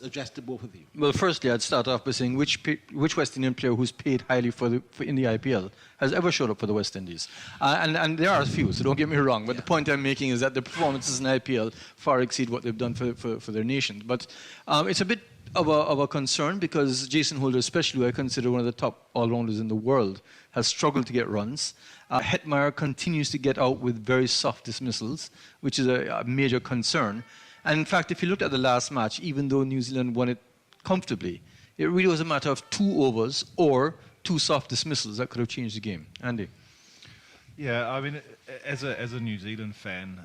addressed to both of you. Well, firstly, I'd start off by saying which West Indian player who's paid highly in the IPL has ever showed up for the West Indies. And there are a few, so don't get me wrong. But the point I'm making is that the performances in IPL far exceed what they've done for their nation. But it's a bit of a concern because Jason Holder, especially, who I consider one of the top all-rounders in the world, has struggled to get runs. Hetmeyer continues to get out with very soft dismissals, which is a major concern. And in fact, if you looked at the last match, even though New Zealand won it comfortably, it really was a matter of 2 overs or 2 soft dismissals that could have changed the game. Andy? Yeah, I mean, as a New Zealand fan,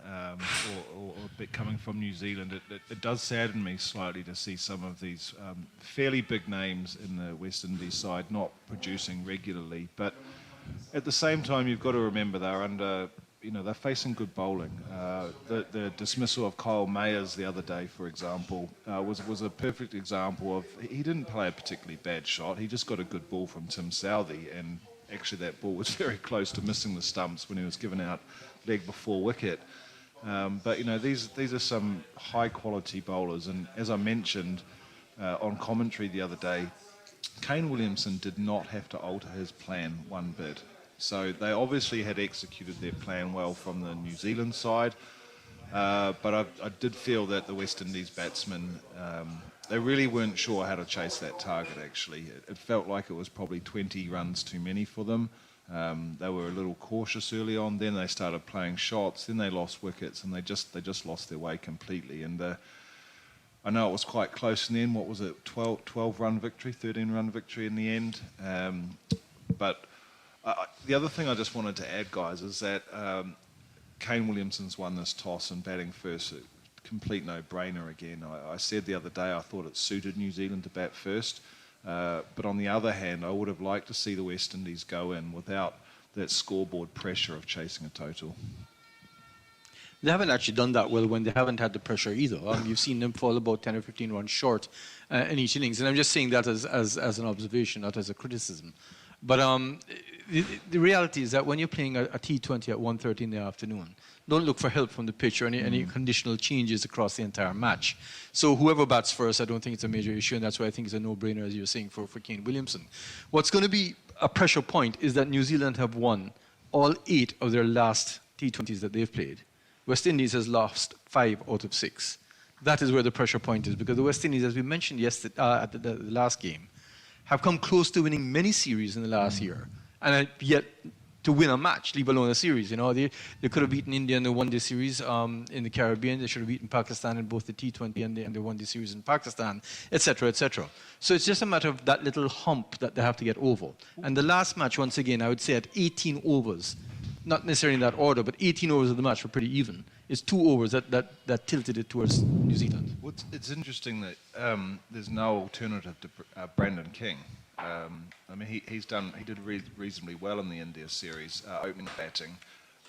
or a bit coming from New Zealand, it does sadden me slightly to see some of these fairly big names in the West Indies side not producing regularly. But at the same time, you've got to remember they're facing good bowling. The dismissal of Kyle Mayers the other day, for example, was a perfect example of he didn't play a particularly bad shot. He just got a good ball from Tim Southee, and actually that ball was very close to missing the stumps when he was given out leg before wicket. But these are some high quality bowlers, and as I mentioned on commentary the other day, Kane Williamson did not have to alter his plan one bit. So they obviously had executed their plan well from the New Zealand side, but I did feel that the West Indies batsmen, they really weren't sure how to chase that target, actually. It felt like it was probably 20 runs too many for them. They were a little cautious early on, then they started playing shots, then they lost wickets, and they just lost their way completely. And I know it was quite close in the end. What was it, 12-run victory, 13-run victory in the end? But the other thing I just wanted to add, guys, is that Kane Williamson's won this toss and batting first, a complete no-brainer again. I said the other day I thought it suited New Zealand to bat first, but on the other hand, I would have liked to see the West Indies go in without that scoreboard pressure of chasing a total. They haven't actually done that well when they haven't had the pressure either. You've seen them fall about 10 or 15 runs short in each innings, and I'm just saying that as an observation, not as a criticism. But the reality is that when you're playing a T20 at 1:30 in the afternoon, don't look for help from the pitch or any conditional changes across the entire match. So whoever bats first, I don't think it's a major issue, and that's why I think it's a no-brainer, as you're saying, for Kane Williamson. What's going to be a pressure point is that New Zealand have won all 8 of their last T20s that they've played. West Indies has lost 5 out of 6. That is where the pressure point is, because the West Indies, as we mentioned yesterday at the last game, have come close to winning many series in the last year, and yet to win a match, leave alone a series. They could have beaten India in the one-day series in the Caribbean. They should have beaten Pakistan in both the T20 and the one-day series in Pakistan, etc., etc. So it's just a matter of that little hump that they have to get over. And the last match, once again, I would say at 18 overs, not necessarily in that order, but 18 overs of the match were pretty even. It's 2 overs that tilted it towards New Zealand. Well, it's interesting that there's no alternative to Brandon King. I mean, he did reasonably well in the India series, opening batting,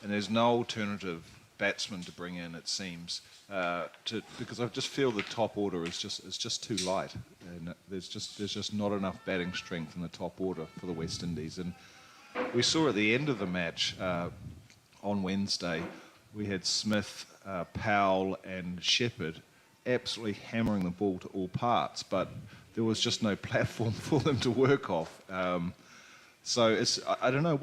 and there's no alternative batsman to bring in, it seems, because I just feel the top order is just too light, and there's just not enough batting strength in the top order for the West Indies. And we saw at the end of the match on Wednesday, we had Smith, Powell and Shepherd absolutely hammering the ball to all parts, but there was just no platform for them to work off. So I don't know.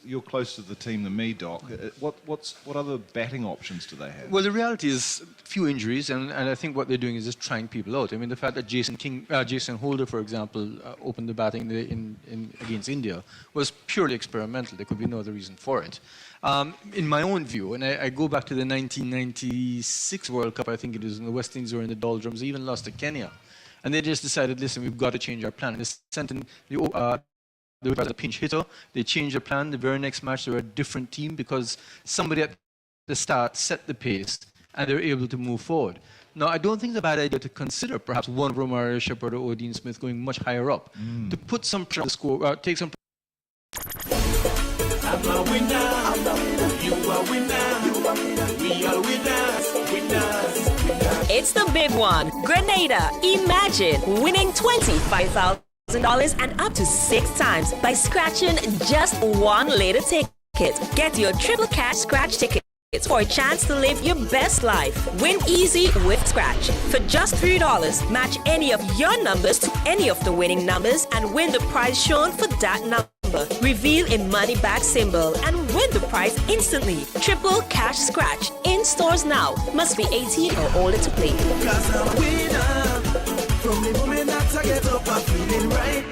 You're closer to the team than me, Doc. What other batting options do they have? Well, the reality is few injuries, and I think what they're doing is just trying people out. I mean, the fact that Jason Holder, for example, opened the batting against India was purely experimental. There could be no other reason for it. In my own view, and I go back to the 1996 World Cup, I think it is, and the West Indies were in the doldrums, they even lost to Kenya. And they just decided, listen, we've got to change our plan. They sent in they were a pinch hitter. They changed their plan. The very next match, they were a different team because somebody at the start set the pace and they were able to move forward. Now, I don't think it's a bad idea to consider perhaps one of Romario Shepherd or Dean Smith going much higher up to put some pressure on the score, take some. I'm a winner. You are winner. We are winners. It's the big one. Grenada. Imagine winning $25,000 and up to 6 times by scratching just one little ticket. Get your triple cash scratch ticket for a chance to live your best life. Win easy with Scratch. For just $3, match any of your numbers to any of the winning numbers and win the prize shown for that number. Reveal a money back symbol and win the prize instantly. Triple Cash Scratch. In stores now. Must be 18 or older to play. 'Cause I'm a winner. From the moment that I get up, I'm feeling right.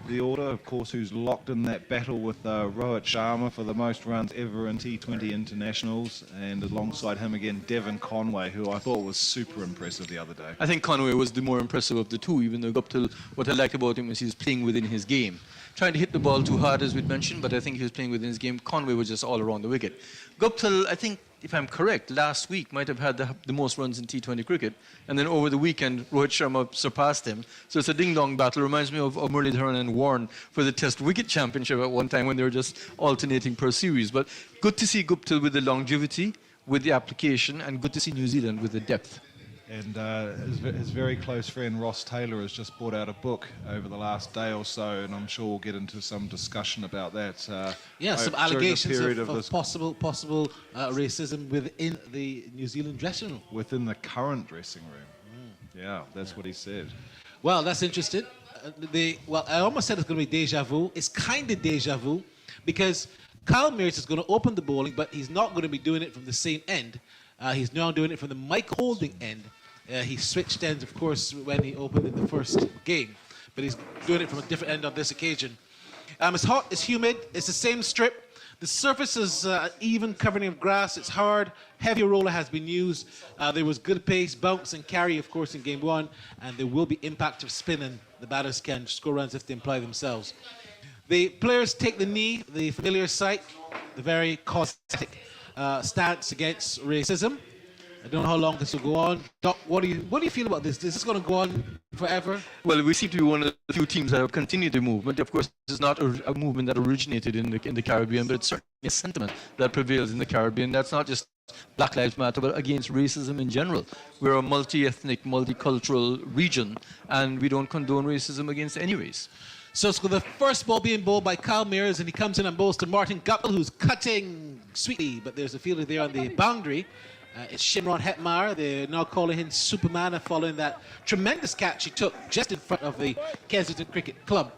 The order, of course, who's locked in that battle with Rohit Sharma for the most runs ever in T20 internationals, and alongside him again, Devon Conway, who I thought was super impressive the other day. I think Conway was the more impressive of the two, even though Guptill, what I liked about him is he's playing within his game. Trying to hit the ball too hard, as we'd mentioned, but I think he was playing within his game. Conway was just all around the wicket. Guptill, I think, if I'm correct, last week might have had the most runs in T20 cricket, and then over the weekend, Rohit Sharma surpassed him. So it's a ding-dong battle. Reminds me of Muralidharan and Warren for the Test Wicket Championship at one time when they were just alternating per series. But good to see Guptill with the longevity, with the application, and good to see New Zealand with the depth. And his very close friend Ross Taylor has just brought out a book over the last day or so, and I'm sure we'll get into some discussion about that. Some during the allegations period of this- possible racism within the New Zealand dressing room. within the current dressing room. Yeah, that's what he said. Well, that's interesting. I almost said it's going to be deja vu. It's kind of deja vu because Kyle Mears is going to open the bowling, but he's not going to be doing it from the same end. He's now doing it from the Mike Holding end. He switched ends, of course, when he opened in the first game, but he's doing it from a different end on this occasion. It's hot, it's humid, it's the same strip. The surface is even, covering of grass. It's hard. Heavier roller has been used. There was good pace, bounce and carry, of course, in game one, and there will be impact of spin, and the batters can score runs if they apply themselves. The players take the knee, the familiar sight, the very cosmetic stance against racism. I don't know how long this will go on. Doc, what do you feel about this? Is this going to go on forever? Well, we seem to be one of the few teams that have continued the movement. Of course, this is not a movement that originated in the Caribbean, but it's certainly a sentiment that prevails in the Caribbean. That's not just Black Lives Matter, but against racism in general. We're a multi-ethnic, multicultural region, and we don't condone racism against any race. So it's the first ball being bowled by Kyle Mears, and he comes in and bowls to Martin Guptill, who's cutting sweetly, but there's a fielder there on the boundary. It's Shimron Hetmar. They're now calling him Superman following that tremendous catch he took just in front of the Kensington Cricket Club.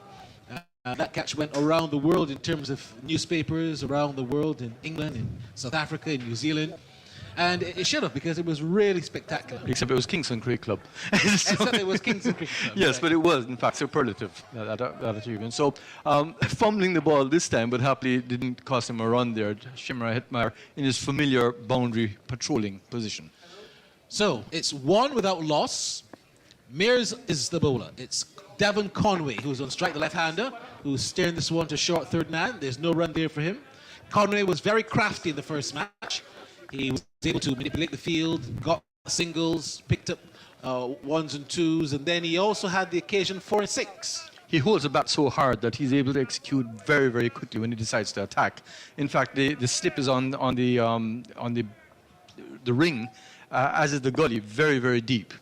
That catch went around the world in terms of newspapers, around the world, in England, in South Africa, in New Zealand. And it should have, because it was really spectacular. Except it was Kingston Cricket Club. Except it was Kingston Cricket Club. Yes, right. but it was, in fact, superlative, that achievement. So, fumbling the ball this time, but happily it didn't cost him a run there. Shimron Hetmar in his familiar boundary patrolling position. So, it's one without loss. Mears is the bowler. It's Devon Conway, who's on strike, the left-hander, who's steering this one to short third man. There's no run there for him. Conway was very crafty in the first match. He was able to manipulate the field, got singles, picked up ones and twos, and then he also had the occasion 4 and 6. He holds the bat so hard that he's able to execute very, very quickly when he decides to attack. In fact, the slip is on the ring, as is the gully, very, very deep.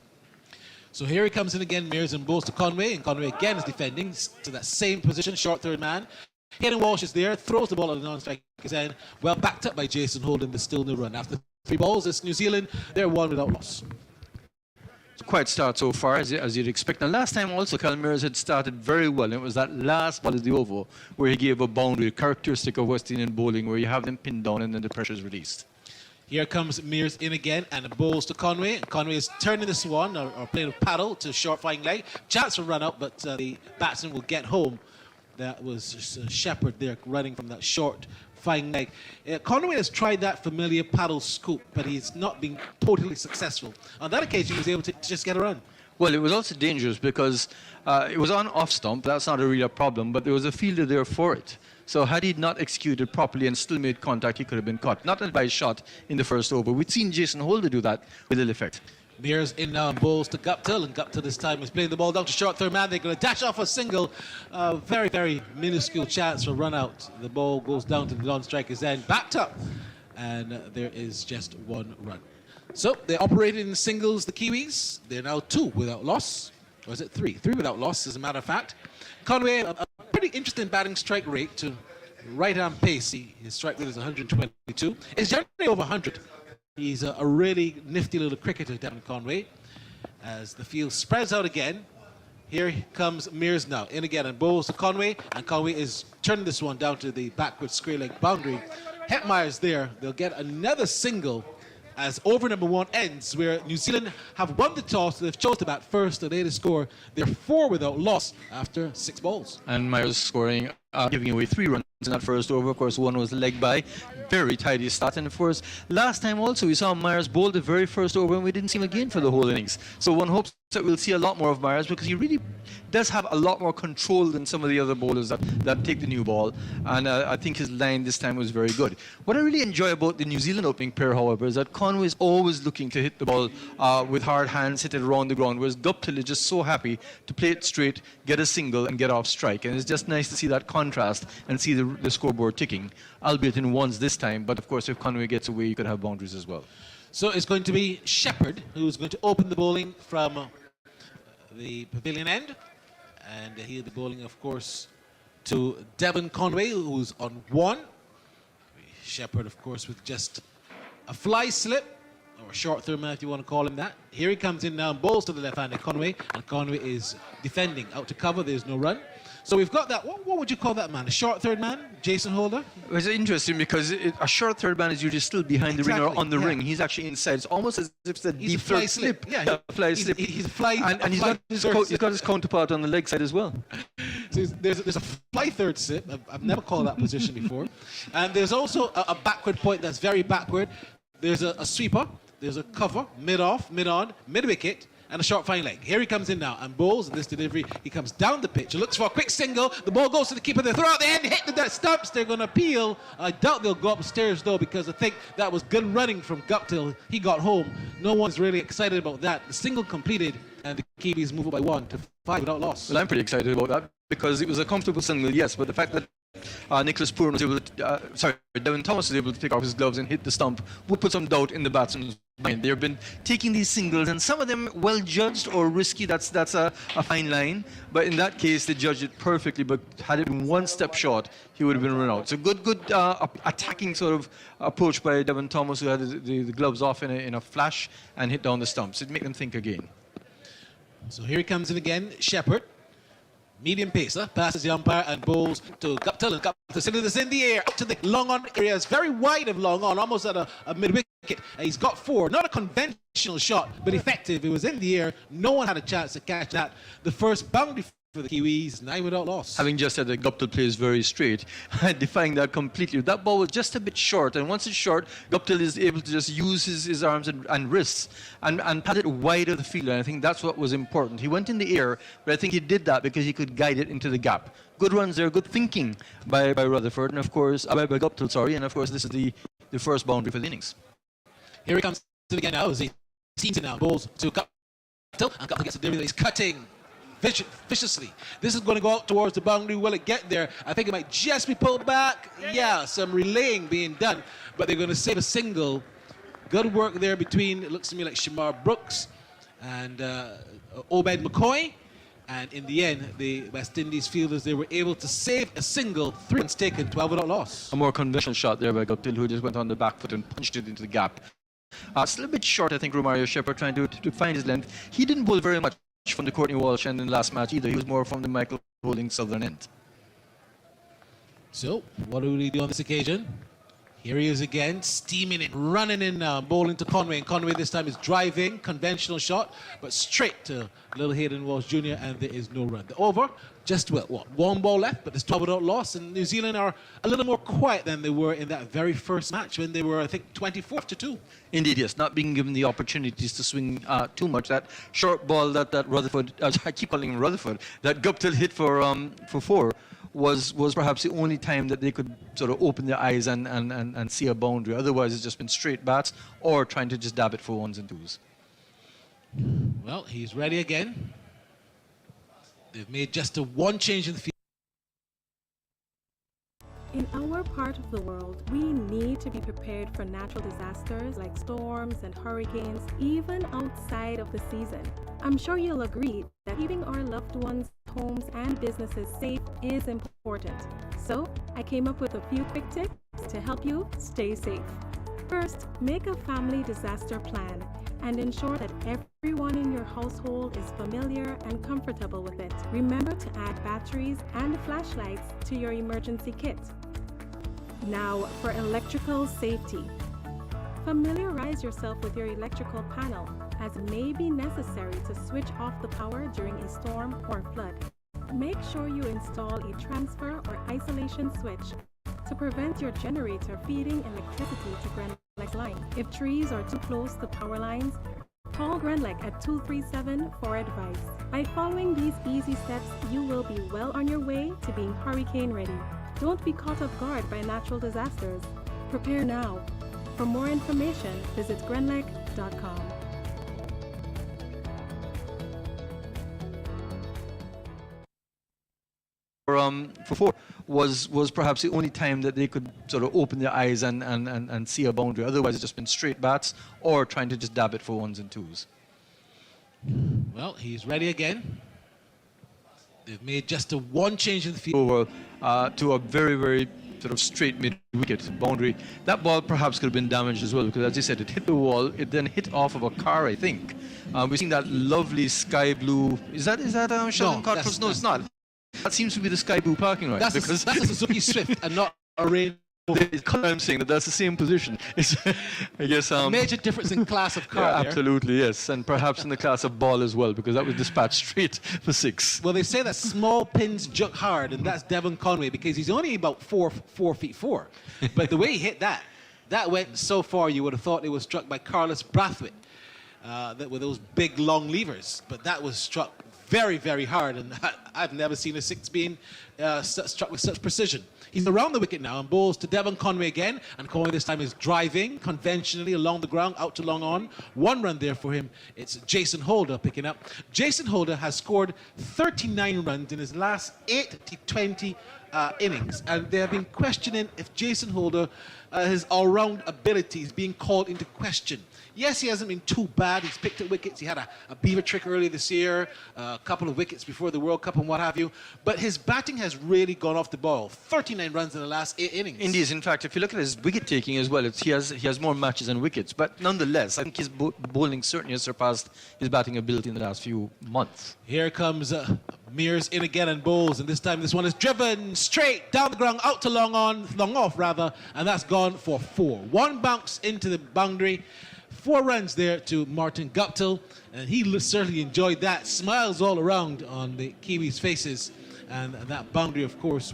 So here he comes in again, Mears, and bowls to Conway, and Conway again is defending to that same position, short third man. Hayden Walsh is there, throws the ball at the non-striker's end, well backed up by Jason Holden, but still no run. After 3 balls, it's New Zealand, they're one without loss. It's a quiet start so far, as you'd expect. And last time also, Kyle Mears had started very well, and it was that last ball of the over where he gave a boundary, characteristic of West Indian bowling, where you have them pinned down and then the pressure is released. Here comes Mears in again and bowls to Conway. Conway is turning this one, or playing a paddle to short flying leg. Chance for run up, but the batsman will get home. That was just Shepherd there running from that short flying leg. Conway has tried that familiar paddle scoop, but he's not been totally successful. On that occasion, he was able to just get a run. Well, it was also dangerous because it was on off stump. That's not a real problem, but there was a fielder there for it. So had he not executed properly and still made contact, he could have been caught. Not by a shot in the first over. We'd seen Jason Holder do that with ill effect. Mears in now and bowls to Guptill, and Guptill this time is playing the ball down to short third man. They're going to dash off a single. Very, very minuscule chance for run out. The ball goes down to the non-striker's end, backed up, and there is just 1 run. So they're operating in singles, the Kiwis. They're now 2 without loss. Or is it 3? 3 without loss, as a matter of fact. Conway, a pretty interesting batting strike rate to right arm pace. His strike rate is 122. It's generally over 100. He's a really nifty little cricketer, Devon Conway. As the field spreads out again, here comes Mears now. In again and bowls to Conway, and Conway is turning this one down to the backward square leg boundary. Hetmeyer's there. They'll get another single as over number one ends, where New Zealand have won the toss. They've chose to bat first, and they score. They're 4 without loss after 6 balls. And Myers scoring, giving away 3 runs in that first over. Of course, one was leg by. Very tidy start. And of course, last time also we saw Myers bowl the very first over, and we didn't see him again for the whole innings. So one hopes that we'll see a lot more of Myers, because he really does have a lot more control than some of the other bowlers that take the new ball. And I think his line this time was very good. What I really enjoy about the New Zealand opening pair, however, is that Conway is always looking to hit the ball with hard hands, hit it around the ground, whereas Guptill is just so happy to play it straight, get a single, and get off strike. And it's just nice to see that contrast and see the scoreboard ticking, albeit in ones this time. But of course, if Conway gets away, you could have boundaries as well. So it's going to be Shepherd who's going to open the bowling from the pavilion end. And he'll be bowling, of course, to Devon Conway, who's on 1. Shepherd, of course, with just a fly slip, or a short third man if you want to call him that. Here he comes in now and bowls to the left-handed Conway, and Conway is defending out to cover. There's no run. So we've got that. What would you call that man? A short third man? Jason Holder? It's interesting because a short third man is usually still behind the ring or on the yeah. ring. He's actually inside. It's almost as if it's a He's deep a fly third slip. Yeah, fly slip. He's a fly. And he's got his counterpart on the leg side as well. So there's a fly third slip. I've never called that position before. And there's also a backward point that's very backward. There's a sweeper. There's a cover, mid-off, mid-on, mid-wicket, and a short fine leg. Here he comes in now and bowls in this delivery. He comes down the pitch, looks for a quick single. The ball goes to the keeper. They throw out the end, hit the stumps. They're going to appeal. I doubt they'll go upstairs though, because I think that was good running from Guptill. He got home. No one's really excited about that. The single completed, and the Kiwis move by 1 to 5 without loss. Well, I'm pretty excited about that because it was a comfortable single, yes, but the fact that Nicholas Pooran was able to, Devon Thomas was able to take off his gloves and hit the stump would put some doubt in the batsman's mind. They've been taking these singles, and some of them well judged or risky. That's a fine line. But in that case, they judged it perfectly. But had it been one step short, he would have been run out. So good attacking sort of approach by Devon Thomas, who had the gloves off in a flash and hit down the stumps. It'd make them think again. So here he comes in again, Shepherd. Medium pacer, passes the umpire and bowls to Guptill, and Guptill sending this in the air up to the long on area. It's very wide of long on, almost at a mid-wicket. He's got 4. Not a conventional shot, but effective. It was in the air. No one had a chance to catch that. The first boundary for the Kiwis, 9 without loss. Having just said that Guptill plays very straight, defying that completely. That ball was just a bit short, and once it's short, Guptill is able to just use his arms and wrists and pat it wide of the field, and I think that's what was important. He went in the air, but I think he did that because he could guide it into the gap. Good runs there, good thinking by Rutherford, and of course, by Guptill, sorry, and of course this is the first boundary for the innings. Here he comes again now as he seems it now, bowls to Guptill, and Guptill gets a delivery. He's cutting viciously. This is going to go out towards the boundary. Will it get there? I think it might just be pulled back. Yeah, some relaying being done, but they're going to save a single. Good work there between, it looks to me like Shamar Brooks and Obed McCoy. And in the end, the West Indies fielders, they were able to save a single. 3 runs taken, 12 without loss. A more conventional shot there by Guptill, who just went on the back foot and punched it into the gap. Still a bit short, I think, Romario Shepherd trying to find his length. He didn't bowl very much from the Courtney Walsh end in the last match either. He was more from the Michael Holding southern end. So, what do we do on this occasion? Here he is again, steaming it, running in now, bowling to Conway. And Conway this time is driving, conventional shot, but straight to Little Hayden Walsh Jr., and there is no run. The over, just what, 1 ball left, but there's 12 without loss. And New Zealand are a little more quiet than they were in that very first match when they were, I think, 24-2. Indeed, yes, not being given the opportunities to swing too much. That short ball that Rutherford, I keep calling him Rutherford, that Guptill hit for 4 was perhaps the only time that they could sort of open their eyes and see a boundary. Otherwise, it's just been straight bats or trying to just dab it for 1s and 2s. Well, he's ready again. They've made just a 1 change in the field. In our part of the world, we need to be prepared for natural disasters like storms and hurricanes, even outside of the season. I'm sure you'll agree that keeping our loved ones' homes and businesses safe is important. So, I came up with a few quick tips to help you stay safe. First, make a family disaster plan and ensure that everyone in your household is familiar and comfortable with it. Remember to add batteries and flashlights to your emergency kit. Now, for electrical safety. Familiarize yourself with your electrical panel, as it may be necessary to switch off the power during a storm or flood. Make sure you install a transfer or isolation switch to prevent your generator feeding electricity to Grenlec's line. If trees are too close to power lines, call Grenlec at 237 for advice. By following these easy steps, you will be well on your way to being hurricane ready. Don't be caught off guard by natural disasters. Prepare now. For more information, visit grenlec.com. For four was perhaps the only time that they could sort of open their eyes and see a boundary. Otherwise, it's just been straight bats or trying to just dab it for ones and twos. Well, he's ready again. They've made just a one change in the field. Over to a very, very sort of straight mid-wicket boundary. That ball perhaps could have been damaged as well because, as you said, it hit the wall. It then hit off of a car, I think. We've seen that lovely sky blue. Is that Sheldon Cottrell's? No, it's not. That seems to be the sky blue parking lot. That's a Suzuki Swift and not a Rain. I'm saying that's the same position. It's, I guess. Major difference in class of car. Yeah, there. absolutely, yes, and perhaps in the class of ball as well, because that was dispatched straight for six. Well, they say that small pins juck hard, and that's Devon Conway because he's only about 4 feet 4. But the way he hit that went so far you would have thought it was struck by Carlos Brathwaite, with those big long levers. But that was struck very, very hard, and I've never seen a six being struck with such precision. He's around the wicket now and bowls to Devon Conway again, and Conway this time is driving conventionally along the ground, out to long on. One run there for him. It's Jason Holder picking up. Jason Holder has scored 39 runs in his last 8 T20 innings, and they have been questioning if Jason Holder, his all-round ability is being called into question. Yes, he hasn't been too bad. He's picked up wickets. He had a beaver trick earlier this year, a couple of wickets before the World Cup and what have you. But his batting has really gone off the ball. 39 runs in the last 8 innings. Indeed, in fact, if you look at his wicket taking as well, he has more matches than wickets. But nonetheless, I think his bowling certainly has surpassed his batting ability in the last few months. Here comes Mears in again and bowls, and this one is driven straight down the ground, out to long off rather, and that's gone for 4. One bounce into the boundary. 4 runs there to Martin Guptill, and he certainly enjoyed that. Smiles all around on the Kiwis' faces, and that boundary, of course,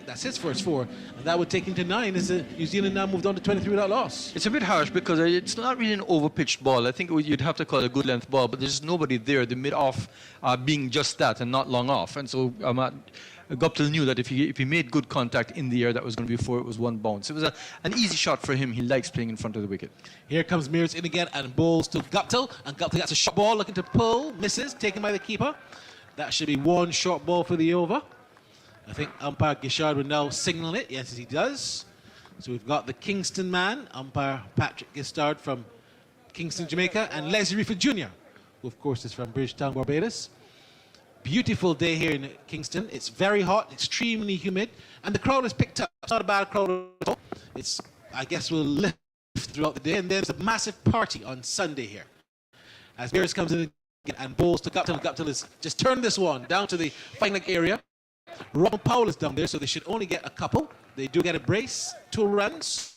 that's his first 4, and that would take him to 9 as New Zealand now moved on to 23 without loss. It's a bit harsh because it's not really an over-pitched ball. I think you'd have to call it a good length ball, but there's nobody there. The mid-off being just that and not long off, and so Guptill knew that if he made good contact in the air, that was going to be 4. It was 1 bounce. It was an easy shot for him. He likes playing in front of the wicket. Here comes Mears in again and bowls to Guptill, and Guptill gets a short ball looking to pull, misses, taken by the keeper. That should be 1 short ball for the over. I think umpire Gishard will now signal it. Yes, he does. So we've got the Kingston man, umpire Patrick Gishard from Kingston, Jamaica, and Leslie Reefer Jr., who of course is from Bridgetown, Barbados. Beautiful day here in Kingston. It's very hot, extremely humid, and the crowd has picked up. It's not a bad crowd at all. I guess we'll lift throughout the day, and there's a massive party on Sunday here. As Mears comes in and bowls to Guptill. Guptill has just turned this one down to the fine leg area. Ron Powell is down there, so they should only get a couple. They do get a brace, 2 runs.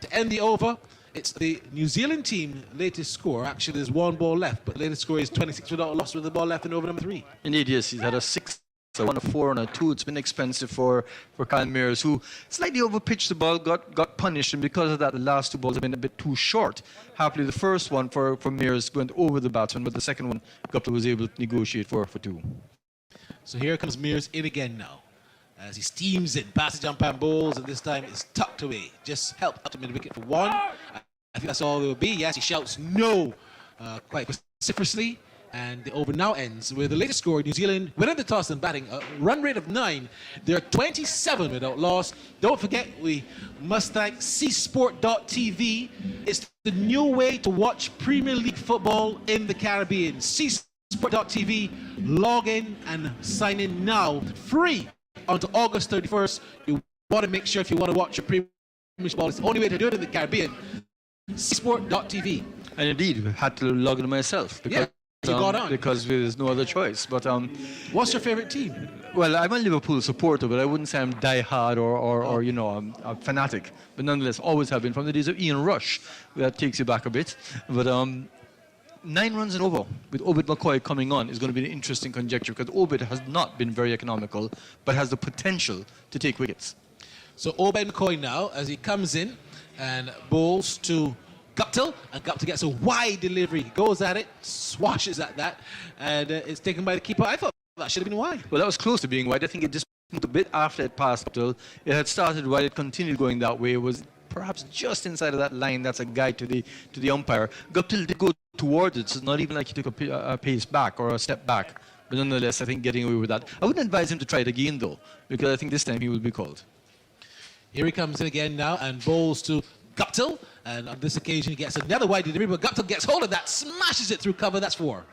To end the over, it's the New Zealand team latest score. Actually, there's 1 ball left, but the latest score is 26 without a loss with the ball left in over number 3. Indeed, yes. He's had a 6, a 1, a 4, and a 2. It's been expensive for Kyle Mears, who slightly overpitched the ball, got punished, and because of that, the last 2 balls have been a bit too short. Happily, the first one for Mears went over the batsman, but the second one, Guptill was able to negotiate for 2. So here comes Mears in again now, as he steams in, passes umpire and bowls, and this time it's tucked away. Just helped up to mid-wicket for 1. I think that's all there will be. Yes, he shouts no quite vociferously, and the over now ends with the latest score, New Zealand winning the toss and batting, a run rate of 9. They're 27 without loss. Don't forget, we must thank csport.tv. It's the new way to watch Premier League football in the Caribbean. csport.tv, log in and sign in now. Free until August 31st. You want to make sure if you want to watch your Premiership ball, it's the only way to do it in the Caribbean. Sport.tv. And indeed, I had to log in myself because, you got on. because there's no other choice. But What's your favorite team? well, I'm a Liverpool supporter, but I wouldn't say I'm die-hard or you know, I'm a fanatic. But nonetheless, always have been from the days of Ian Rush. That takes you back a bit. But 9 runs and over with Obed McCoy coming on is going to be an interesting conjecture because Obed has not been very economical, but has the potential to take wickets. So Obed McCoy now, as he comes in and bowls to Guptill, and Guptill gets a wide delivery. He goes at it, swashes at that, and it's taken by the keeper. I thought that should have been wide. Well, that was close to being wide. I think it just moved a bit after it passed Guptill. It had started wide, it continued going that way. It was perhaps just inside of that line. That's a guide to the umpire. Guptill did go towards it, so it's not even like he took a pace back or a step back. But nonetheless, I think getting away with that. I wouldn't advise him to try it again, though, because I think this time he will be called. Here he comes in again now and bowls to Guptill, and on this occasion he gets another wide delivery, but Guptill gets hold of that, smashes it through cover. That's 4.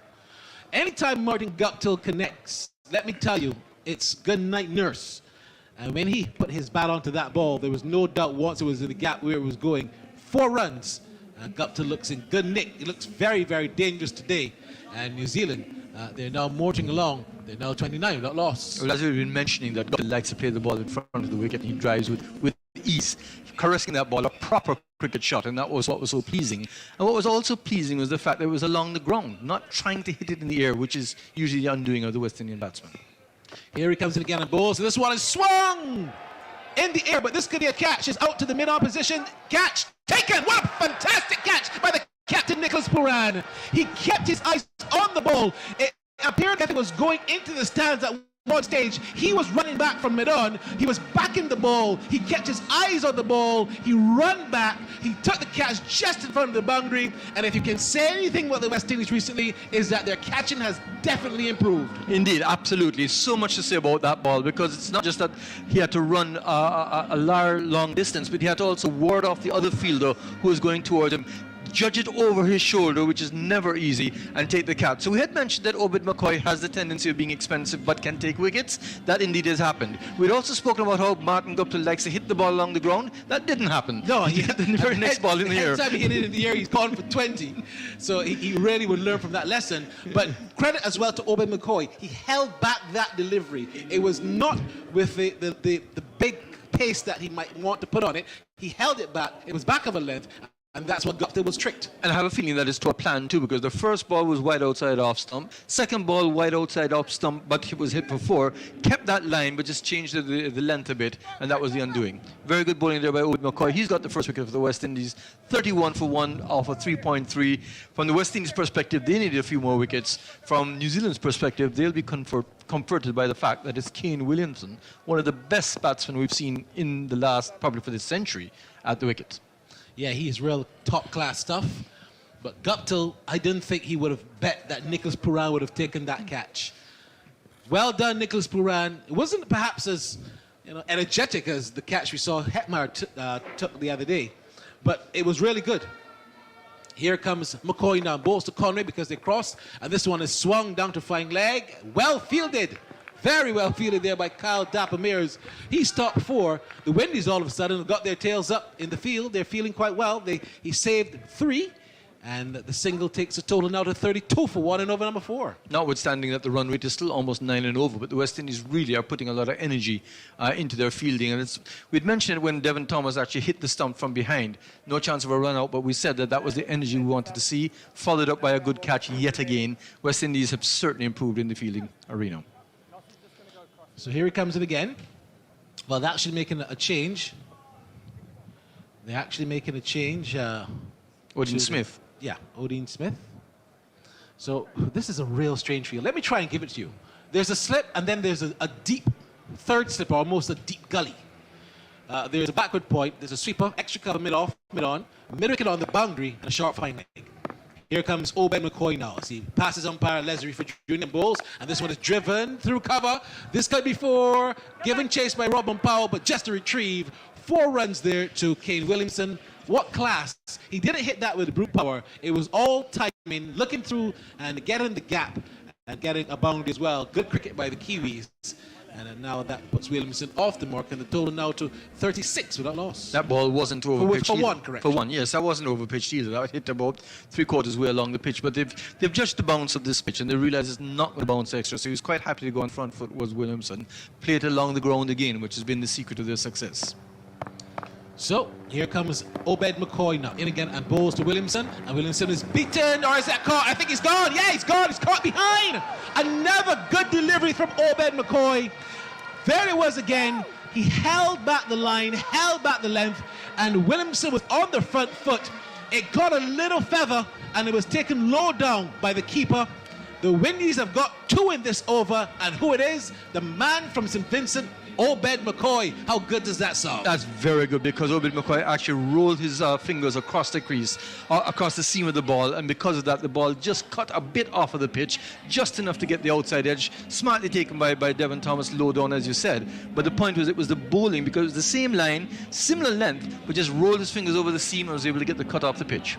Anytime Martin Guptill connects, let me tell you, it's good night nurse. And when he put his bat onto that ball, there was no doubt once it was in the gap where it was going. 4 runs, and Guptill looks in good nick. He looks very, very dangerous today. And New Zealand, they're now motoring along. They're now 29, not lost. Well, as we've been mentioning, that Guptill likes to play the ball in front of the wicket. He drives with ease, caressing that ball, a proper cricket shot, and that was what was so pleasing. And what was also pleasing was the fact that it was along the ground, not trying to hit it in the air, which is usually the undoing of the West Indian batsman. Here he comes in again and bowls. This one is swung in the air, but this could be a catch. It's out to the mid-on position. Catch taken. What a fantastic catch by the captain, Nicholas Pooran. He kept his eyes on the ball. It appeared that it was going into the stands at one stage. He was running back from mid-on. He was backing the ball. He kept his eyes on the ball. He ran back. He took the catch just in front of the boundary. And if you can say anything about the West Indies recently, is that their catching has definitely improved. Indeed, absolutely. So much to say about that ball, because it's not just that he had to run a long distance, but he had to also ward off the other fielder who was going towards him, judge it over his shoulder, which is never easy, and take the catch. So we had mentioned that Obed McCoy has the tendency of being expensive but can take wickets. That indeed has happened. We'd also spoken about how Martin Guptill likes to hit the ball along the ground. That didn't happen. No, he hit the very next ball in the air. Every time he hit it in the air, he's gone for 20. So he really would learn from that lesson. But credit as well to Obed McCoy. He held back that delivery. It was not with the big pace that he might want to put on it. He held it back. It was back of a length. And that's what Guptill was tricked. And I have a feeling that it's to a plan too, because the first ball was wide outside off stump, second ball wide outside off stump, but it was hit for 4, kept that line, but just changed the length a bit, and that was the undoing. Very good bowling there by Obed McCoy. He's got the first wicket for the West Indies, 31 for 1 off a 3.3. From the West Indies perspective, they needed a few more wickets. From New Zealand's perspective, they'll be comforted by the fact that it's Kane Williamson, one of the best batsmen we've seen in the last, probably for this century, at the wicket. Yeah, he is real top-class stuff. But Guptill, I didn't think he would have bet that Nicholas Pooran would have taken that catch. Well done, Nicholas Pooran. It wasn't perhaps as energetic as the catch we saw Hetmar took the other day, but it was really good. Here comes McCoy now, bowls to Conway because they crossed, and this one is swung down to flying leg. Well fielded. Very well fielded there by Kyle Dapper Mears. He stopped 4. The Windies all of a sudden got their tails up in the field. They're feeling quite well. He saved 3, and the single takes a total now to 32 for 1 in over number 4. Notwithstanding that the run rate is still almost 9 and over, but the West Indies really are putting a lot of energy into their fielding. And we'd mentioned it when Devon Thomas actually hit the stump from behind. No chance of a run out, but we said that was the energy we wanted to see, followed up by a good catch yet again. West Indies have certainly improved in the fielding arena. So here he comes in again. Well, they're actually making a change. They're actually making a change. Odin Smith. Yeah, Odin Smith. So this is a real strange field. Let me try and give it to you. There's a slip, and then there's a deep third slip, or almost a deep gully. There's a backward point. There's a sweeper, extra cover, mid-off, mid-on, mid-wicket on the boundary, and a sharp fine leg. Here comes Obed McCoy now. See, passes umpire Leslie for Junior Bowles, and this one is driven through cover. This could be 4, given chase by Robin Powell, but just a retrieve. 4 runs there to Kane Williamson. What class. He didn't hit that with brute power. It was all timing, looking through and getting the gap and getting a boundary as well. Good cricket by the Kiwis. And now that puts Williamson off the mark, and the total now to 36 without loss. That ball wasn't overpitched for either. one, correct. For one, yes, that wasn't overpitched either. That hit about 3/4 way along the pitch. But they've judged the bounce of this pitch, and they realised it's not going to bounce extra. So he was quite happy to go on front foot, was Williamson. Play it along the ground again, which has been the secret of their success. So here comes Obed McCoy now in again and bowls to Williamson, and Williamson is beaten, or is that caught? I think he's gone. Yeah, he's gone. He's caught behind. Another good delivery from Obed McCoy. There it was again. He held back the line, held back the length, and Williamson was on the front foot. It got a little feather, and it was taken low down by the keeper. The Windies have got 2 in this over, and who it is? The man from St. Vincent, Obed McCoy. How good does that sound? That's very good, because Obed McCoy actually rolled his fingers across the crease, across the seam of the ball, and because of that, the ball just cut a bit off of the pitch, just enough to get the outside edge. Smartly taken by Devon Thomas, low down, as you said. But the point was, it was the bowling, because it was the same line, similar length, but just rolled his fingers over the seam and was able to get the cut off the pitch.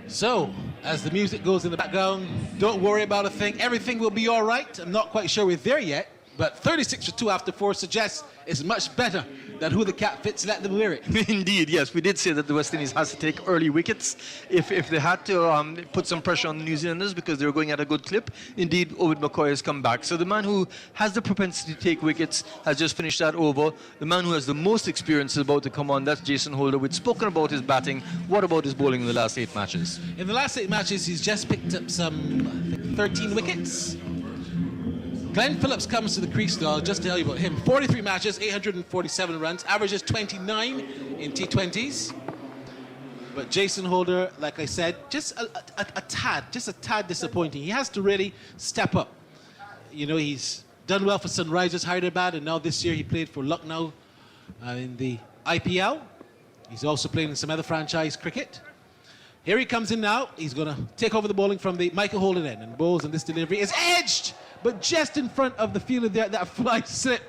So, as the music goes in the background, don't worry about a thing. Everything will be all right. I'm not quite sure we're there yet, but 36 for 2 after 4 suggests it's much better than who the cat fits, let them wear it. Indeed, yes. We did say that the West Indies has to take early wickets if they had to put some pressure on the New Zealanders, because they were going at a good clip. Indeed, Obed McCoy has come back. So the man who has the propensity to take wickets has just finished that over. The man who has the most experience is about to come on. That's Jason Holder. We'd spoken about his batting. What about his bowling in the last 8 matches? In the last 8 matches, he's just picked up some, I think, 13 wickets. Glenn Phillips comes to the crease now, just to tell you about him. 43 matches, 847 runs, averages 29 in T20s. But Jason Holder, like I said, just a tad disappointing. He has to really step up. You know, he's done well for Sunrisers Hyderabad, and now this year he played for Lucknow in the IPL. He's also playing in some other franchise cricket. Here he comes in now. He's going to take over the bowling from the Michael Holden end, and bowls, and this delivery is edged, but just in front of the fielder there, that fly slip.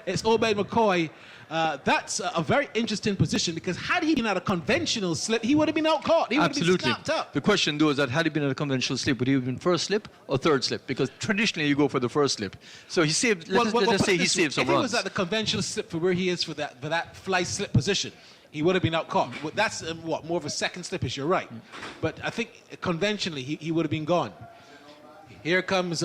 It's Obed McCoy. That's a very interesting position, because had he been at a conventional slip, he would have been out caught. He would have been snapped up. The question, though, is that had he been at a conventional slip, would he have been first slip or third slip? Because traditionally you go for the first slip. So he saved, let's say he saved some runs. If he was at the conventional slip for where he is for that fly slip position, he would have been out caught. That's more of a second slippage, you're right. But I think conventionally he would have been gone. Here comes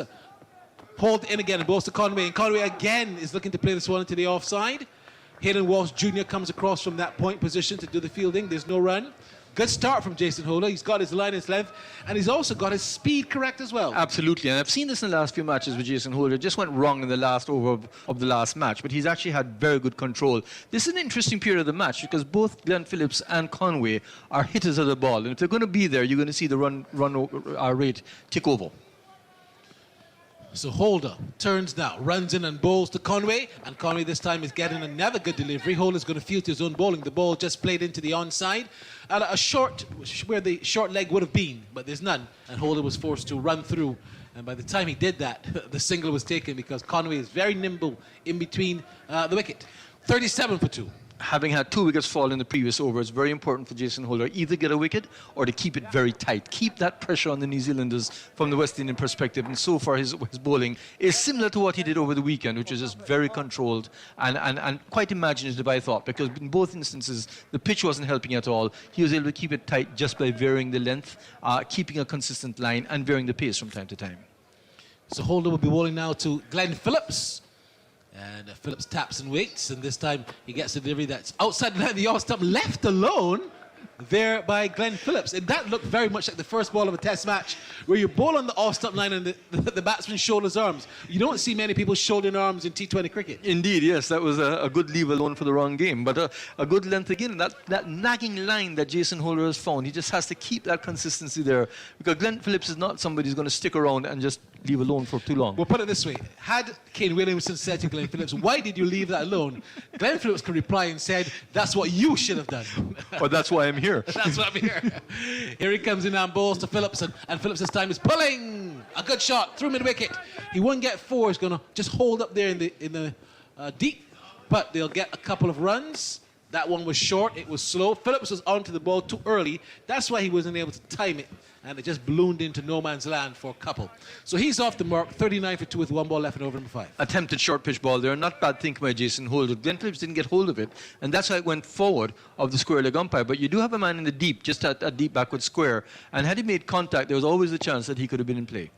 Holt in again and bowls to Conway, and Conway again is looking to play this one into the offside. Hayden Walsh Jr. comes across from that point position to do the fielding. There's no run. Good start from Jason Holder. He's got his line, his length, and he's also got his speed correct as well. Absolutely, and I've seen this in the last few matches with Jason Holder. Just went wrong in the last over of the last match, but he's actually had very good control. This is an interesting period of the match, because both Glenn Phillips and Conway are hitters of the ball, and if they're going to be there, you're going to see the run rate tick over. So Holder turns now, runs in and bowls to Conway, and Conway this time is getting another good delivery. Holder's going to field his own bowling. The ball just played into the onside, at a short, where the short leg would have been, but there's none, and Holder was forced to run through. And by the time he did that, the single was taken, because Conway is very nimble in between the wicket. 37 for 2. Having had 2 wickets fall in the previous over, it's very important for Jason Holder either get a wicket or to keep it very tight. Keep that pressure on the New Zealanders from the West Indian perspective. And so far, his bowling is similar to what he did over the weekend, which is just very controlled and quite imaginative, I thought, because in both instances, the pitch wasn't helping at all. He was able to keep it tight just by varying the length, keeping a consistent line, and varying the pace from time to time. So Holder will be bowling now to Glenn Phillips. And Phillips taps and waits, and this time he gets a delivery that's outside the off stump, left alone there by Glenn Phillips. And that looked very much like the first ball of a test match, where you bowl on the off stump line and the batsman shoulders arms. You don't see many people shouldering arms in T20 cricket. Indeed, yes, that was a good leave alone for the wrong game. But a good length again, that nagging line that Jason Holder has found, he just has to keep that consistency there, because Glenn Phillips is not somebody who's going to stick around and just leave alone for too long. We'll put it this way. Had Kane Williamson said to Glenn Phillips, why did you leave that alone? Glenn Phillips could reply and said, that's what you should have done. But that's why I'm here. That's why I'm here. Here he comes in and balls to Phillips, and Phillips this time is pulling. A good shot through mid-wicket. He won't get 4. He's going to just hold up there in the deep, but they'll get a couple of runs. That one was short. It was slow. Phillips was onto the ball too early. That's why he wasn't able to time it and it just ballooned into no man's land for a couple. So he's off the mark, 39 for 2 with 1 ball left and over number 5. Attempted short pitch ball there. Not bad thinking by Jason Holder. Glenn Phillips didn't get hold of it, and that's why it went forward of the square leg umpire. But you do have a man in the deep, just at a deep backward square, and had he made contact, there was always a chance that he could have been in play.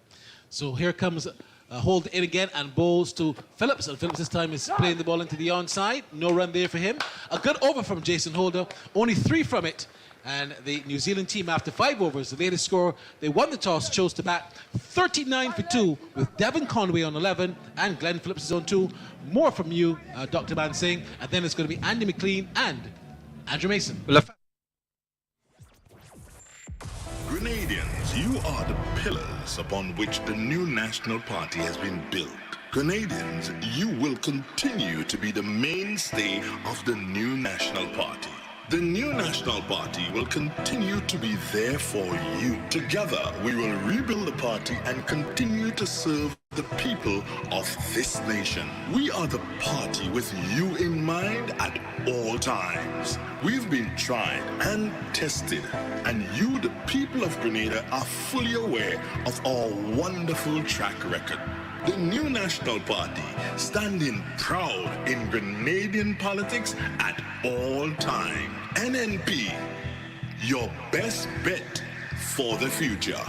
So here comes Holder in again and bowls to Phillips. And Phillips this time is playing the ball into the onside. No run there for him. A good over from Jason Holder. Only 3 from it. And the New Zealand team, after 5 overs, the latest score, they won the toss, chose to bat 39 for 2 with Devon Conway on 11 and Glenn Phillips is on 2. More from you, Dr. Man Singh. And then it's going to be Andy McLean and Andrew Mason. Well, Grenadians, you are the pillars upon which the new National Party has been built. Grenadians, you will continue to be the mainstay of the new National Party. The new National Party will continue to be there for you. Together, we will rebuild the party and continue to serve the people of this nation. We are the party with you in mind at all times. We've been tried and tested, and you, the people of Grenada, are fully aware of our wonderful track record. The new National Party, standing proud in Grenadian politics at all time. NNP, your best bet for the future.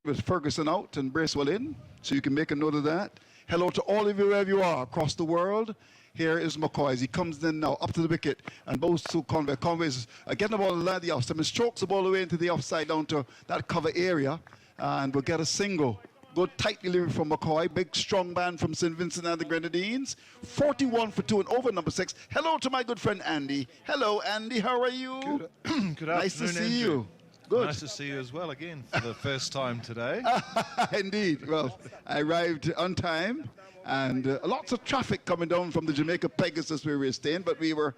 With Ferguson out and Bracewell in, so you can make a note of that. Hello to all of you wherever you are across the world. Here is McCoy as he comes in now up to the wicket and bows to Conway. Conway is getting the ball in the line of the offside and strokes the ball away into the offside down to that cover area and will get a single. Good tight delivery from McCoy. Big strong man from St. Vincent and the Grenadines. 41 for 2 and over number 6. Hello to my good friend Andy. Hello Andy, how are you? Good afternoon, Nice to see Andrew. you. Good. Nice to see you as well again for the first time today. Indeed. Well, I arrived on time and lots of traffic coming down from the Jamaica Pegasus where we were staying, but we were,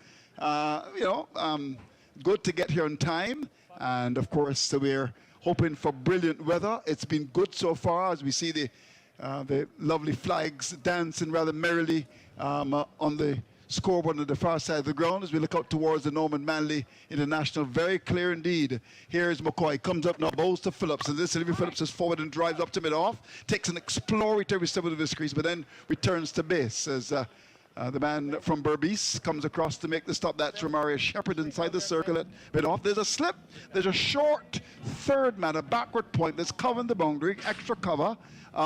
good to get here on time. And of course, we're hoping for brilliant weather. It's been good so far as we see the lovely flags dancing rather merrily on the scoreboard on the far side of the ground as we look out towards the Norman Manley International. Very clear indeed. Here's McCoy, comes up now, bows to Phillips, and this Olivia Phillips is forward and drives up to mid-off, takes an exploratory step with his crease, but then returns to base as the man from Berbice comes across to make the stop. That's Romaria Shepherd inside the circle at mid-off. There's a slip, there's a short third man, a backward point that's covering the boundary, extra cover,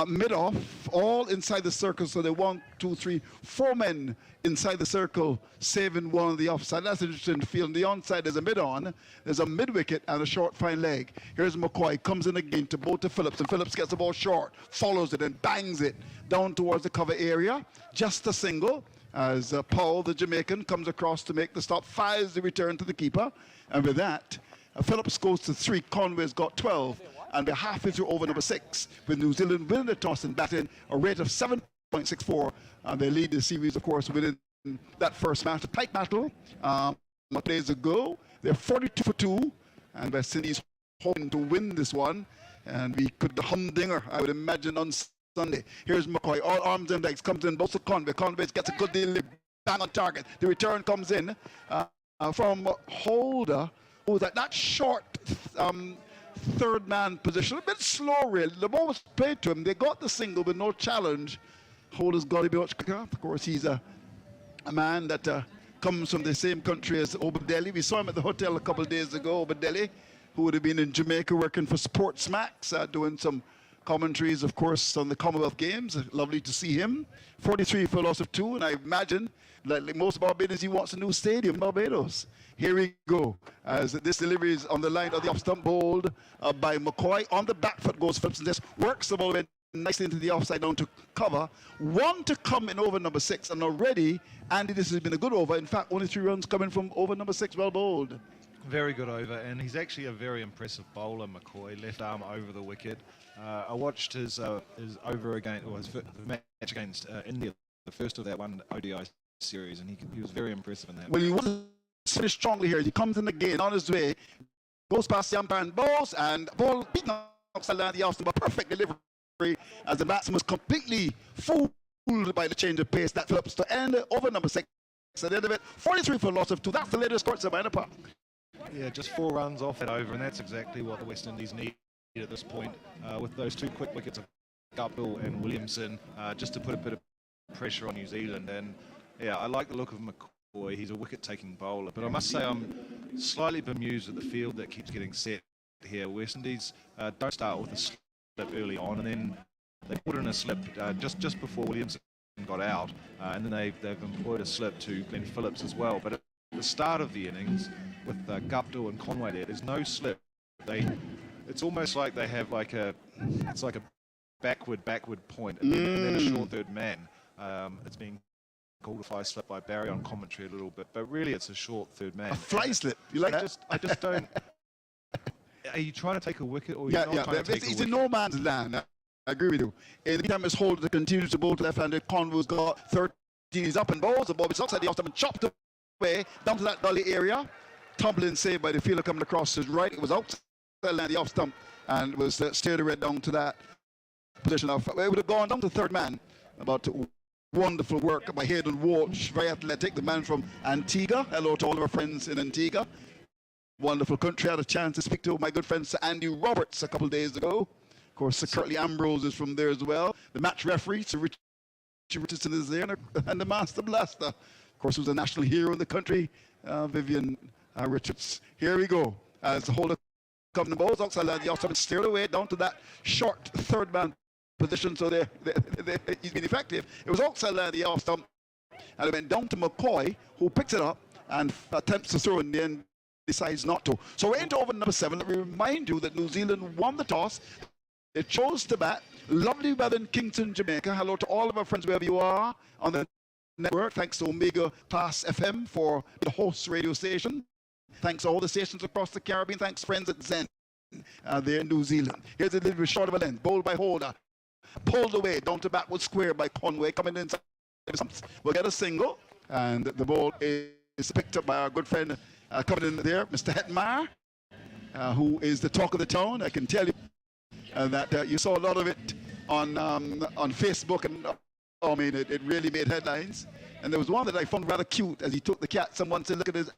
mid-off, all inside the circle, so they're 1, 2, 3, 4 men inside the circle, saving one on the offside. That's interesting to feel. On the onside, there's a mid-on, there's a mid-wicket, and a short fine leg. Here's McCoy, comes in again to bow to Phillips, and Phillips gets the ball short, follows it, and bangs it down towards the cover area. Just a single, as Paul, the Jamaican, comes across to make the stop, fires the return to the keeper, and with that, Phillips goes to 3, Conway's got 12, and we're halfway through over number 6, with New Zealand winning the toss and batting a rate of 7.64. They lead the series, of course, within that first match. A tight battle. Days ago, they're 42 for 2, and West Indies hoping to win this one. And we could the humdinger, I would imagine, on Sunday. Here's McCoy, all arms and legs, comes in, both to Conway. Conway gets a good deal, bang on target. The return comes in from Holder, who's at that short third man position, a bit slow really. The ball was played to him. They got the single with no challenge. Holder's got to be much quicker. Of course, he's a man that comes from the same country as Obadeli. We saw him at the hotel a couple of days ago, Obadeli, who would have been in Jamaica working for Sportsmax, doing some commentaries, of course, on the Commonwealth Games. Lovely to see him. 43 for a loss of 2, and I imagine, like most Barbadians, he wants a new stadium in Barbados. Here we go, as this delivery is on the line of the off-stump, bowled by McCoy. On the back foot goes Phillips, and just works the ball in nicely into the offside down to cover. 1 to come in over number 6, and already, Andy, this has been a good over. In fact, only 3 runs coming from over number 6, well bowled. Very good over, and he's actually a very impressive bowler, McCoy. Left arm over the wicket. I watched his over against, or his match against India, the first of that one ODI series, and he was very impressive in that. Well, he was finished strongly here. He comes in again on his way, goes past the umpire and balls, and ball beaten outside the off, but perfect delivery as the batsman was completely fooled by the change of pace. That Phillips to end over number 6. At the end of it, 43 for a loss of 2. That's the latest score at Savannah Park. Yeah, just 4 runs off that over, and that's exactly what the West Indies need at this point, with those 2 quick wickets of Guptill and Williamson, just to put a bit of pressure on New Zealand. And yeah, I like the look of McCoy. He's a wicket-taking bowler, but I must say I'm slightly bemused at the field that keeps getting set here. West Indies don't start with a slip early on, and then they put in a slip just before Williamson got out, and then they've employed a slip to Glenn Phillips as well. But at the start of the innings, with Guptill and Conway there's no slip. It's almost like they have it's like a backward point, and then a short third man. It's being called a fly slip by Barry on commentary a little bit, but really it's a short third man. A fly slip, you like that? I just don't. Are you trying to take a wicket, or you're not trying to take a wicket? It's in no man's land. I agree with you. In the meantime, his holder continues to bowl to left-handed. Conway's got 13. He's up and bowls. The ball is outside the off and chopped away down to that dolly area. Tumbling saved by the fielder coming across his right. It was outside the off stump and was steered right down to that position. It would have gone down to third man. About wonderful work by Hayden Walsh, very athletic, the man from Antigua. Hello to all of our friends in Antigua. Wonderful country. I had a chance to speak to my good friend Sir Andy Roberts a couple of days ago. Of course, Sir Curtly Ambrose is from there as well. The match referee, Sir Richard Richardson, is there, and the Master Blaster, of course, who's a national hero in the country, Vivian Richards. Here we go. As the holder comes the balls outside the off and steered away down to that short third man position, so he's been effective. It was outside the off stump, and it went down to McCoy, who picks it up and attempts to throw in the end, decides not to. So we're into over number 7. Let me remind you that New Zealand won the toss. It chose to bat. Lovely weather in Kingston, Jamaica. Hello to all of our friends wherever you are on the network. Thanks to Omega Pass FM for the host radio station. Thanks to all the stations across the Caribbean. Thanks friends at Zen there in New Zealand. Here's a little bit short of a length. Bowled by Holder. Pulled away down to backward square by Conway. Coming inside. We'll get a single. And the ball is picked up by our good friend coming in there, Mr. Hetmeyer, who is the talk of the town. I can tell you that you saw a lot of it on Facebook, and I mean, it really made headlines. And there was one that I found rather cute as he took the cat. Someone said, look at his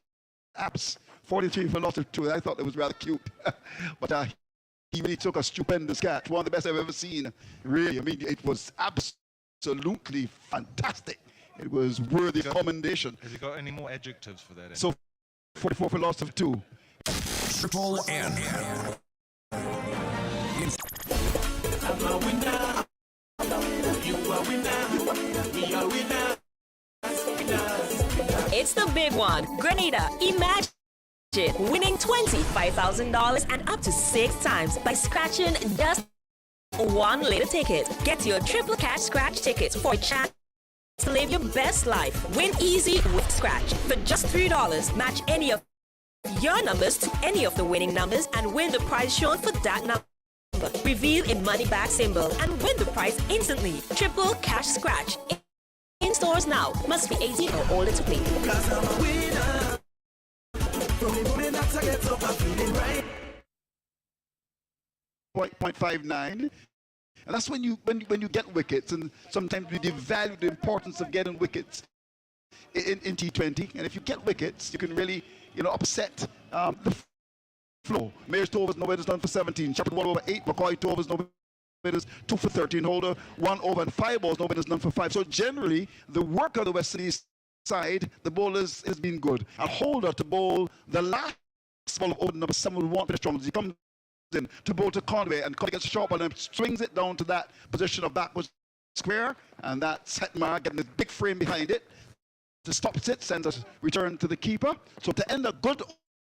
apps, 43 for loss of 2. I thought it was rather cute. But he really took a stupendous catch, one of the best I've ever seen. Really, I mean, it was absolutely fantastic. It was worthy of commendation. Has he got any more adjectives for that? So 44 for loss of 2. Triple N. I'm a winner. You are winner. We are winners. It's the big one. Grenada, imagine winning $25,000 and up to 6 times by scratching just one little ticket. Get your triple cash scratch tickets for a chance to live your best life. Win easy with Scratch. For just $3, match any of your numbers to any of the winning numbers and win the prize shown for that number. Reveal a money back symbol and win the prize instantly. Triple cash scratch. In stores now. Must be 18 or older to play. 'Cause I'm a winner. From the moment that I get up, I'm feeling right. 0.59. And that's when you get wickets, and sometimes we devalue the importance of getting wickets in T20. And if you get wickets, you can really, upset the flow. Mayor's 2 overs, no better done for 17. Shepherd 1 over 8. McCoy 2 overs, no better 2 for 13. Holder 1 over and 5 balls, no better done for 5. So generally, the work of the West Indies side, the bowlers has been good. And Holder to bowl the last ball of over number 7 will want finish strong. He comes in to bowl to Conway, and Conway gets a short ball and swings it down to that position of backward square, and that's Hetmeyer getting his big frame behind it to stop it, sends a return to the keeper. So to end a good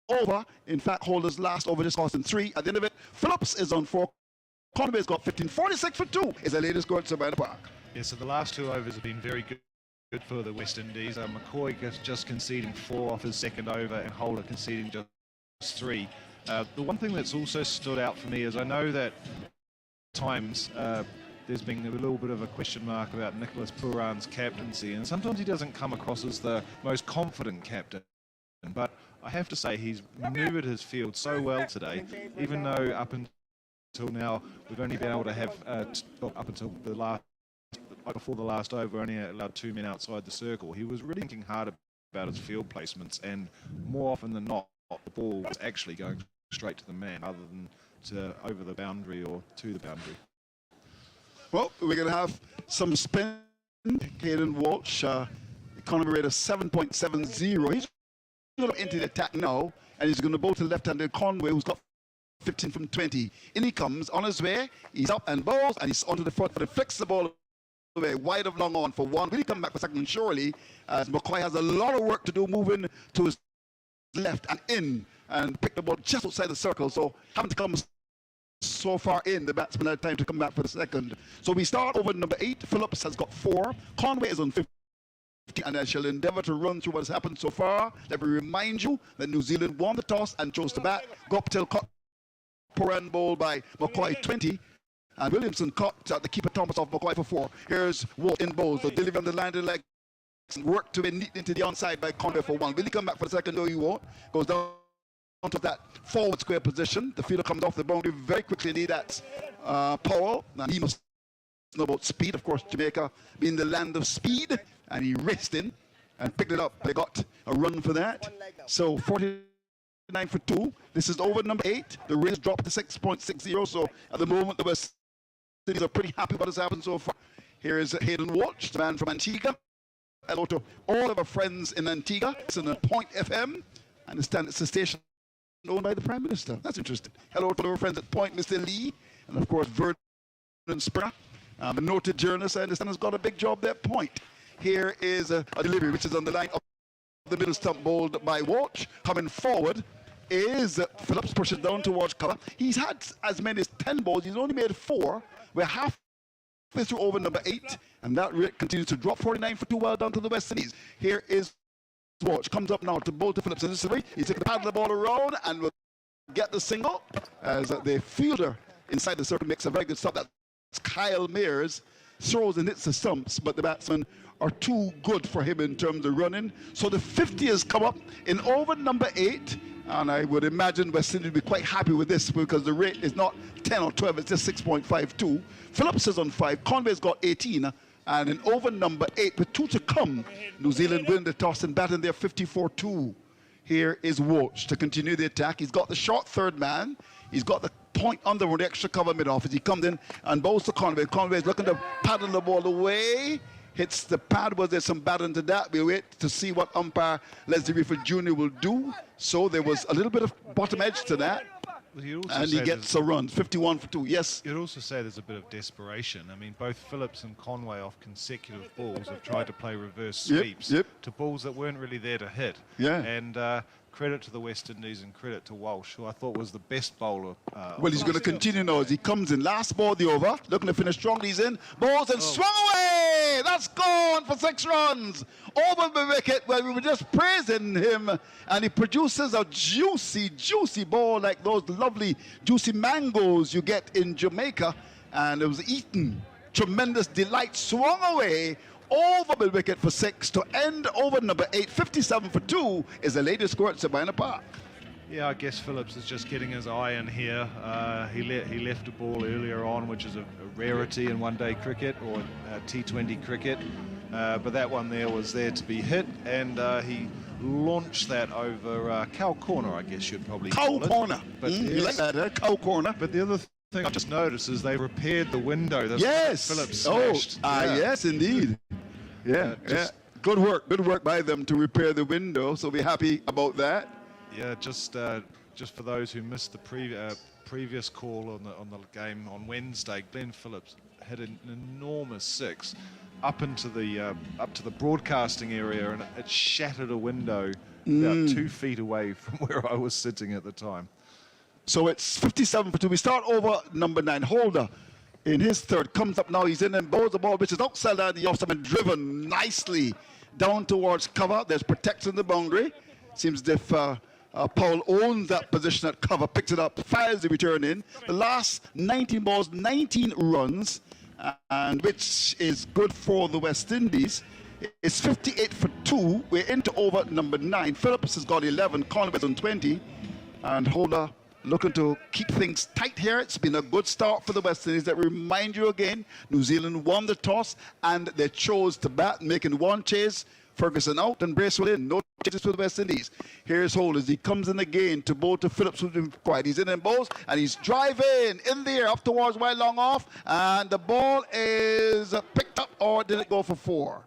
over, in fact, Holder's last over just cost him 3. At the end of it, Phillips is on 4. Conway's got 15. 46 for 2 is the latest score at Savannah Park. Yeah, so the last 2 overs have been very good for the West Indies. McCoy just conceding 4 off his second over, and Holder conceding just 3. The one thing that's also stood out for me is I know that at times there's been a little bit of a question mark about Nicholas Pooran's captaincy, and sometimes he doesn't come across as the most confident captain. But I have to say he's manoeuvred his field so well today, even though up until now, we've only been able to have, up until the last, before the last over, only allowed 2 men outside the circle. He was really thinking hard about his field placements, and more often than not, the ball was actually going straight to the man rather than to over the boundary or to the boundary. Well, we're going to have some spin. Caden Walsh, economy rate of 7.70. He's going to enter the attack now, and he's going to bowl to left-hander Conway, who's got 15 from 20. In he comes, on his way, he's up and bowls, and he's onto the front, but he flicks the ball away, wide of long on for one. Will he come back for second? Surely, as McCoy has a lot of work to do moving to his left and in, and pick the ball just outside the circle, so having to come so far in, the batsman had time to come back for the second. So we start over number 8. Phillips has got 4. Conway is on 50. And I shall endeavour to run through what has happened so far. Let me remind you that New Zealand won the toss and chose to bat. Goptil caught poor end bowl by McCoy 20. And Williamson caught the keeper Thomas off McCoy for 4. Here's Walt in bowls. The delivery on the line to the leg. Worked to be neat into the onside by Conway for 1. Will he come back for the second? No, he won't. Goes down onto that forward square position. The fielder comes off the boundary very quickly. Indeed, that's Powell. And he must know about speed. Of course, Jamaica being the land of speed. And he raced in and picked it up. They got a run for that. So 49 for 2. This is over number 8. The race dropped to 6.60. So at the moment, the West Indies are pretty happy what has happened so far. Here is Hayden Walsh, the man from Antigua. Hello to all of our friends in Antigua. It's on Point FM. I understand it's a station owned by the Prime Minister. That's interesting. Hello to our friends at Point, Mr. Lee. And of course, Vernon Springer, a noted journalist, I understand, has got a big job there at Point. Here is a delivery which is on the line of the middle stump bowled by Walsh. Coming forward is Phillips, pushes down towards cover. He's had as many as 10 balls. He's only made 4. We're halfway through over number 8, and that rate continues to drop. 49 for 2, well done to the West Indies. Here is Walsh, comes up now to bowl to Phillips. He's taking the paddle the ball around and will get the single as the fielder inside the circle makes a very good stop. That's Kyle Mears. Throws and hits the stumps, but the batsmen are too good for him in terms of running. So the 50 has come up in over number 8, and I would imagine West Indies will be quite happy with this because the rate is not 10 or 12, it's just 6.52. Phillips is on 5, Conway's got 18, and in over number 8 with 2 to come, New Zealand win the toss and batting their 54-2. Here is Walsh to continue the attack. He's got the short third man. He's got the point on the extra cover mid-off as he comes in and bowls to Conway. Conway is looking to paddle the ball away. Hits the pad. Was there some batting to that? We'll wait to see what umpire Leslie Reeford Jr. will do. So there was a little bit of bottom edge to that. And he gets a run, 51 for 2. Yes. You'd also say there's a bit of desperation. I mean, both Phillips and Conway off consecutive balls have tried to play reverse sweeps to balls that weren't really there to hit. Yeah. And credit to the West Indies and credit to Walsh, who I thought was the best bowler. Well, he's going to continue now as he comes in. Last ball, the over. Looking to finish strong. He's in. Balls and swung away. That's gone for 6 runs. Over the wicket. Well, we were just praising him. And he produces a juicy, juicy ball like those lovely, juicy mangoes you get in Jamaica. And it was eaten. Tremendous delight. Swung away. Over the wicket for 6 to end over number 8. 57 for 2 is the latest score at Sabina Park. Yeah, I guess Phillips is just getting his eye in here. He left a ball earlier on, which is a rarity in one-day cricket or T20 cricket. But that one there was there to be hit, and he launched that over cow corner, I guess you'd probably call it. Cow corner. But You like that, huh? Cow corner. But the other thing I just noticed is they repaired the window. That's Yes. Phillips smashed. Yes, indeed. Yeah, Good work by them to repair the window. So we're happy about that. Yeah, just for those who missed the previous call on the game on Wednesday, Glenn Phillips hit an enormous 6 up to the broadcasting area, and it shattered a window about 2 feet away from where I was sitting at the time. So it's 57 for 2. We start over number 9, Holder. In his third, comes up now, he's in and bowls the ball, which is outside the off and driven nicely down towards cover. There's protection in the boundary. Seems as if Powell owns that position at cover, picks it up, fires the return in. The last 19 balls, 19 runs, and which is good for the West Indies. It's 58 for 2. We're into over number 9. Phillips has got 11, Conway's on 20, and Holder looking to keep things tight here. It's been a good start for the West Indies. That remind you again, New Zealand won the toss and they chose to bat, making one chase. Ferguson out and Bracewell in. No changes for the West Indies. Here's Holt as he comes in again to bowl to Phillips, who's been quiet. He's in and bowls and he's driving in the air up towards wide long off. And the ball is picked up, or did it go for 4?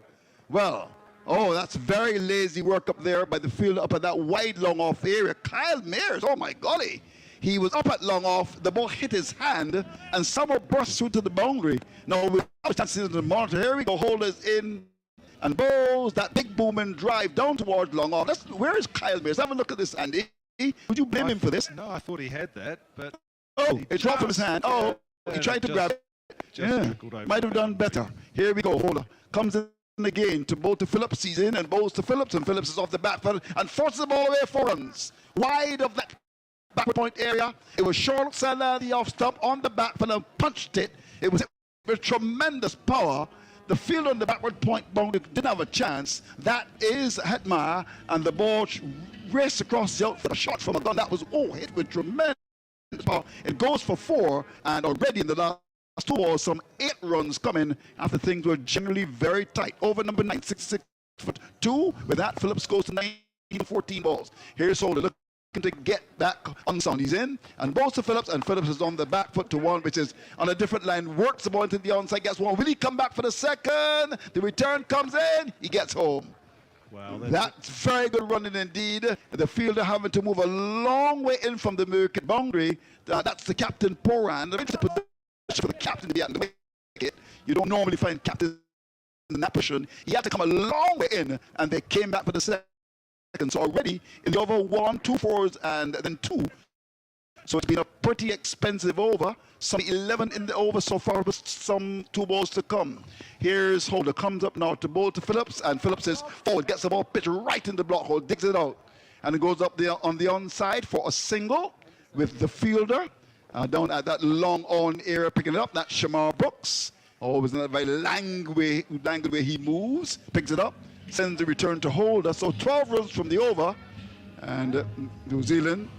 Well, oh, that's very lazy work up there by the fielder up at that wide long off area. Kyle Mayers, oh my golly. He was up at long off, the ball hit his hand and somehow burst through to the boundary. Now, we have to see the monitor. Here we go, Holders in and bowls that big booming drive down towards long off. Where is Kyle Mayers? Have a look at this, Andy. Would you blame him for this? No, I thought he had that, but... Oh, it dropped from his hand. Oh, he tried to grab it. Yeah, might have done better. Here we go, Holder. Comes in again to bowl to Phillips. He's in and bowls to Phillips, and Phillips is off the bat foot and forces the ball away 4 runs. Wide of that backward point area. It was short outside the off stump on the back foot and punched it. It was with tremendous power. The field on the backward point boundary didn't have a chance. That is Hetmeyer, and the ball raced across the outfield. A shot from a gun that was hit with tremendous power. It goes for 4, and already in the last 2 balls, some 8 runs coming after things were generally very tight. Over number 9, 6'2". With that, Phillips goes to 14 balls. Here's Holder looking to get back on sound. He's in and bowls to Phillips, and Phillips is on the back foot to 1, which is on a different line. Works the ball into the onside, gets 1. Will he come back for the second? The return comes in. He gets home. Wow, that's very good running indeed. The fielder having to move a long way in from the wicket boundary. That's the captain, Poran. The position for the captain to be at the wicket. You don't normally find captains in that position. He had to come a long way in, and they came back for the second. So already in the over 1, 2 fours, and then 2. So it's been a pretty expensive over. Some 11 in the over so far, with some 2 balls to come. Here's Holder, comes up now to bowl to Phillips, and Phillips is forward, gets the ball pitched right in the block hole, digs it out, and it goes up there on the onside for a single with the fielder down at that long on area picking it up. That's Shamar Brooks. Always in a very languid way he moves, picks it up, sends the return to Holder. So 12 runs from the over, and New Zealand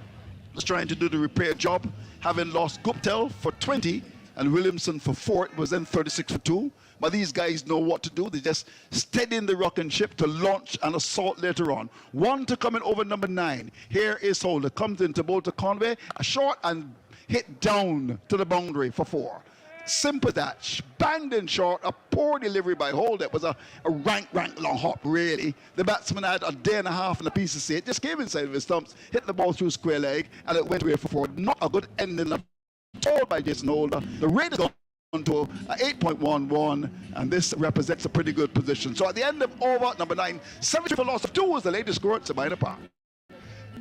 was trying to do the repair job, having lost Guptill for 20 and Williamson for 4. It was then 36 for 2. But these guys know what to do. They just steady in the rocking ship to launch an assault later on. 1 to come in over number 9. Here is Holder, comes into bowl to Conway, a short and hit down to the boundary for 4. Simple that, banged in short, a poor delivery by Holder. It was a rank long hop, really. The batsman had a day and a half and a piece of say. It just came inside of his stumps, hit the ball through square leg, and it went away for 4. Not a good ending at all by Jason Holder. The rate is on to 8.11, and this represents a pretty good position. So at the end of over number 9, 70 for loss of 2 was the latest score at Sabina Park.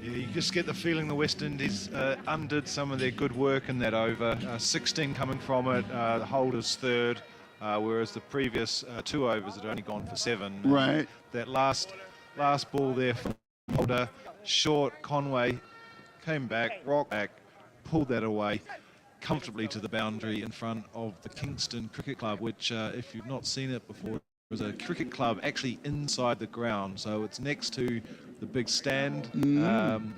Yeah, you just get the feeling the West Indies undid some of their good work in that over. 16 coming from it, the Holder's third, whereas the previous 2 overs had only gone for 7. Right. That last ball there from Holder, short, Conway came back, rocked back, pulled that away comfortably to the boundary in front of the Kingston Cricket Club, which, if you've not seen it before, is a cricket club actually inside the ground. So it's next to the big stand,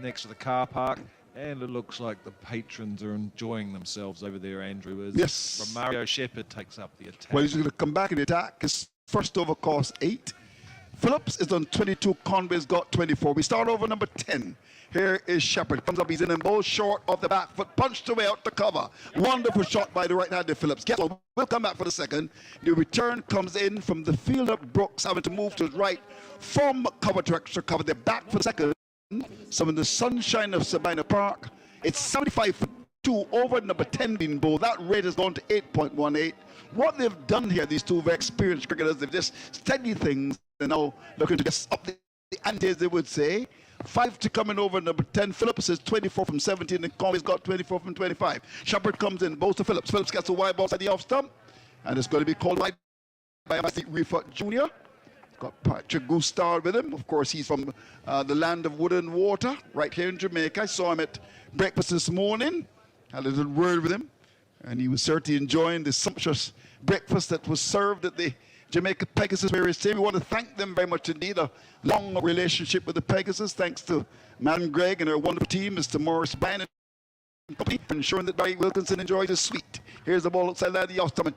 next to the car park, and it looks like the patrons are enjoying themselves over there, Andrew. Yes. Mario Shepherd takes up the attack. Well, he's going to come back in the attack. His first over cost 8. Phillips is on 22. Conway's got 24. We start over number 10. Here is Shepherd. Comes up, he's in and bowls short of the back foot, punched away out to cover. Wonderful shot by the right-handed Phillips. Guess what? We'll come back for the second. The return comes in from the fielder Brooks, having to move to his right from cover to extra cover. They're back for the second. So in the sunshine of Sabina Park, it's 75 for 2 over number 10 being bowled. That rate has gone to 8.18. What they've done here, these 2 very experienced cricketers, they've just steadied things. They're now looking to just up the ante, as they would say. 5 to come in over number 10. Phillips is 24 from 17, and Conway's got 24 from 25. Shepherd comes in, both to Phillips. Phillips gets a wide ball at the off stump, and it's going to be called wide by Reeford Jr. Got Patrick Gustard with him. Of course, he's from the land of wood and water, right here in Jamaica. I saw him at breakfast this morning. Had a little word with him, and he was certainly enjoying the sumptuous breakfast that was served at the Jamaica Pegasus Various Team. We want to thank them very much indeed. A long relationship with the Pegasus, thanks to Madam Gregg and her wonderful team, Mr. Morris Bynum company for ensuring that Barry Wilkinson enjoys his suite. Here's the ball outside the off-stump,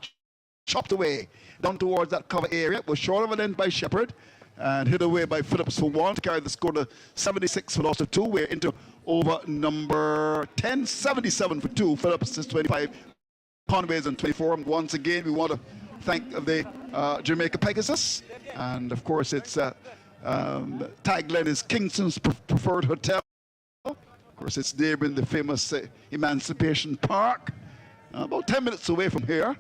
chopped away down towards that cover area. Was short of an end by Shepherd and hit away by Phillips for one to carry the score to 76 for loss of 2. We're into over number 10, 77 for 2. Phillips is 25. Conway's on 24. And once again, we want to thank the Jamaica Pegasus. And of course, it's tagline is Kingston's Preferred Hotel. Of course, it's there in the famous Emancipation Park, about 10 minutes away from here.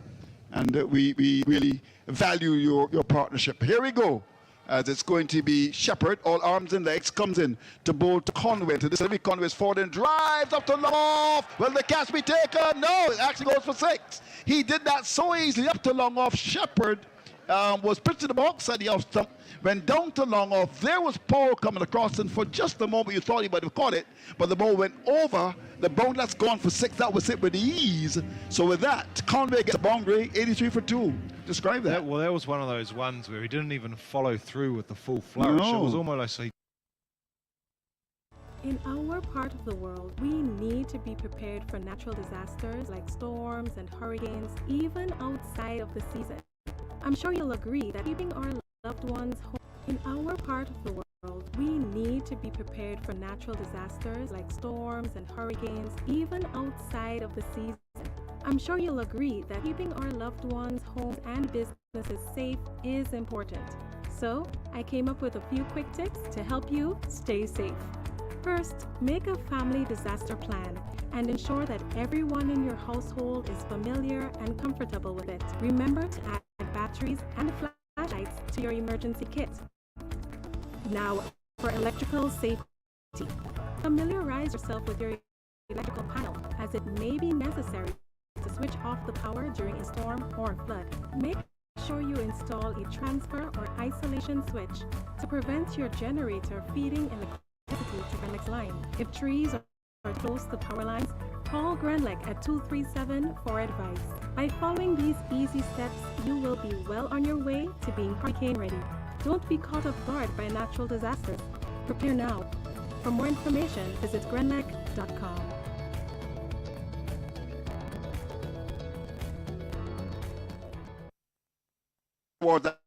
And we really value your partnership. Here we go. As it's going to be Shepherd, all arms and legs, comes in to bowl to Conway. To this, Conway's forward and drives up to long off. Will the catch be taken? No, it actually goes for 6. He did that so easily up to long off. Shepherd was pitched to the box at the off stump, went down to long off. There was Paul coming across, and for just a moment you thought he might have caught it, but the ball went over. The bound that's gone for 6. That was it with ease. So with that, Conway gets a boundary, 83 for 2. Describe that. Well, that was one of those ones where he didn't even follow through with the full flourish. No. It was almost like In our part of the world, we need to be prepared for natural disasters like storms and hurricanes, even outside of the season. I'm sure you'll agree that keeping our loved ones home. In our part of the world, we need to be prepared for natural disasters like storms and hurricanes, even outside of the season. I'm sure you'll agree that keeping our loved ones' homes and businesses safe is important. So, I came up with a few quick tips to help you stay safe. First, make a family disaster plan and ensure that everyone in your household is familiar and comfortable with it. Remember to add batteries and flashlights to your emergency kit. Now, for electrical safety, familiarize yourself with your electrical panel, as it may be necessary to switch off the power during a storm or flood. Make sure you install a transfer or isolation switch to prevent your generator feeding electricity to the next line. If trees are close to power lines, call Grenlec at 237 for advice. By following these easy steps, you will be well on your way to being hurricane ready. Don't be caught off guard by natural disasters. Prepare now. For more information, visit grenlec.com. Toward that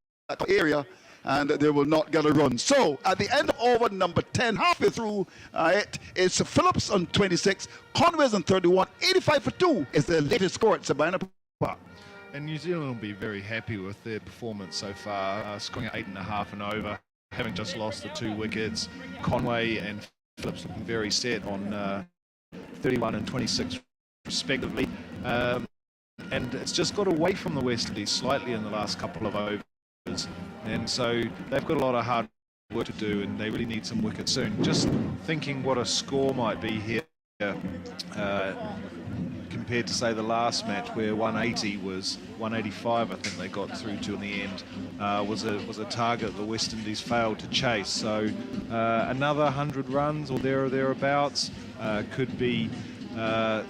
area, and they will not get a run. So at the end of over number 10, halfway through it is Phillips on 26, Conway's on 31, 85 for 2 is the latest score at Sabina Park. And New Zealand will be very happy with their performance so far, scoring 8.5 and over, having just lost the 2 wickets. Conway and Phillips looking very set on 31 and 26 respectively. And it's just got away from the West Indies slightly in the last couple of overs. And so they've got a lot of hard work to do, and they really need some wickets soon. Just thinking what a score might be here compared to, say, the last match where 180 was 185, I think they got through to in the end, was a target the West Indies failed to chase. So another 100 runs or thereabouts could be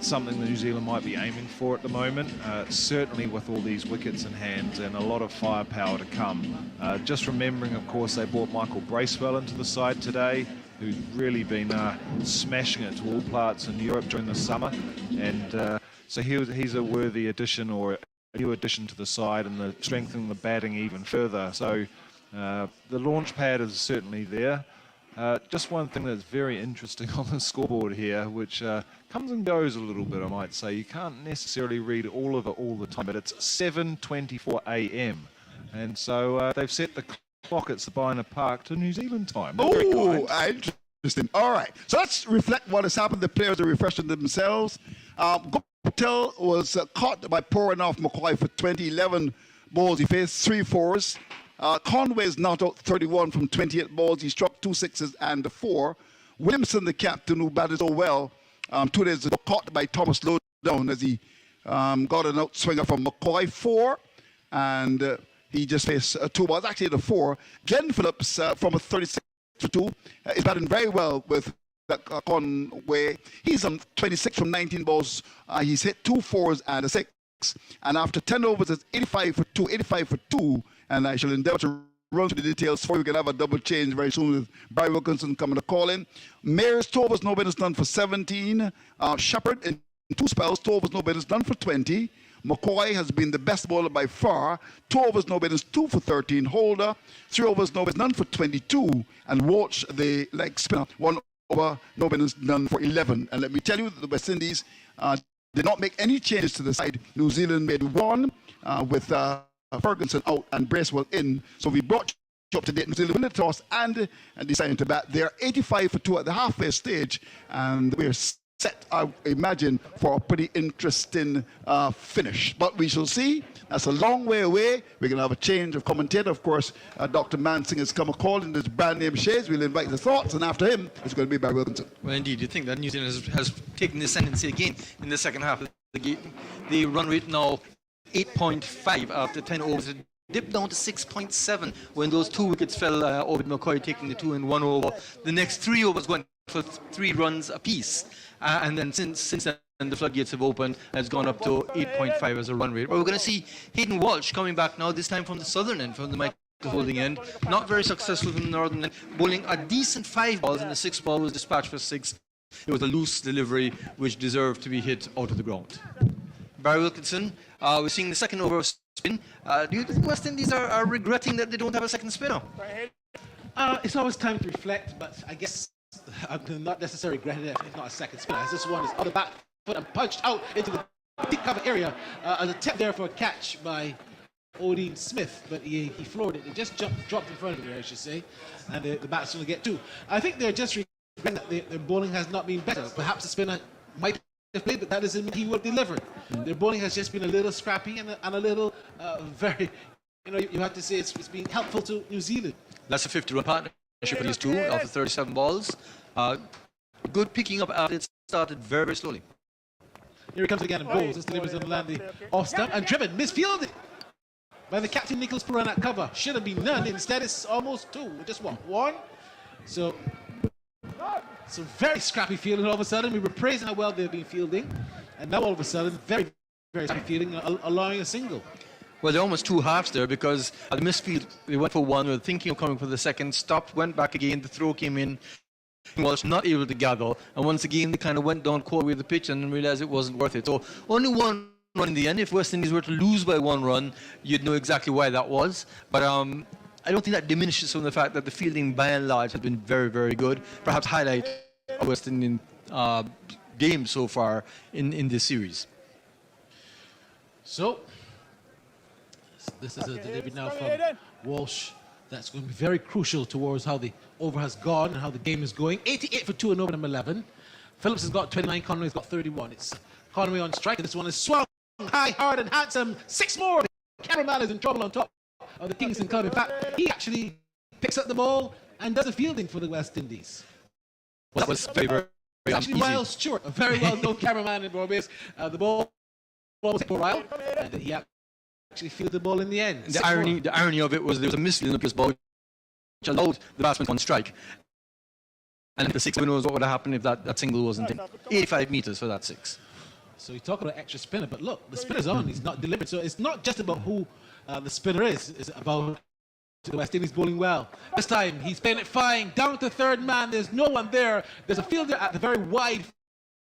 something that New Zealand might be aiming for at the moment, certainly with all these wickets in hand and a lot of firepower to come. Just remembering, of course, they brought Michael Bracewell into the side today, who's really been smashing it to all parts in Europe during the summer, and so he's a worthy addition, or a new addition to the side, and strengthening the batting even further. So the launch pad is certainly there. Just one thing that's very interesting on the scoreboard here, which comes and goes a little bit, I might say. You can't necessarily read all of it all the time, but it's 7:24 a.m. And so they've set the clock at Sabina Park to New Zealand time. Oh, interesting. All right. So let's reflect what has happened. The players are refreshing themselves. Patel was caught by pouring off McCoy for 2011 balls. He faced 3 fours. Conway's knocked out 31 from 28 balls. He struck 2 sixes and a 4. Williamson, the captain, who batted so well 2 days ago, caught by Thomas Lowdown as he got an outswinger from McCoy, 4. And he just faced 2 balls, actually the 4. Glenn Phillips from a 36 for 2 is batting very well with Conway. He's on 26 from 19 balls. He's hit 2 fours and a 6. And after 10 overs, it's 85 for 2, 85 for 2. And I shall endeavor to run through the details for you. We can have a double change very soon with Barry Wilkinson coming to call in. Mayor's Tovers, no business done for 17. Shepherd in 2 spells, 2 overs, no bidders, done for 20. McCoy has been the best bowler by far. 2 overs, no bidders, 2 for 13. Holder, 3 overs, no bidders, none for 22. And Walsh, the leg spinner, 1 over, no bidders, none for 11. And let me tell you that the West Indies did not make any changes to the side. New Zealand made 1 with Ferguson out and Bracewell in. So we brought you up to date. New Zealand win the toss and deciding to bat. They are 85 for 2 at the halfway stage. And we're set, I imagine, for a pretty interesting finish. But we shall see. That's a long way away. We're going to have a change of commentator. Of course, Dr. Mansing has come a call in his brand name shades. We'll invite the thoughts, and after him, it's going to be Barry Wilkinson. Well, indeed, you think that New Zealand has taken the ascendancy again in the second half of the game. The run rate now 8.5 after 10 overs. It dipped down to 6.7 when those 2 wickets fell over McCoy taking the 2 in 1 over. The next 3 overs went for 3 runs apiece. And then since then, the floodgates have opened and it's gone up to 8.5 as a run rate. But we're going to see Hayden Walsh coming back now, this time from the southern end, from the Michael Holding end. Not very successful from the northern end, bowling a decent 5 balls, and the 6th ball was dispatched for 6. It was a loose delivery which deserved to be hit out of the ground. Barry Wilkinson, we're seeing the second over of spin. Do you think West Indies are regretting that they don't have a second spinner? It's always time to reflect, but I guess I'm not necessarily regretting it if it's not a second spinner, as this one is on the back foot and punched out into the deep cover area. An attempt there for a catch by Odin Smith, but he floored it. It just dropped in front of him, I should say, and the batsman will get 2. I think they're just regretting that their bowling has not been better. Perhaps the spinner might have played, but that doesn't mean he would deliver. Their bowling has just been a little scrappy and a little very, you have to say it's been helpful to New Zealand. That's a 50-run partnership for these 2 after 37 balls. Good picking up after it started very, very slowly. Here he comes again and bowls. This delivers on the landing off stump and driven, misfielded by the captain Nicholas Pooran at cover. Should have been none. Instead, it's almost 2. Just what? 1. So some very scrappy fielding all of a sudden. We were praising how well they've been fielding, and now all of a sudden, very, very scrappy fielding, allowing a single. Well, they're almost 2 halves there because the misfield, they went for 1, were thinking of coming for the second, stopped, went back again, the throw came in, Walsh not able to gather, and once again they kind of went down cold with the pitch and realized it wasn't worth it. So only 1 run in the end. If West Indies were to lose by 1 run, you'd know exactly why that was. But I don't think that diminishes from the fact that the fielding by and large has been very, very good. Perhaps highlight of West Indian games so far in this series. So this is a delivery now from Walsh. That's going to be very crucial towards how the over has gone and how the game is going. 88 for 2 and over number 11. Phillips has got 29, Conway's got 31. It's Conway on strike, and this one is swung high, hard, and handsome. 6 more. The cameraman is in trouble on top of the Kingston Club. In fact, he actually picks up the ball and does the fielding for the West Indies. Well, that was very, very actually easy. Ryle Stewart, a very well-known cameraman in Barbados. The ball was for Ryle, and he actually fielded the ball in the end. The irony of it was there was a misfield of this ball which allowed the batsman on strike. And the 6, who knows what would have happened if that single wasn't in. 85 metres for that 6. So you talk about extra spinner, but look, the spinner's on, he's not delivered. So it's not just about who the spinner is, it's about the West Indies bowling well. This time, he's playing it fine, down to third man, there's no one there. There's a fielder at the very wide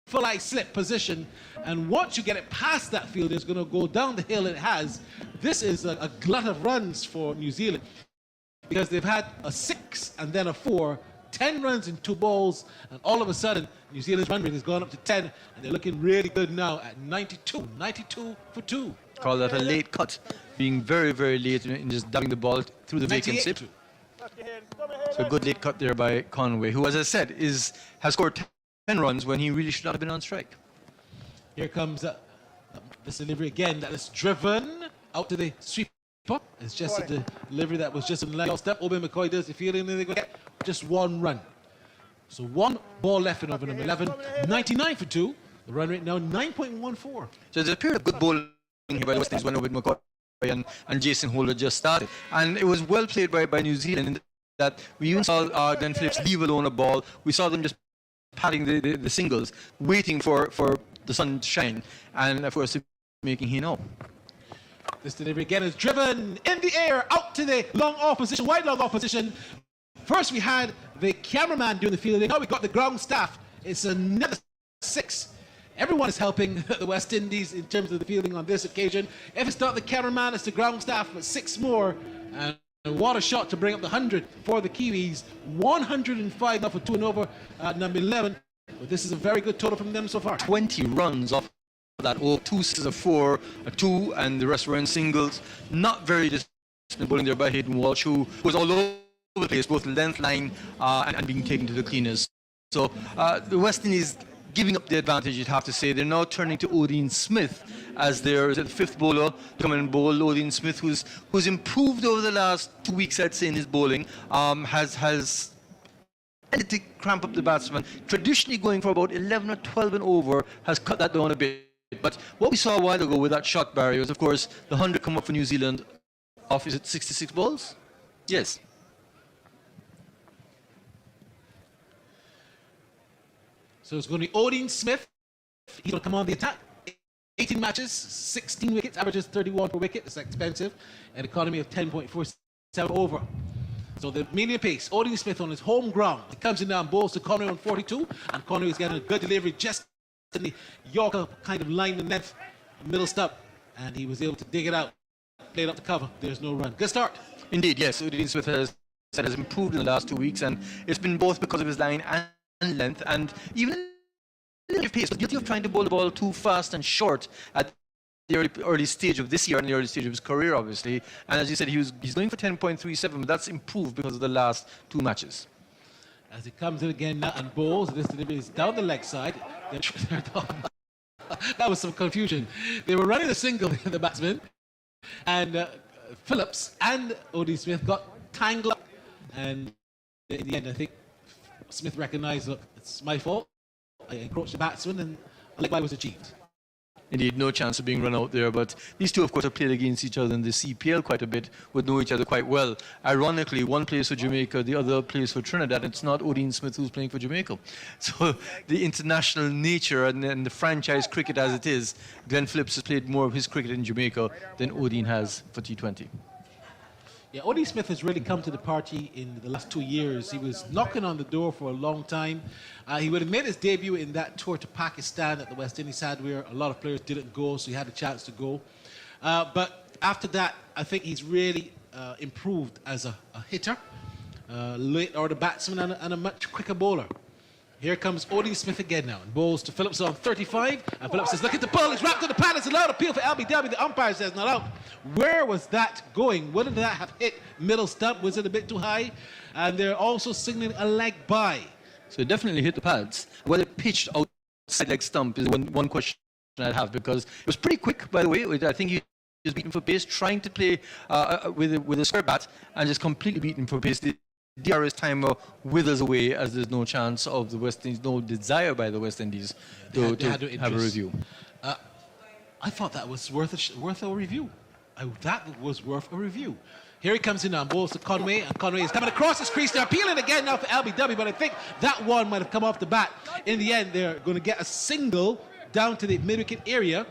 full-eye slip position, and once you get it past that fielder, it's going to go down the hill it has. This is a glut of runs for New Zealand, because they've had a 6 and then a 4, 10 runs in 2 balls, and all of a sudden, New Zealand's run rate has gone up to 10, and they're looking really good now at 92 for 2. Call that a late cut, being very, very late in just dumping the ball through the vacant slip. So a good late cut there by Conway, who, as I said, has scored 10 runs when he really should not have been on strike. Here comes this delivery again that is driven out to the sweeper. It's just a delivery that was just in the leg step. Obi McCoy does the fielding, and they're going to get just 1 run. So 1 ball left in over number 11, 99 for 2. The run rate now 9.14. So there's a period of good bowling here by the West Indies when Obi McCoy and Jason Holder just started. And it was well played by New Zealand in that we even saw Glenn Phillips leave alone a ball. We saw them just patting the singles, waiting for the sun to shine, and of course making he know. This delivery again is driven in the air out to the long off position, wide long off position. First we had the cameraman doing the fielding, now we got the ground staff. It's another 6 Everyone is helping the West Indies in terms of the fielding on this occasion. If it's not the cameraman, it's the ground staff, but 6 more. And what a shot to bring up the 100 for the Kiwis. 105 now for 2 and over, number 11. But this is a very good total from them so far. 20 runs off that. 2 sixes, a 4, a 2, and the rest were in singles. Not very disciplined bowling there by Hayden Walsh, who was all over the place, both length, line, and being taken to the cleaners. So the West Indies giving up the advantage, you'd have to say. They're now turning to Odin Smith as their 5th bowler to come in and bowl. Odin Smith, who's improved over the last 2 weeks, I'd say, in his bowling, has tended to cramp up the batsman. Traditionally going for about 11 or 12 and over, has cut that down a bit. But what we saw a while ago with that shot barrier was, of course, the 100 come up for New Zealand off, is it 66 balls? Yes. So it's going to be Odin Smith. He's going to come on the attack. 18 matches, 16 wickets, averages 31 per wicket. It's expensive. An economy of 10.47 over. So the medium pace, Odin Smith on his home ground. He comes in now and bowls to Conway on 42. And Conway is getting a good delivery just in the Yorker kind of line the length, middle stump. And he was able to dig it out. Played up the cover. There's no run. Good start. Indeed, yes. Odin Smith has improved in the last 2 weeks, and it's been both because of his line and length, and even a little bit of pace. But guilty of trying to bowl the ball too fast and short at the early stage of this year and the early stage of his career, obviously. And as you said, he's going for 10.37, but that's improved because of the last 2 matches. As he comes in again now and bowls, this delivery is down the leg side. That was some confusion. They were running a single, the batsmen, and Phillips and Odie Smith got tangled up. And in the end, I think Smith recognized, look, it's my fault. I encroached the batsman, and a leg bye was achieved. Indeed, no chance of being run out there. But these two, of course, have played against each other in the CPL quite a bit, would know each other quite well. Ironically, one plays for Jamaica, the other plays for Trinidad. It's not Odin Smith who's playing for Jamaica. So the international nature and the franchise cricket as it is, Glenn Phillips has played more of his cricket in Jamaica than Odin has for T20. Yeah, Odie Smith has really come to the party in the last 2 years. He was knocking on the door for a long time. He would have made his debut in that tour to Pakistan that the West Indies had, where a lot of players didn't go, so he had a chance to go. But after that, I think he's really improved as a hitter, late order batsman, and a much quicker bowler. Here comes Odie Smith again now, and bowls to Phillips on 35. And Phillips says, look at the ball, it's wrapped on the pad, it's a loud appeal for LBW. The umpire says not out. Where was that going? Wouldn't that have hit middle stump? Was it a bit too high? And they're also signaling a leg bye. So it definitely hit the pads. Whether it pitched outside leg stump is one question I'd have, because it was pretty quick, by the way. I think he was beaten for pace, trying to play with a square bat, and just completely beaten for pace. The DRS timer withers away, as there's no chance of the West Indies, no desire by the West Indies to have a review. I thought that was worth a review. That was worth a review. Here he comes in now and bowls to Conway, and Conway is coming across his crease. They're appealing again now for LBW, but I think that one might have come off the bat. In the end, they're going to get a single down to the mid-wicket area.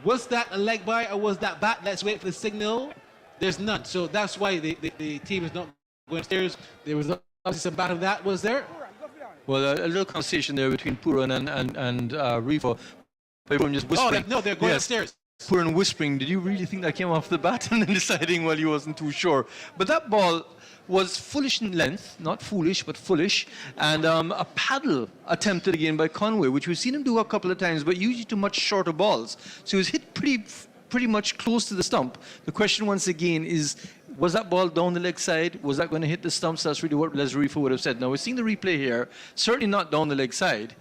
Was that a leg bye or was that bat? Let's wait for the signal. There's none, so that's why the team is not going upstairs. There was obviously some bat of that, was there? Well, a little conversation there between Puran and Reefer. Everyone just whispering. Oh, no, they're going upstairs. Puran whispering, did you really think that came off the bat? And then deciding, well, he wasn't too sure. But that ball was foolish in length, not foolish, but foolish. And a paddle attempted again by Conway, which we've seen him do a couple of times, but usually to much shorter balls. So he was hit pretty much close to the stump. The question once again is, was that ball down the leg side? Was that going to hit the stumps? That's really what Les Reefer would have said. Now, we're seeing the replay here. Certainly not down the leg side.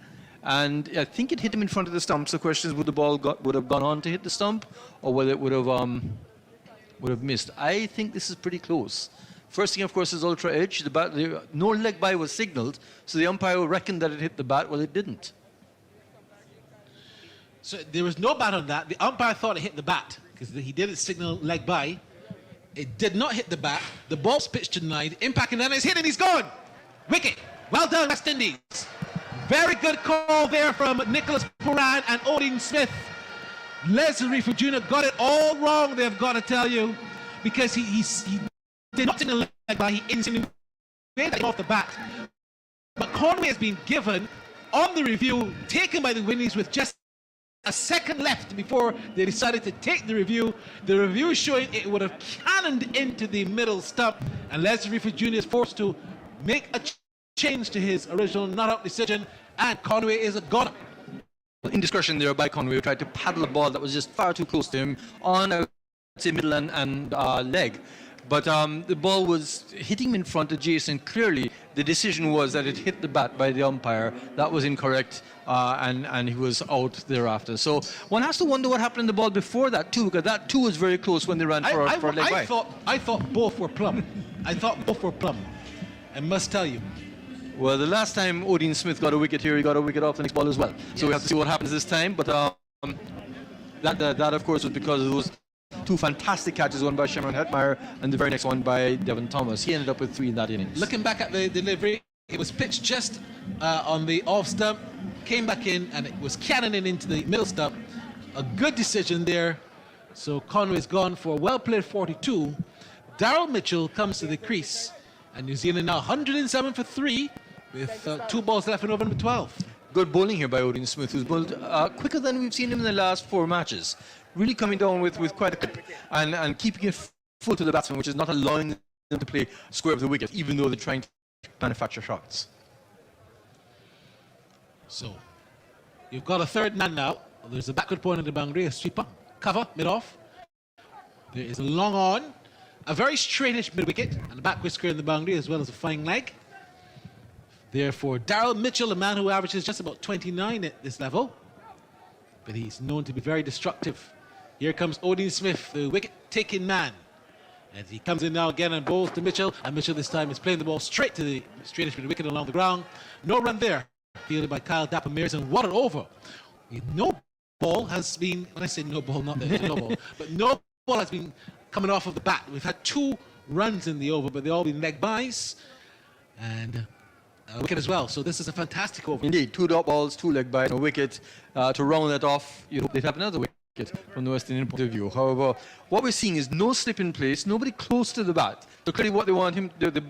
And I think it hit him in front of the stumps. The question is, would the ball would have gone on to hit the stump, or whether it would have missed. I think this is pretty close. First thing, of course, is ultra edge. No leg bye was signalled, so the umpire reckoned that it hit the bat. Well, it didn't. So there was no bat on that. The umpire thought it hit the bat because he didn't signal leg bye. It did not hit the bat. The ball's pitched to the line, impacting, and it's hit, and he's gone. Wicket. Well done, West Indies. Very good call there from Nicholas Puran and Odin Smith. Leslie for Jr. got it all wrong, they've got to tell you, because he did not signal leg bye. He insinuated it off the bat. But Conway has been given on the review, taken by the Windies with just a second left before they decided to take the review. The review showing it would have cannoned into the middle stump, and Leslie Reeford Jr. is forced to make a change to his original not-out decision, and Conway is a goner. Indiscretion there by Conway, who tried to paddle a ball that was just far too close to him on, I would say, middle and leg. But the ball was hitting him in front of Jason. Clearly, the decision was that it hit the bat by the umpire. That was incorrect, and he was out thereafter. So one has to wonder what happened in the ball before that, too, because that, too, was very close when they ran for a leg by. I thought both were plumb. I must tell you. Well, the last time Odin Smith got a wicket here, he got a wicket off the next ball as well. So we have to see what happens this time. But that, of course, was because of those two fantastic catches, one by Shamron Hetmeyer and the very next one by Devon Thomas. He ended up with 3 in that innings. Looking back at the delivery, it was pitched just on the off stump, came back in, and it was cannoning into the middle stump. A good decision there. So Conway's gone for a well-played 42. Darryl Mitchell comes to the crease, and New Zealand now 107 for 3 with 2 balls left in over number 12. Good bowling here by Odin Smith, who's bowled quicker than we've seen him in the last 4 matches. Really coming down with quite a clip and keeping it full to the batsman, which is not allowing them to play square of the wicket, even though they're trying to manufacture shots. So you've got a third man now. There's a backward point in the boundary, a sweeper, cover, mid-off. There is a long on, a very straightish mid-wicket, and a backward square in the boundary, as well as a flying leg. Therefore, Darryl Mitchell, a man who averages just about 29 at this level, but he's known to be very destructive. Here comes Odin Smith, the wicket-taking man. As he comes in now again and bowls to Mitchell, and Mitchell this time is playing the ball straight to the straightish mid-wicket along the ground. No run there, fielded by Kyle Dapper Mears and watered over. No ball has been, when I say no ball, not that no ball, but no ball has been coming off of the bat. We've had 2 runs in the over, but they've all been leg bys and a wicket as well. So this is a fantastic over. Indeed, 2 dot balls, 2 leg byes, a wicket. To round that off, you hope they'd have another wicket from the West Indian point of view. However, what we're seeing is no slip in place, nobody close to the bat. So clearly what they want him, the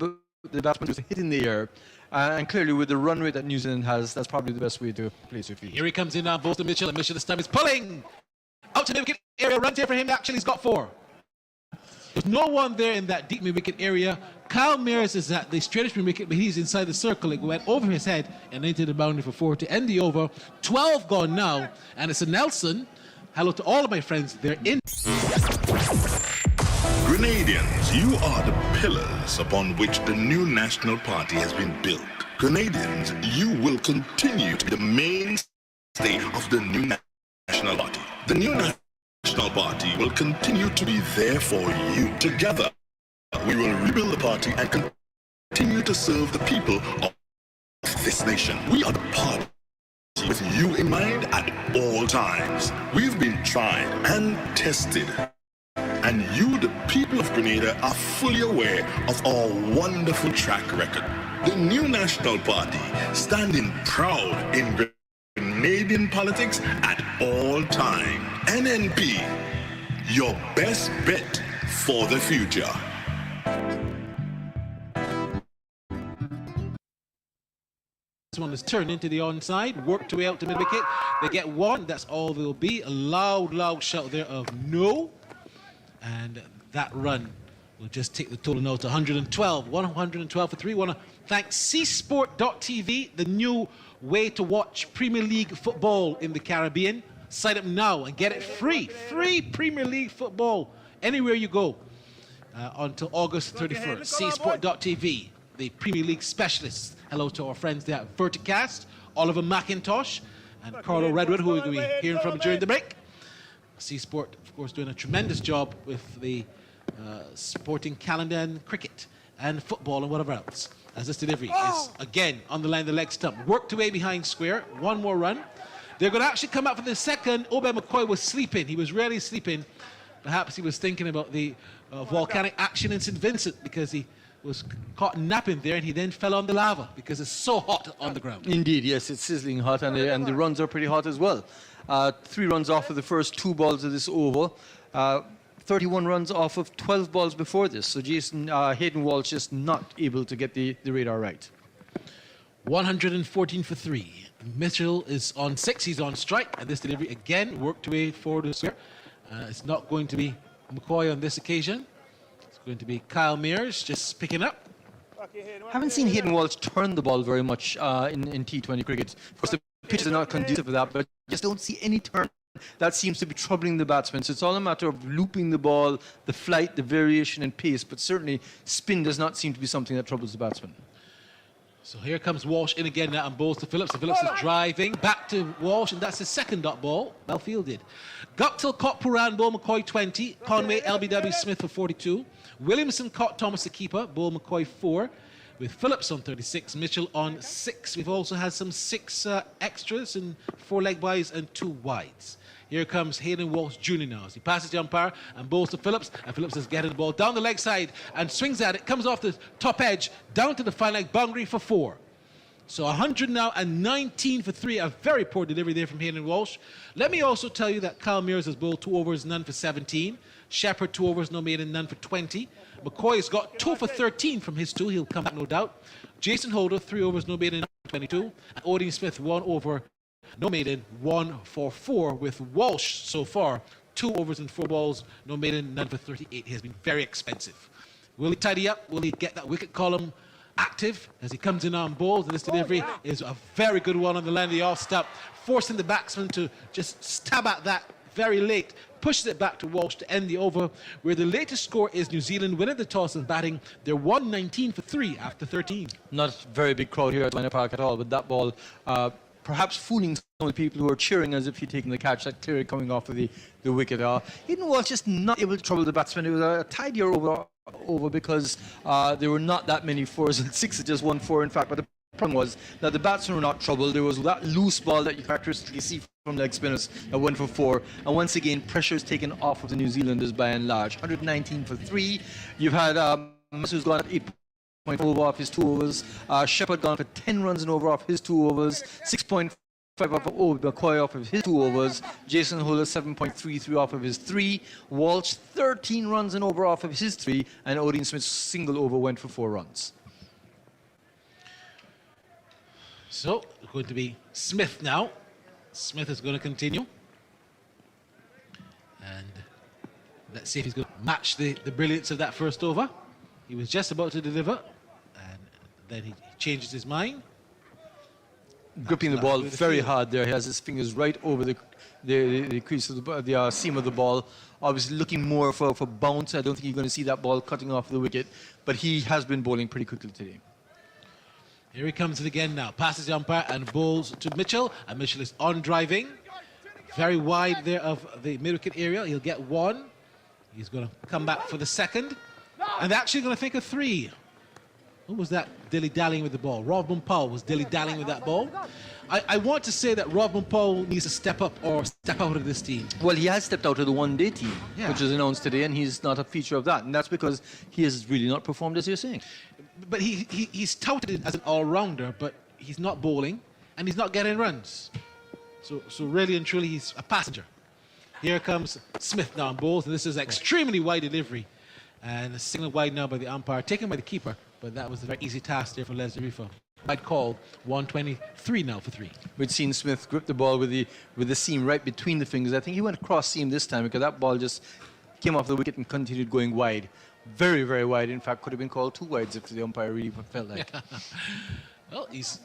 batsman, to hit in the air. And clearly with the run rate that New Zealand has, that's probably the best way to place your feet. Here he comes in now, bowls to Mitchell, and Mitchell this time is pulling out to the wicket area. Runs here for him, actually he's got 4. There's no one there in that deep mid-wicket area. Kyle Mears is at the straightish mid-wicket, but he's inside the circle. It went over his head and into the boundary for 4 to end the over. 12 gone now, and it's a Nelson. Hello to all of my friends. They're in. Grenadians, you are the pillars upon which the new national party has been built. Grenadians, you will continue to be the mainstay of the new national party. The new national party will continue to be there for you. Together, we will rebuild the party and continue to serve the people of this nation. We are the party with you in mind at all times. We've been tried and tested, and you, the people of Grenada, are fully aware of our wonderful track record. The new national party standing proud in Grenadian politics at all time. NNP, your best bet for the future. This one is turned into the onside, worked way out to mid-wicket. They get 1, that's all there will be. A loud shout there of no. And that run will just take the total now to 112. 112 for 3. Want to thank csport.tv, the new way to watch Premier League football in the Caribbean. Sign up now and get it free. Free Premier League football anywhere you go until August 31st. csport.tv, the Premier League specialists. Hello to our friends there at Verticast, Oliver McIntosh and Carlo Redwood, who we're going to be hearing from during the break. C-Sport, of course, doing a tremendous job with the sporting calendar and cricket and football and whatever else. As this delivery is, again, on the line of the leg stump. Worked away behind square. 1 more run. They're going to actually come out for the second. Obed McCoy was sleeping. He was rarely sleeping. Perhaps he was thinking about the volcanic action in St. Vincent, because he was caught napping there, and he then fell on the lava because it's so hot on the ground. Indeed, yes, it's sizzling hot, and the runs are pretty hot as well. 3 runs off of the first 2 balls of this oval. 31 runs off of 12 balls before this. So Jason Hayden Walsh just not able to get the radar right. 114 for 3. Mitchell is on 6. He's on strike. And this delivery again worked away forward to the square. It's not going to be McCoy on this occasion. It's going to be Kyle Mears just picking up. Haven't seen Hayden Walsh turn the ball very much in T20 cricket. Of course, the pitches are not conducive to that, but just don't see any turn. That seems to be troubling the batsmen. So it's all a matter of looping the ball, the flight, the variation in pace, but certainly spin does not seem to be something that troubles the batsman. So here comes Walsh in again now and bowls to Phillips. So Phillips is driving back to Walsh, and that's his second dot ball. Well fielded. Guptill caught Puran, Bull McCoy 20. Conway, LBW Smith for 42. Williamson caught Thomas the keeper, Bull McCoy 4. With Phillips on 36, Mitchell on 6. We've also had some 6 extras and 4 leg byes and 2 wides. Here comes Hayden Walsh Jr. now as he passes the umpire and bowls to Phillips, and Phillips is getting the ball down the leg side and swings at it, comes off the top edge down to the fine leg boundary for 4. So 100 now and 19 for 3. A very poor delivery there from Hayden Walsh. Let me also tell you that Kyle Mears has bowled 2 overs, none for 17. Shepherd 2 overs, no maiden, none for 20. McCoy has got 2 for 13 from his 2. He'll come back, no doubt. Jason Holder 3 overs, no maiden, 22. And Odin Smith 1 over, no maiden, 1 for 4. With Walsh so far 2 overs and 4 balls, no maiden, none for 38. He has been very expensive. Will he tidy up? Will he get that wicket column active as he comes in on balls? And this delivery is a very good one on the line of the off stump, forcing the batsman to just stab at that very late. Pushes it back to Walsh to end the over, where the latest score is New Zealand winning the toss and batting. They're 119 for 3 after 13. Not a very big crowd here at Liner Park at all, but that ball perhaps fooling some of the people who are cheering as if he'd taken the catch, that clearly coming off of the wicket. Hayden Walsh just not able to trouble the batsman. It was a tidier over because there were not that many 4s and 6s, just 1 4 in fact, but the problem was that the batsmen were not troubled. There was that loose ball that you characteristically see from leg spinners that went for 4, and once again pressure is taken off of the New Zealanders by and large. 119 for 3. You've had who's gone at 8.5 over off his 2 overs. Shepherd gone for 10 runs and over off his 2 overs. 6.5 off of McCoy off of his 2 overs. Jason Holder 7.33 off of his 3. Walsh 13 runs and over off of his 3, and Odin Smith's single over went for 4 runs. So it's going to be Smith now. Smith is going to continue. And let's see if he's going to match the brilliance of that first over. He was just about to deliver, and then he changes his mind. Gripping the ball very hard there. He has his fingers right over the crease of the seam of the ball. Obviously looking more for bounce. I don't think you're going to see that ball cutting off the wicket, but he has been bowling pretty quickly today. Here he comes in again now. Passes the umpire and bowls to Mitchell. And Mitchell is on driving. Very wide there of the mid-wicket area. He'll get 1. He's going to come back for the second. And they're actually going to think of 3. Who was that dilly-dallying with the ball? Rodman Powell was dilly-dallying with that ball. I want to say that Rodman Powell needs to step up or step out of this team. Well, he has stepped out of the one-day team, which was announced today, and he's not a feature of that. And that's because he has really not performed as you're saying. But he's touted as an all-rounder, but he's not bowling, and he's not getting runs. So really and truly, he's a passenger. Here comes Smith now on bowls, and this is extremely wide delivery. And a signal wide now by the umpire, taken by the keeper, but that was a very easy task there for Leslie Rifa. Wide call, 123 now for 3. We'd seen Smith grip the ball with the seam right between the fingers. I think he went across seam this time because that ball just came off the wicket and continued going wide. Very, very wide. In fact, could have been called 2 wides if the umpire really felt like. Well, he's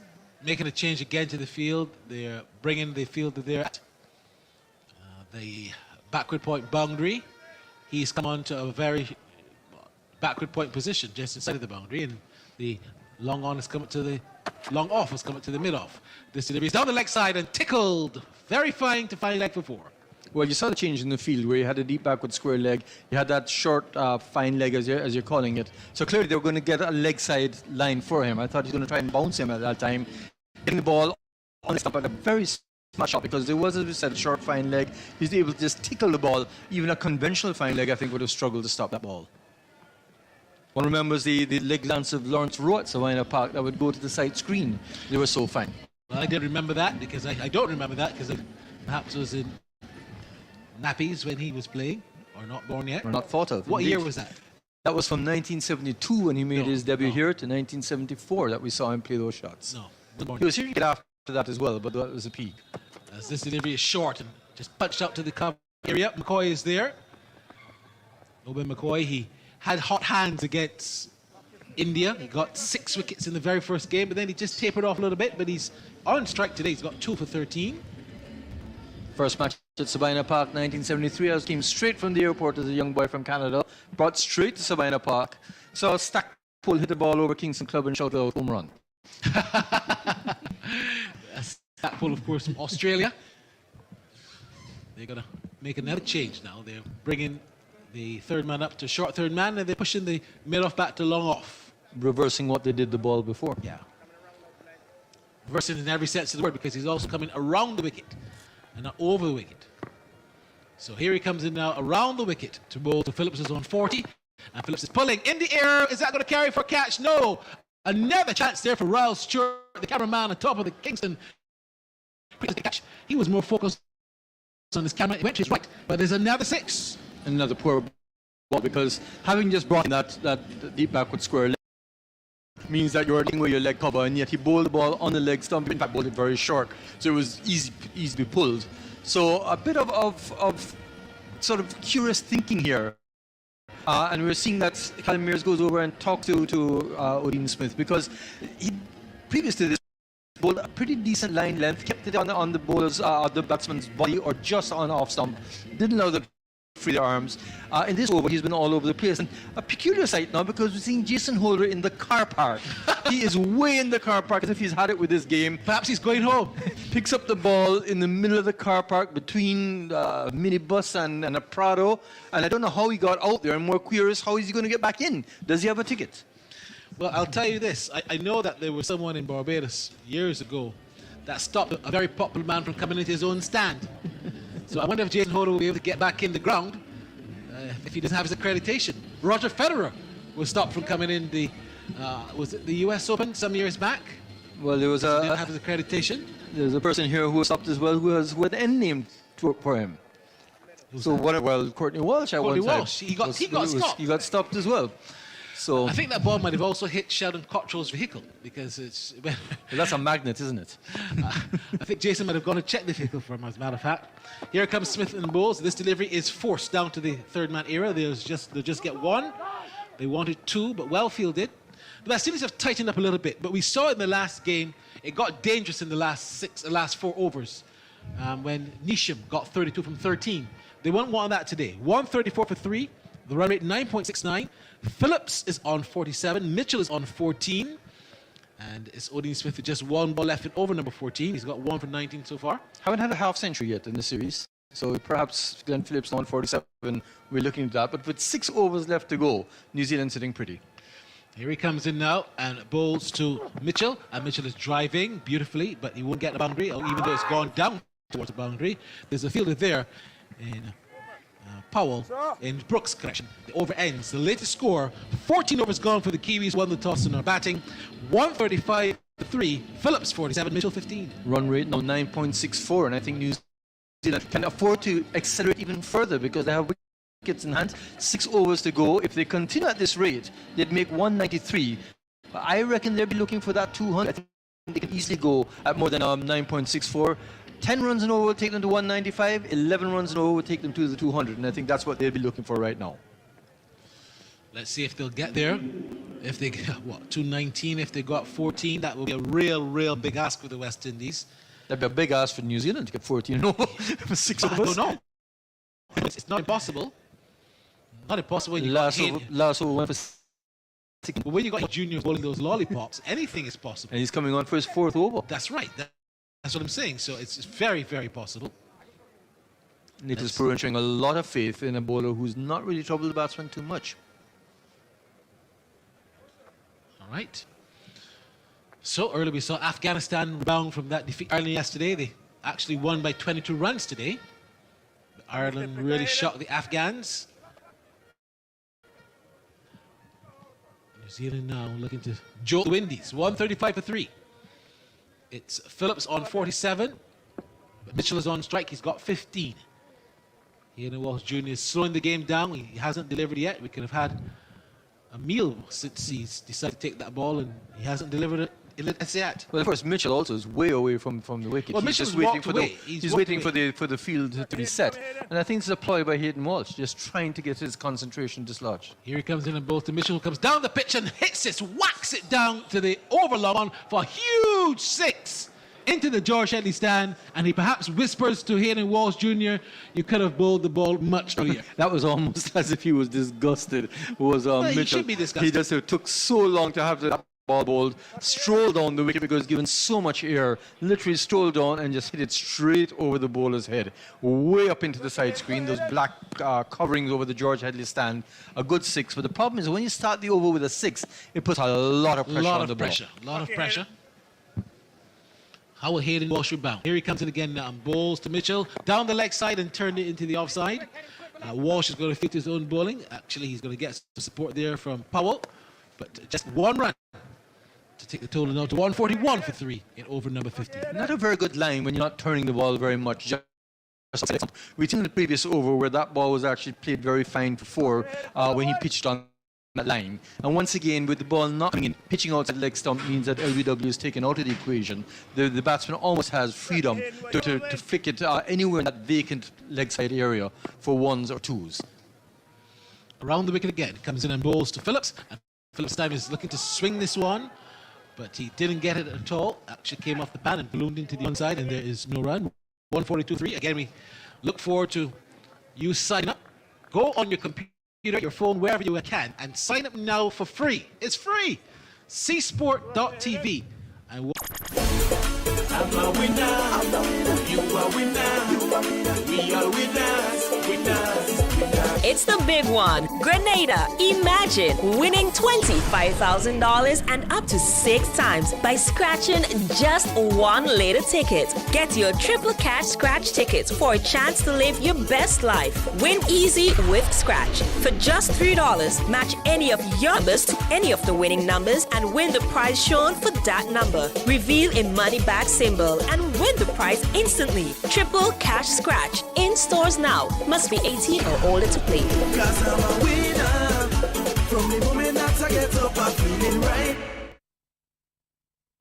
making a change again to the field. They're bringing the field to their the backward point boundary. He's come on to a very backward point position just inside of the boundary, and the long on has come to the long off has come to the mid off. This delivery is down the leg side and tickled. Very fine to fine leg for 4. Well, you saw the change in the field where you had a deep backward square leg. You had that short, fine leg, as you're calling it. So clearly they were going to get a leg side line for him. I thought he was going to try and bounce him at that time. Getting the ball on the stump at a very smart shot because there was, as we said, a short, fine leg. He's able to just tickle the ball. Even a conventional fine leg, I think, would have struggled to stop that ball. One remembers the leg dance of Lawrence Rowe at Savannah Park that would go to the side screen. They were so fine. Well, I did remember that because I don't remember that because perhaps it was in nappies when he was playing, or not born yet. Or not thought of. What indeed. year was that? That was from 1972 when he made his debut here to 1974 that we saw him play those shots. No. He was here to get after that as well, but that was a peak. As this delivery is short and just punched out to the cover area. McCoy is there. Owen McCoy, he had hot hands against India. He got 6 wickets in the very first game, but then he just tapered off a little bit, but he's on strike today. He's got 2 for 13. First match at Sabina Park, 1973. I came straight from the airport as a young boy from Canada, brought straight to Sabina Park. Saw Stackpole hit the ball over Kingston Club and shouted out home run. Stackpole, of course, from Australia. They're going to make another change now. They're bringing the third man up to short third man, and they're pushing the mid-off back to long off. Reversing what they did the ball before. Yeah. Reversing in every sense of the word, because he's also coming around the wicket and not over the wicket. So here he comes in now around the wicket to bowl to Phillips, is on 40. And Phillips is pulling in the air. Is that going to carry for a catch? No. Another chance there for Ryle Stewart, the cameraman on top of the Kingston. Catch. He was more focused on his camera. It went to his right, but there's another 6. Another poor ball, because having just brought in that deep backward square leg means that you're dealing with your leg cover, and yet he bowled the ball on the leg stump. In fact, bowled it very short, so it was easy to be pulled. So a bit of sort of curious thinking here. And we're seeing that Callum Mears goes over and talks to Odin Smith, because he previous to this bowled a pretty decent line length, kept it on the bowler's the batsman's body or just on off stump, didn't allow them to free their arms. In this over, he's been all over the place, and a peculiar sight now, because we're seeing Jason Holder in the car park. He is way in the car park, as if he's had it with this game. Perhaps he's going home. Picks up the ball in the middle of the car park between a minibus and a Prado, and I don't know how he got out there. I'm more curious, how is he going to get back in? Does he have a ticket? Well, I'll tell you this. I know that there was someone in Barbados years ago that stopped a very popular man from coming into his own stand. So I wonder if Jason Holder will be able to get back in the ground if he doesn't have his accreditation. Roger Federer was stopped from coming in was it the US Open some years back? Well, there was He didn't have his accreditation. There's a person here who was stopped as well, who has an N name for him. So Courtney Walsh. Courtney Walsh. He got stopped. He got stopped as well. So I think that ball might have also hit Sheldon Cottrell's vehicle, because it's. That's a magnet, isn't it? I think Jason might have gone to check the vehicle for him, as a matter of fact. Here comes Smith and Bowles. This delivery is forced down to the third man era. They'll just get 1. They wanted 2, but well fielded. The West Indies have tightened up a little bit, but we saw in the last game it got dangerous in the last 4 overs when Nisham got 32 from 13. They won't want that today. 134 for 3. The run rate 9.69. Phillips is on 47. Mitchell is on 14. And it's Odin Smith with just 1 ball left in over number 14. He's got 1 for 19 so far. Haven't had a half century yet in the series. So perhaps Glenn Phillips on 47. We're looking at that. But with 6 overs left to go, New Zealand sitting pretty. Here he comes in now and bowls to Mitchell. And Mitchell is driving beautifully, but he won't get the boundary, even though it's gone down towards the boundary. There's a fielder there in Powell, in Brooks' correction. The over ends. The latest score, 14 overs gone for the Kiwis, won the toss and are batting. 135 for 3. Phillips 47, Mitchell 15. Run rate now 9.64, and I think New Zealand can afford to accelerate even further, because they have wickets in hand. 6 overs to go. If they continue at this rate, they'd make 193. I reckon they'll be looking for that 200. I think they can easily go at more than 9.64. 10 runs and over will take them to 195. 11 runs and over will take them to the 200. And I think that's what they'll be looking for right now. Let's see if they'll get there. If they get, 219, if they got 14, that will be a real big ask for the West Indies. That'd be a big ask for New Zealand to get 14 and over for 6 overs. I don't know. It's not impossible. Not impossible. When you last over went for 6. But when you got juniors bowling those lollipops, anything is possible. And he's coming on for his 4th over. That's right. That's what I'm saying. So it's very possible. Nicholas Purran showing a lot of faith in a bowler who's not really troubled the batsman too much. All right. So earlier we saw Afghanistan rebound from that defeat Ireland yesterday. They actually won by 22 runs today. But Ireland really shocked the Afghans. New Zealand now looking to jolt the Windies. 135 for 3. It's Phillips on 47. But Mitchell is on strike. He's got 15. Ian Walsh Jr. is slowing the game down. He hasn't delivered yet. We could have had a meal since he's decided to take that ball, and he hasn't delivered it Let's say that. Well, of course, Mitchell also is way away from the wicket. Well, He's Mitchell's just waiting walked for away. the He's he's walked waiting away. for the field to be set, and I think it's a ploy by Hayden Walsh, just trying to get his concentration dislodged. Here he comes in and both to Mitchell, who comes down the pitch and hits this, whacks it down to the overlong one for a huge six into the George Headley stand, and he perhaps whispers to Hayden Walsh Jr., you could have bowled the ball much earlier. That was almost as if he was disgusted. Was he Mitchell? should be disgusted. He just took so long to have that ball bowled, strolled down the wicket because given so much air, literally strolled down and just hit it straight over the bowler's head, way up into the side screen. Those black coverings over the George Headley stand, a good six. But the problem is when you start the over with a six, it puts a lot of pressure on the ball. A lot of pressure. How will Hayden Walsh rebound? Here he comes in again now and bowls to Mitchell. Down the leg side and turned it into the offside. Walsh is going to fit his own bowling. Actually, he's going to get some support there from Powell. But just one run to take the total now to 141 for 3 in over number 15. Not a very good line when you're not turning the ball very much. We've seen the previous over where that ball was actually played very fine for 4 when he pitched on that line. And once again, with the ball not coming in, pitching outside leg stump means that LBW is taken out of the equation. The batsman almost has freedom to flick it anywhere in that vacant leg side area for ones or twos. Around the wicket again, comes in and bowls to Phillips. And Phillips time is looking to swing this one, but he didn't get it at all. Actually came off the pad and ballooned into the onside, and there is no run. 142-3. Again, we look forward to you signing up. Go on your computer, your phone, wherever you can, and sign up now for free. It's free. csport.tv. And I'm a winner. You are winner. We are winners. Winners. It's the big one. Grenada. Imagine winning $25,000 and up to 6 times by scratching just one latest ticket. Get your triple cash scratch tickets for a chance to live your best life. Win easy with Scratch. For just $3, match any of your numbers to any of the winning numbers and win the prize shown for that number. Reveal a money back symbol and win the prize instantly. Triple cash scratch. In stores now. Must be 18 or older to play. Cause I'm a winner. From the moment that I get up, I'm feeling right.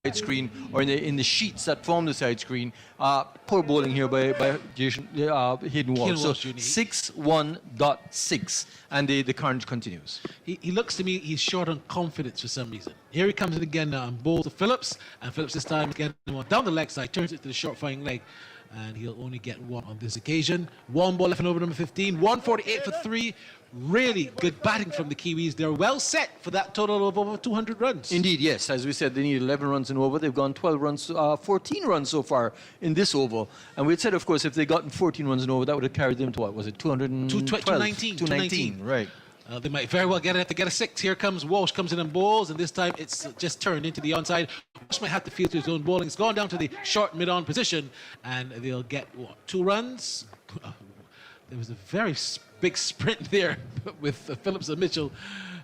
Side screen or in the sheets that form the side screen. Poor bowling here by Hayden Walsh. So 6-1.6, and the current continues. he looks to me, he's short on confidence for some reason. Here he comes in again now and bowls to Phillips, and Phillips this time again down the leg side, turns it to the short flying leg, and he'll only get one on this occasion. One ball left in over number 15, 148 for 3. Really good batting from the Kiwis. They're well set for that total of over 200 runs. Indeed, yes. As we said, they need 11 runs in over. They've gone 12 runs, 14 runs so far in this over. And we had said, of course, if they'd gotten 14 runs in over, that would have carried them to what was it, 212? 219. Right. They might very well get it if they get a 6. Here comes Walsh, comes in and bowls, and this time it's just turned into the onside. Walsh might have to field to his own bowling. It's gone down to the short mid-on position, and they'll get, 2 runs? There was a very big sprint there with Phillips and Mitchell.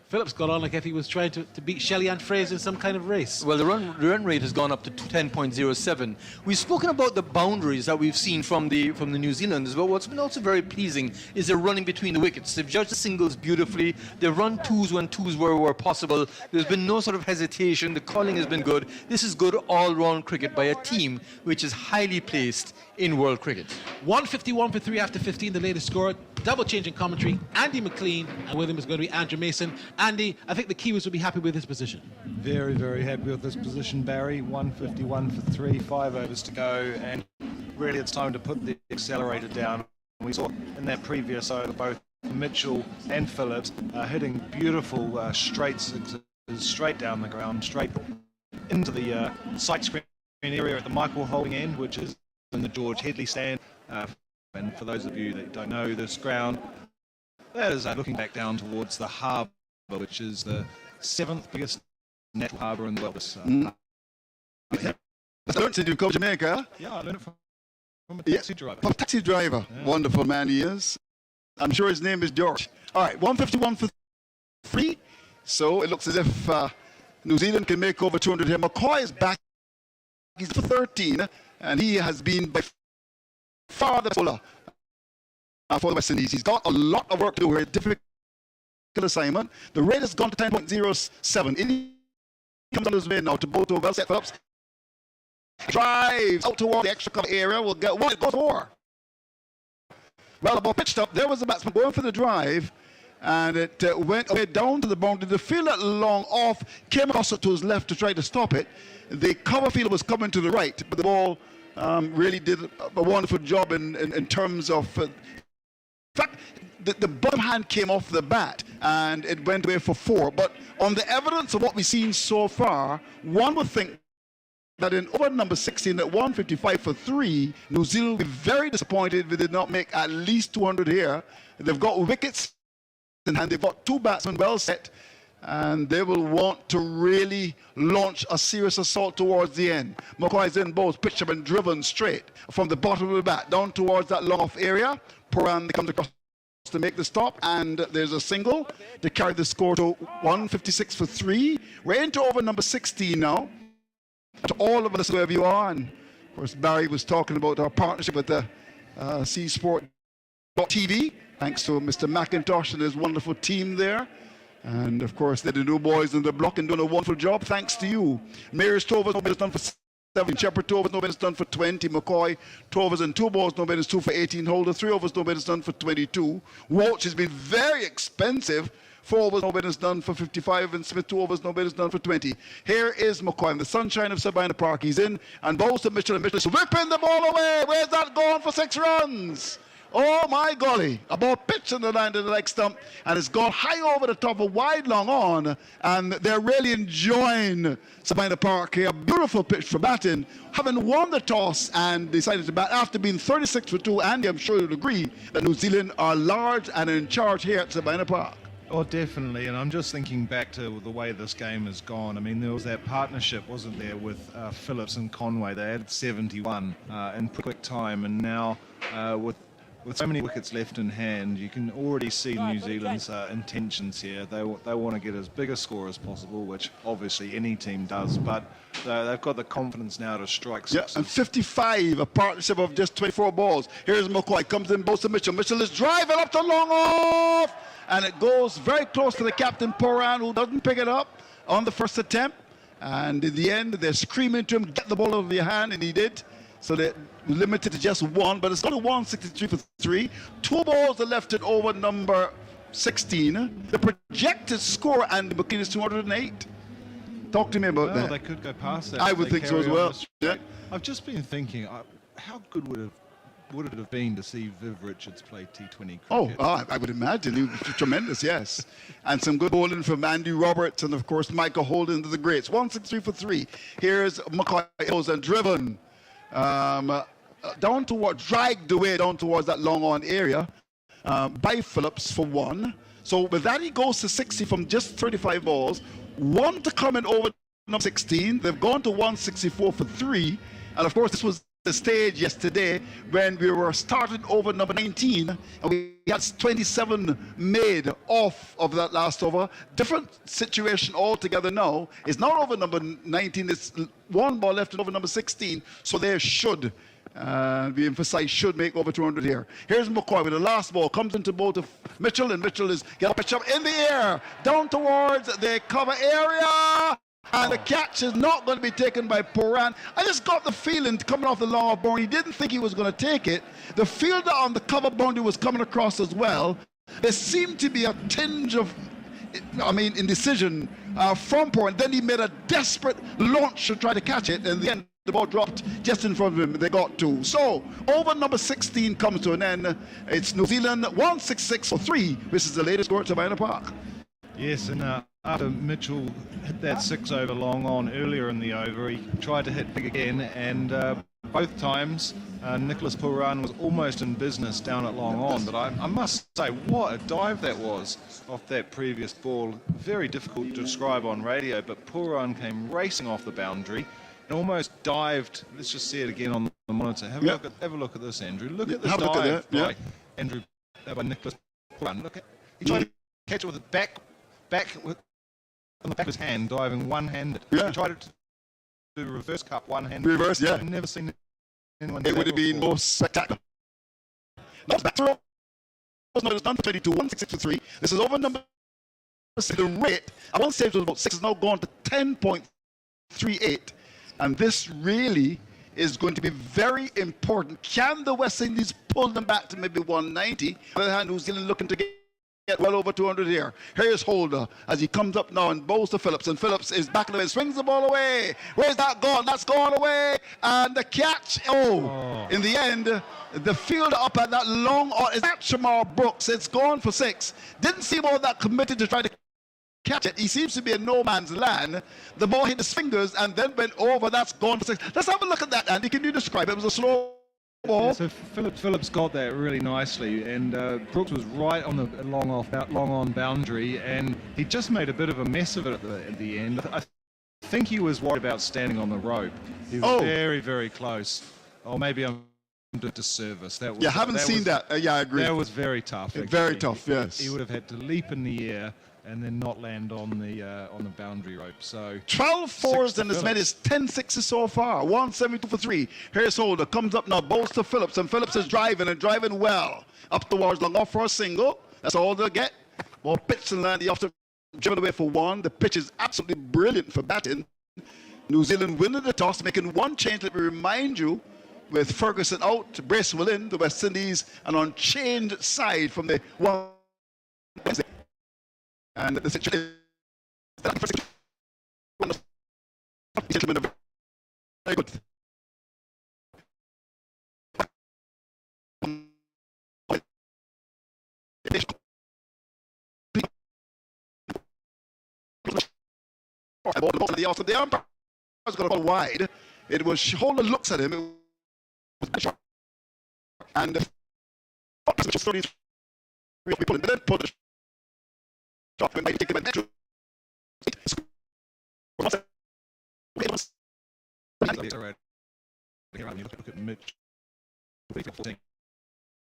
Phillips got on like if he was trying to beat Shelley Ann Fraser in some kind of race. Well, the run rate has gone up to 10.07. We've spoken about the boundaries that we've seen from the New Zealanders, but what's been also very pleasing is their running between the wickets. They've judged the singles beautifully. They've run twos when twos were possible. There's been no sort of hesitation. The calling has been good. This is good all-round cricket by a team which is highly placed in world cricket. 151 for 3 after 15, the latest score. Double change in commentary. Andy McLean, and with him is going to be Andrew Mason. Andy, I think the Kiwis will be happy with this position. Very, very happy with this position, Barry. 151 for 3, 5 overs to go, and really it's time to put the accelerator down. We saw in that previous over both Mitchell and Phillips hitting beautiful straight sixes straight down the ground, straight into the sight screen area at the Michael holding end, which is in the George Headley stand. And for those of you that don't know this ground, that is looking back down towards the harbour, which is the 7th biggest natural harbour in the world. That's learned since you come to Jamaica. Yeah, I learned it from a taxi driver. From a taxi driver. Yeah. Wonderful man he is. I'm sure his name is George. All right, 151 for 3. So it looks as if New Zealand can make over 200 here. McCoy is back. He's for 13, and he has been by far the bowler for the West Indies. He's got a lot of work to do here. Difficult assignment. The rate has gone to 10.07. comes on his way now to both over. Set Phillips drives out toward the extra cover area. Will get one. It goes for. Well, the ball pitched up. There was the batsman going for the drive, and it went away down to the boundary. The fielder long off came across it to his left to try to stop it. The cover fielder was coming to the right, but the ball really did a wonderful job in terms of. In fact, the bottom hand came off the bat and it went away for 4. But on the evidence of what we've seen so far, one would think that in over number 16 at 155 for 3, New Zealand will be very disappointed if they did not make at least 200 here. They've got wickets in hand, they've got 2 batsmen well set, and they will want to really launch a serious assault towards the end. McCoy's in balls, pitch have been driven straight from the bottom of the bat down towards that long off area. Puran comes across to make the stop, and there's a single to carry the score to 156 for 3. We're into over number 16 now. To all of us, wherever you are, and of course Barry was talking about our partnership with the C Sport TV, thanks to Mr. McIntosh and his wonderful team there. And of course, they're the new boys in the block and doing a wonderful job, thanks to you. Mayor's Tovers, no is done for 7. Shepherd Tovers, no is done for 20. McCoy Tovers and 2 balls, no is 2 for 18. Holder, 3 overs, no is done for 22. Walsh has been very expensive. 4 overs, no is done for 55. And Smith, 2 overs, no is done for 20. Here is McCoy in the sunshine of Sabina Park. He's in and bowls to Mitchell, and Mitchell is whipping the ball away. Where's that going for 6 runs? Oh my golly, a ball pitched in the line to the leg stump, and it's gone high over the top of wide long on, and they're really enjoying Sabina Park here. A beautiful pitch for batting, having won the toss and decided to bat after being 36 for 2. Andy, I'm sure you'll agree that New Zealand are large and in charge here at Sabina Park. Oh, definitely, and I'm just thinking back to the way this game has gone. I mean, there was that partnership, wasn't there, with Phillips and Conway. They had 71 in quick time, and now with so many wickets left in hand, you can already see New Zealand's intentions here. They want to get as big a score as possible, which obviously any team does, but they've got the confidence now to strike sixes. Yeah, and 55, a partnership of just 24 balls. Here's McCoy, comes in, bowls to Mitchell. Mitchell is driving up to long off, and it goes very close to the captain, Puran, who doesn't pick it up on the first attempt. And in the end, they're screaming to him, get the ball out of your hand, and he did. So they're limited to just 1, but it's got a 163 for 3. 2 balls are left at over number 16. The projected score, and McKean, is 208. Talk to me about that. They could go past that. I would think so as well. Yeah. I've just been thinking, how good would it have been to see Viv Richards play T20 cricket? Oh, I would imagine. He was tremendous, yes. And some good bowling from Andy Roberts and, of course, Michael Holden to the greats. 163 for 3. Here's McCoy and driven down toward, dragged away down towards that long on area by Phillips for 1. So with that, he goes to 60 from just 35 balls. 1 to come in over number 16. They've gone to 164 for 3. And of course, this was the stage yesterday when we were starting over number 19, and we had 27 made off of that last over. Different situation altogether now. It's not over number 19, it's 1 ball left in over number 16, so they should, we emphasize should, make over 200 here. Here's McCoy with the last ball, comes into both of Mitchell, and Mitchell is getting a pitch up in the air, down towards the cover area. And the catch is not going to be taken by Puran. I just got the feeling coming off the long off boundary, he didn't think he was going to take it. The fielder on the cover boundary was coming across as well. There seemed to be a tinge of, indecision from Puran. Then he made a desperate launch to try to catch it, and in the end, the ball dropped just in front of him. They got 2. So, over number 16 comes to an end. It's New Zealand 166 for 3, which is the latest score at Sabina Park. Yes, and after Mitchell hit that 6 over long on earlier in the over, he tried to hit big again, and both times Nicholas Puran was almost in business down at long on. But I must say, what a dive that was off that previous ball. Very difficult to describe on radio, but Puran came racing off the boundary and almost dived. Let's just see it again on the monitor. Have a look at this, Andrew. Look at this dive by Andrew, by Nicholas Puran. Look at, he tried to catch it with the back with on the back of his hand, diving one-handed. Yeah. He tried to do reverse cup one-handed. Reverse, yeah. I've never seen anyone do it that would have been before. more spectacular. That's back throw. It's done for 22, 166 for 3. This is over number 6. The rate, at one stage it was about 6, is now gone to 10.3. 3-8. And this really is going to be very important. Can the West Indies pull them back to maybe 190? On the other hand, New Zealand looking to get well over 200 here. Here's Holder as he comes up now and bows to Phillips, and Phillips is back in the way, swings the ball away. Where's that gone? That's gone away, and the catch. In the end, the fielder up at that long, is that Shamar Brooks? It's gone for 6. Didn't seem all that committed to try to catch it. He seems to be in no man's land. The ball hit his fingers and then went over. That's gone for 6. Let's have a look at that, Andy. Can you describe it? It was a slow ball. Yeah, so Phillips got that really nicely, and Brooks was right on the long on boundary, and he just made a bit of a mess of it at the end. I think he was worried about standing on the rope. He was very, very close. Or maybe I'm doing a disservice. That was, you haven't seen that. Yeah, I agree. That was very tough. Actually. Very tough. Yes. He would have had to leap in the air and then not land on the boundary rope. So 12 fours and as many as 10 sixes so far. 172 for 3. Here's Holder, comes up now, bowls to Phillips, and Phillips is driving well. Up towards long off for a single. That's all they'll get. Ball pitched and landed off to driven away for 1. The pitch is absolutely brilliant for batting. New Zealand winning the toss, making one change. Let me remind you, with Ferguson out, Bracewell in, the West Indies, an unchanged side from the one. And the situation is very good. The umpire was going to go wide. It was Holder looks at him. It was short. And the people then put the shot when they take him into look at Mitch, 14,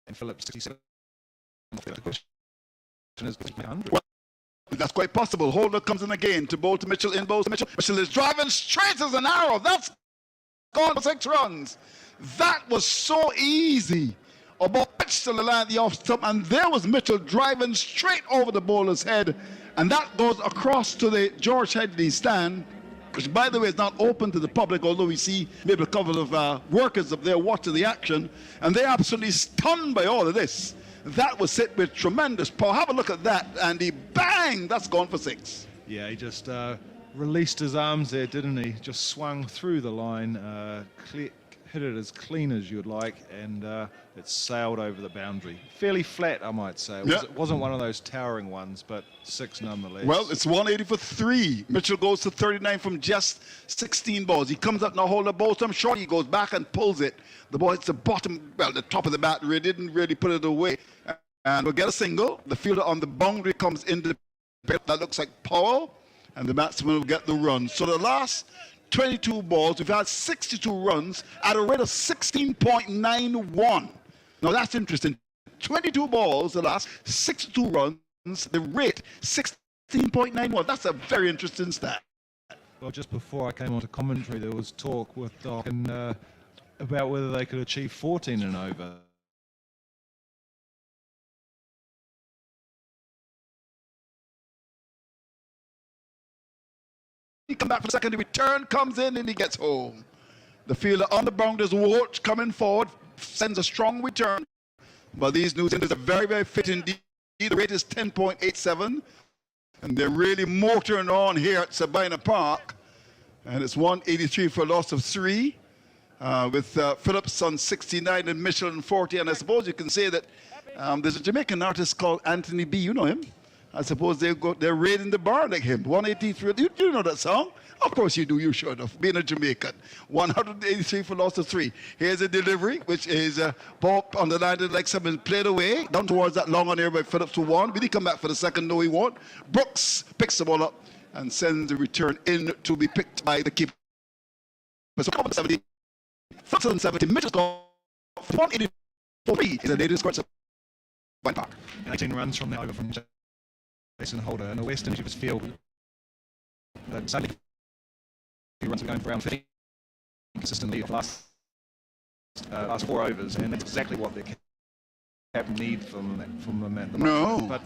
and Phillips, 67. The question is, well, that's quite possible. Holder comes in again to bowl to Mitchell, in bowls to Mitchell. Mitchell is driving straight as an arrow. That's gone for 6 runs. That was so easy. A ball pitched to the line of the off stump, and there was Mitchell driving straight over the bowler's head, and that goes across to the George Headley stand, which, by the way, is not open to the public, although we see maybe a couple of workers up there watching the action, and they're absolutely stunned by all of this. That was hit with tremendous power. Have a look at that, Andy. Bang! That's gone for 6. Yeah, he just released his arms there, didn't he? Just swung through the line, hit it as clean as you'd like, and it sailed over the boundary. Fairly flat, I might say. It wasn't one of those towering ones, but 6 nonetheless. Well, it's 180 for 3. Mitchell goes to 39 from just 16 balls. He comes up now, Holder bowls to him short. He goes back and pulls it. The ball hits the bottom, well, the top of the bat. Really didn't really put it away. And we'll get a single. The fielder on the boundary comes into the pit. That looks like Powell, and the batsman will get the run. So the last 22 balls, we've had 62 runs at a rate of 16.91. Now that's interesting. 22 balls, the last 62 runs, the rate 16.91. That's a very interesting stat. Well, just before I came onto commentary, there was talk with Doc about whether they could achieve 14 and over. He comes back for the second return, comes in, and he gets home. The fielder on the boundaries, Walsh coming forward, sends a strong return. But these New Zealanders are very, very fit indeed. The rate is 10.87. And they're really motoring on here at Sabina Park. And it's 183 for a loss of 3. With Phillips on 69 and Mitchell on 40. And I suppose you can say that there's a Jamaican artist called Anthony B. You know him? I suppose they're raiding the bar like him. 183. You know that song? Of course you do. You should have. Being a Jamaican. 183 for loss of 3. Here's a delivery, which is ball on the line like someone played away. Down towards that long on air by Phillips for 1. Will he come back for the second? No, he won't. Brooks picks the ball up and sends the return in to be picked by the keeper. So 70. 70. Mitchell's gone. 184 is the latest score. 18 runs from the over from Jason Holder, and the West Indies field suddenly few runs are going for around 50 consistently for last 4 overs, and that's exactly what they need from them at the moment. But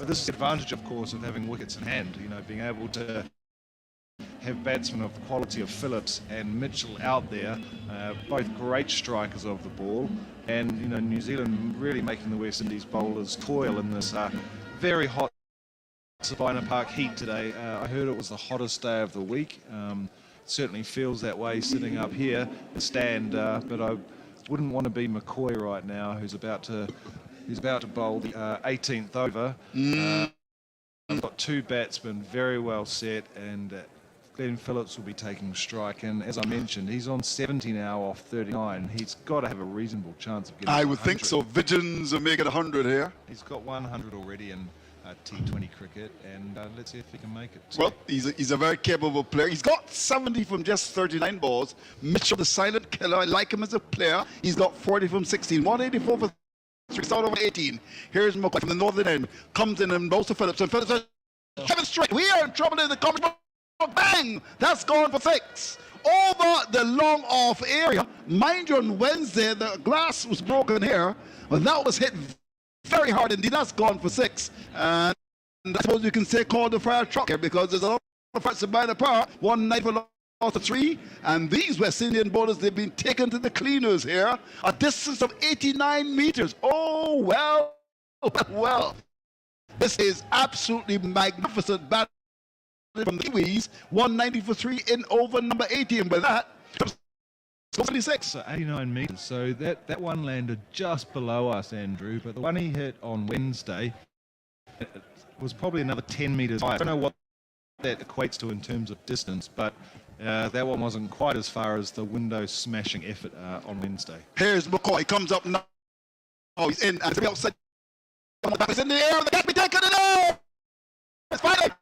this is the advantage, of course, of having wickets in hand. You know, being able to have batsmen of the quality of Phillips and Mitchell out there, both great strikers of the ball, and New Zealand really making the West Indies bowlers toil in this very hot Sabina Park heat today. I heard it was the hottest day of the week. Certainly feels that way sitting up here and stand, but I wouldn't want to be McCoy right now, who's about to bowl the 18th over. I've got two batsmen very well set, and Glenn Phillips will be taking strike. And as I mentioned, he's on 70 now off 39. He's got to have a reasonable chance of getting I would 100. think so. Visions will make it 100 here. He's got 100 already in T20 cricket, and let's see if he can make it. Well, he's a very capable player. He's got 70 from just 39 balls. Mitchell, the silent killer, I like him as a player. He's got 40 from 16. 184 for 3 out over 18. Here's McCoy from the northern end. Comes in and blows to Phillips. And Phillips says, Kevin straight. We are in trouble in the coming. Bang! That's gone for 6. Over the long off area. Mind you, on Wednesday, the glass was broken here. But that was hit very hard indeed. That's gone for 6. And I suppose you can say call the fire truck here, because there's a lot of fights by the power. 1 night for loss of 3. And these West Indian bowlers, they've been taken to the cleaners here. A distance of 89 meters. Oh, well. This is absolutely magnificent batting from the Kiwis. 190 for 3 in over number 18. By that, 76. So 89 metres. So that one landed just below us, Andrew. But the one he hit on Wednesday was probably another 10 metres higher. I don't know what that equates to in terms of distance, but that one wasn't quite as far as the window smashing effort on Wednesday. Here's McCoy. Comes up now. Oh, he's in. And the outside. It's in the air. The catch be taken in the air. It's fighting.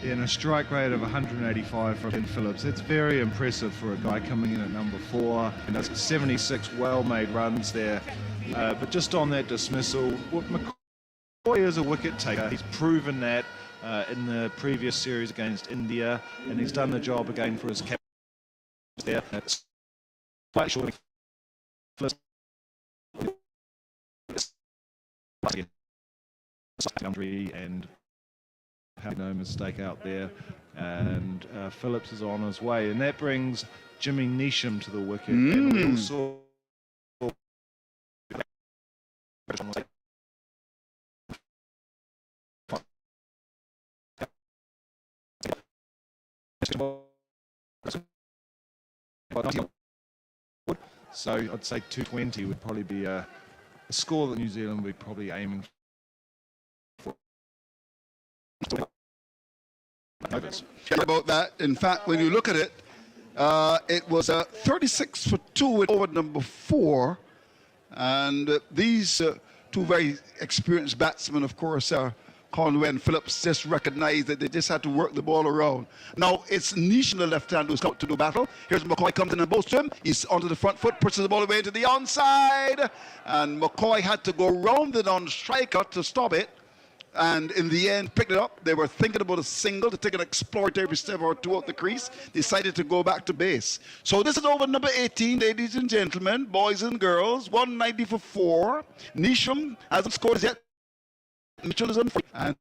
In a strike rate of 185 from Glenn Phillips, that's very impressive for a guy coming in at number 4. And that's 76 well-made runs there. But just on that dismissal, McCoy is a wicket taker. He's proven that in the previous series against India, and he's done the job again for his captain there. Quite short. And no mistake out there, and Phillips is on his way, and that brings Jimmy Neesham to the wicket. And we also so I'd say 220 would probably be a score that New Zealand would be probably aiming for. About that. In fact, when you look at it, it was 36 for 2 with over number 4. And these two very experienced batsmen, of course, Conway and Phillips, just recognized that they just had to work the ball around. Now, it's Neesham, the left hand, who's out to do battle. Here's McCoy, comes in and bows to him. He's onto the front foot, pushes the ball away to the onside. And McCoy had to go round the non-striker to stop it. And in the end, picked it up. They were thinking about a single to take an exploratory step or 2 out the crease. Decided to go back to base. So this is over number 18, ladies and gentlemen, boys and girls. 190 for 4. Neesham hasn't scored yet. Mitchell is on 4. And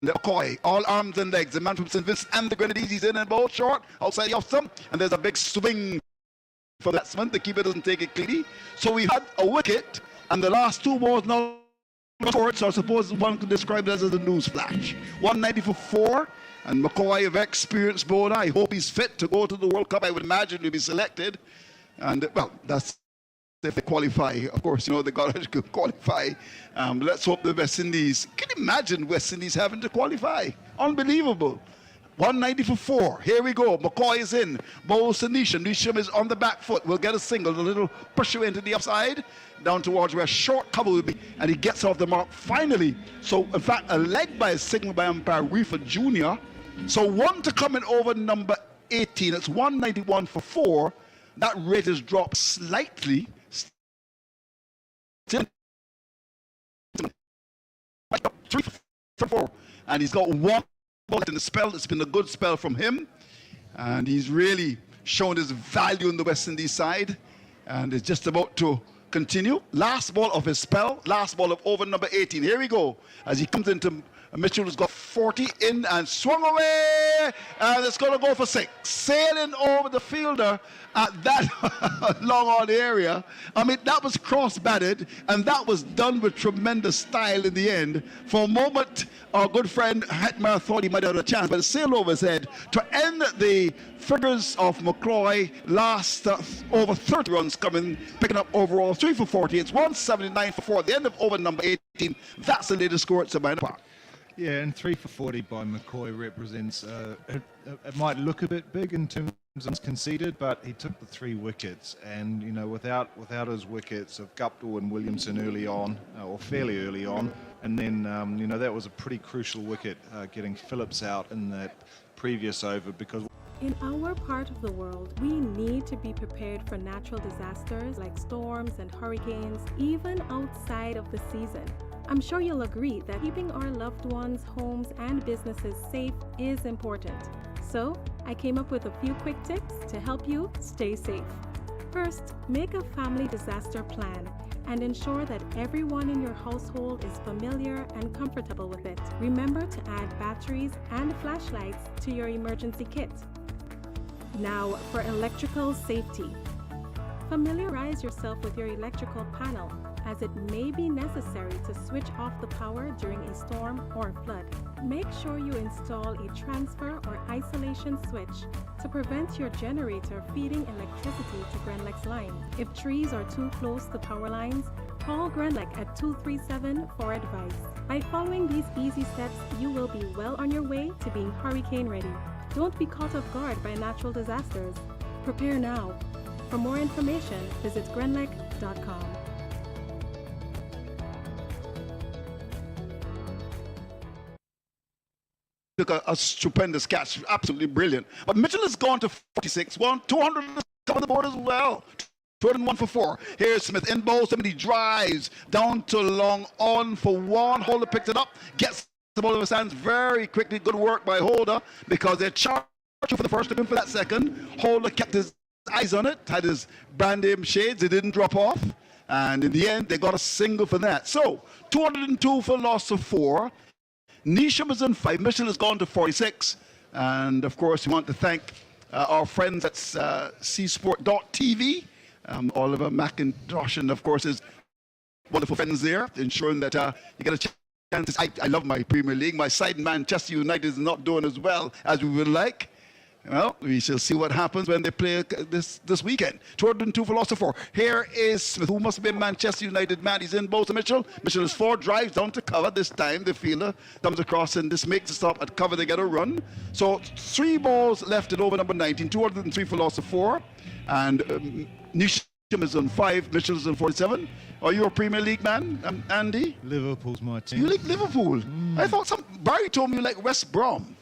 McCoy, all arms and legs. The man from St. Vincent and the Grenadines, he's in and ball short outside the off stump. And there's a big swing for the batsman. The keeper doesn't take it cleanly. So we had a wicket, and the last 2 balls now. So I suppose one could describe it as a news flash. 190 for 4, and McCoy, of experienced bowler. I hope he's fit to go to the World Cup. I would imagine he'll be selected. And, well, that's if they qualify. Of course, they got to qualify. Let's hope the West Indies. Can you imagine West Indies having to qualify? Unbelievable. 190 for 4. Here we go. McCoy is in. Bowls to Neesham. Neesham is on the back foot. We'll get a single. A little pressure into the offside. Down towards where short cover will be. And he gets off the mark finally. So, in fact, a leg by a signal by umpire Reefer Jr. So 1 to come in over number 18. It's 191 for 4. That rate has dropped slightly. Still 3 for 4. And he's got 1 ball in the spell. It's been a good spell from him. And he's really shown his value in the West Indies side. And it's just about to continue. Last ball of his spell. Last ball of over number 18. Here we go. As he comes into Mitchell, has got 40 in and swung away. And it's going to go for 6. Sailing over the fielder at that long on area. I mean, that was cross-batted, and that was done with tremendous style in the end. For a moment, our good friend Hetmar thought he might have had a chance, but it sailed over his head to end the figures of McCloy. Last over 30 runs coming, picking up overall 3 for 40. It's 179 for 4 at the end of over number 18. That's the latest score at Sabina Park. Yeah, and 3 for 40 by McCoy represents, it might look a bit big in terms of conceded, but he took the 3 wickets, and, you know, without his wickets of Guptill and Williamson early on, or fairly early on, and then, you know, that was a pretty crucial wicket, getting Phillips out in that previous over, because... In our part of the world, we need to be prepared for natural disasters like storms and hurricanes, even outside of the season. I'm sure you'll agree that keeping our loved ones, homes, and businesses safe is important. So, I came up with a few quick tips to help you stay safe. First, make a family disaster plan and ensure that everyone in your household is familiar and comfortable with it. Remember to add batteries and flashlights to your emergency kit. Now, for electrical safety. Familiarize yourself with your electrical panel, as it may be necessary to switch off the power during a storm or flood. Make sure you install a transfer or isolation switch to prevent your generator feeding electricity to Grenlec's line. If trees are too close to power lines, call Grenlec at 237 for advice. By following these easy steps, you will be well on your way to being hurricane ready. Don't be caught off guard by natural disasters. Prepare now. For more information, visit grenlec.com. Took a stupendous catch, absolutely brilliant. But Mitchell has gone to 46, 200 on the board as well. 201 for 4. Here's Smith in bowl. Somebody drives down to long on for 1. Holder picks it up, gets the ball in his hands very quickly. Good work by Holder, because they're charging for the first, looking for that second. Holder kept his eyes on it, had his brand name shades. It didn't drop off. And in the end, they got a single for that. So, 202 for a loss of 4. Nisham is in 5. Mitchell has gone to 46. And, of course, we want to thank our friends at csport.tv, Oliver McIntosh, and, of course, his wonderful friends there, ensuring that you get a chance. I love my Premier League. My side, Manchester United, is not doing as well as we would like. Well, we shall see what happens when they play this weekend. 202 for loss of 4. Here is Smith, who must have been Manchester United man. He's in both to Mitchell. Mitchell is 4, drives down to cover. This time the fielder comes across, and this makes a stop at cover. They get a run. So 3 balls left at over number 19. 203 for loss of 4. And Nisham is on 5. Mitchell is on 47. Are you a Premier League man, Andy? Liverpool's my team. You like Liverpool? I thought Barry told me you like West Brom.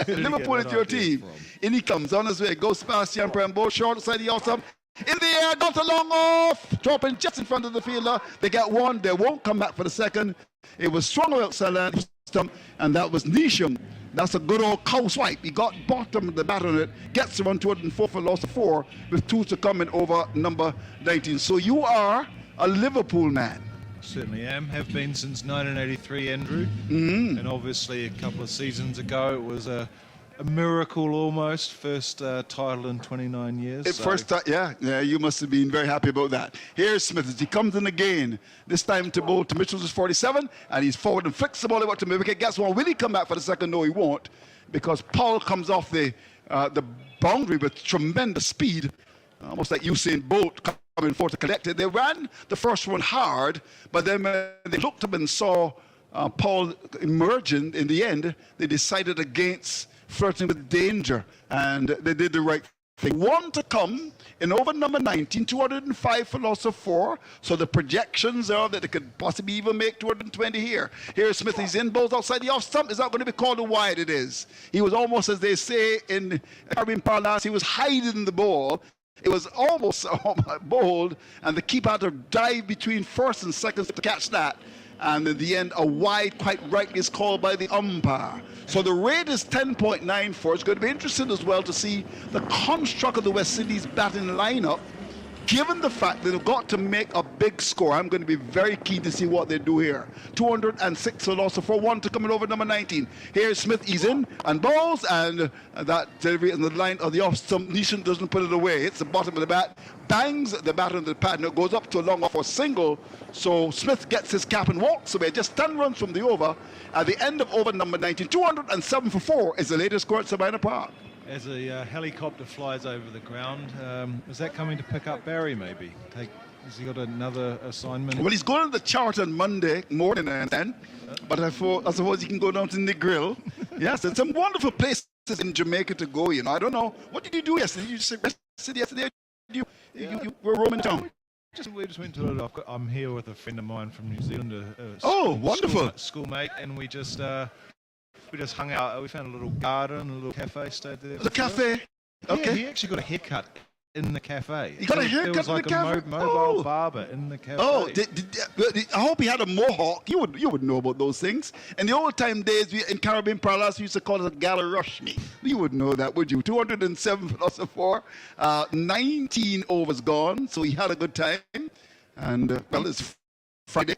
Liverpool is your team. In he comes on his way, goes past Jan Ball, short side, the awesome. In the air, got a long off, dropping just in front of the fielder. They get 1, they won't come back for the second. It was swung outside, and that was Nisham. That's a good old cow swipe. He got bottom of the bat on it, gets to 204 for loss of 4, with 2 to come in over number 19. So you are a Liverpool man. Certainly am. Have been since 1983, Andrew. And obviously a couple of seasons ago it was a miracle almost. First title in 29 years. First time, yeah, you must have been very happy about that. Here's Smith as he comes in again. This time to bowl to Mitchell's is 47, and he's forward and flicks the ball out to Mivick. Guess what? Will he come back for the second? No, he won't, because Powell comes off the boundary with tremendous speed, almost like Usain Bolt coming forward to collect it. They ran the first one hard, but then when they looked up and saw Paul emerging in the end, they decided against flirting with danger, and they did the right One to come in over number 19, 205 for loss of 4. So the projections are that it could possibly even make 220 here. Here Smith, he's in, balls outside the off stump. Is that going to be called a wide? It is. He was almost, as they say in Caribbean parlance, he was hiding the ball. It was almost bowled, and the keeper had to dive between first and second to catch that. And in the end, a wide, quite rightly, is called by the umpire. So the rate is 10.94. It's going to be interesting as well to see the construct of the West Indies batting lineup, given the fact that they've got to make a big score. I'm going to be very keen to see what they do here. 206 for loss of 4-1 to coming over number 19. Here's Smith, he's in and bowls, and that delivery in the line of the off stump. Neesham doesn't put it away. It's the bottom of the bat, bangs the bat on the pad, and it goes up to a long off for a single. So Smith gets his cap and walks away. Just 10 runs from the over. At the end of over number 19, 207 for 4 is the latest score at Sabina Park. As a helicopter flies over the ground, is that coming to pick up Barry maybe? Has he got another assignment? Well, he's going to the chart on Monday morning and then, but I suppose he can go down to the grill. Yes, there's some wonderful places in Jamaica to go, you know. I don't know. What did you do yesterday? You just rested yesterday? You were roaming town. We just went to I'm here with a friend of mine from New Zealand, wonderful schoolmate, and we just hung out. We found a little garden, a little cafe, stayed there. The cafe? Okay. Yeah, he actually got a haircut in the cafe. He got a haircut was like in the cafe? mobile barber in the cafe. Oh, I hope he had a mohawk. You would know about those things. In the old time days, in Caribbean parlance, we used to call it a galarushni. You would know that, would you? 207 plus a 4. 19 overs gone, so he had a good time. And, well, it's Friday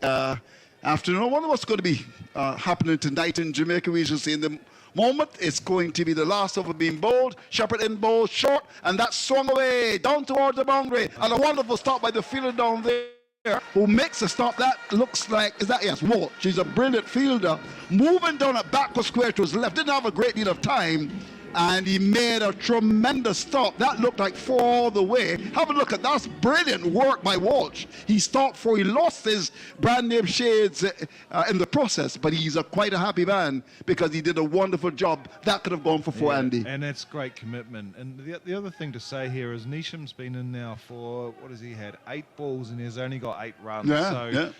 afternoon. I wonder what's going to be happening tonight in Jamaica. We shall see in the moment. It's going to be the last over being bowled. Shepherd in bowl short, and that swung away down towards the boundary. And a wonderful stop by the fielder down there, who makes a stop. That looks like, yes, Walt. She's a brilliant fielder. Moving down at backward square to his left. Didn't have a great deal of time, and he made a tremendous stop. That looked like 4 all the way. Have a look at that. That's brilliant work by Walsh. He stopped before he lost his brand name shades in the process, but he's quite a happy man because he did a wonderful job. That could have gone for 4, Andy. And that's great commitment. And the other thing to say here is Neesham's been in now for, what has he had, 8 balls, and he's only got 8 runs.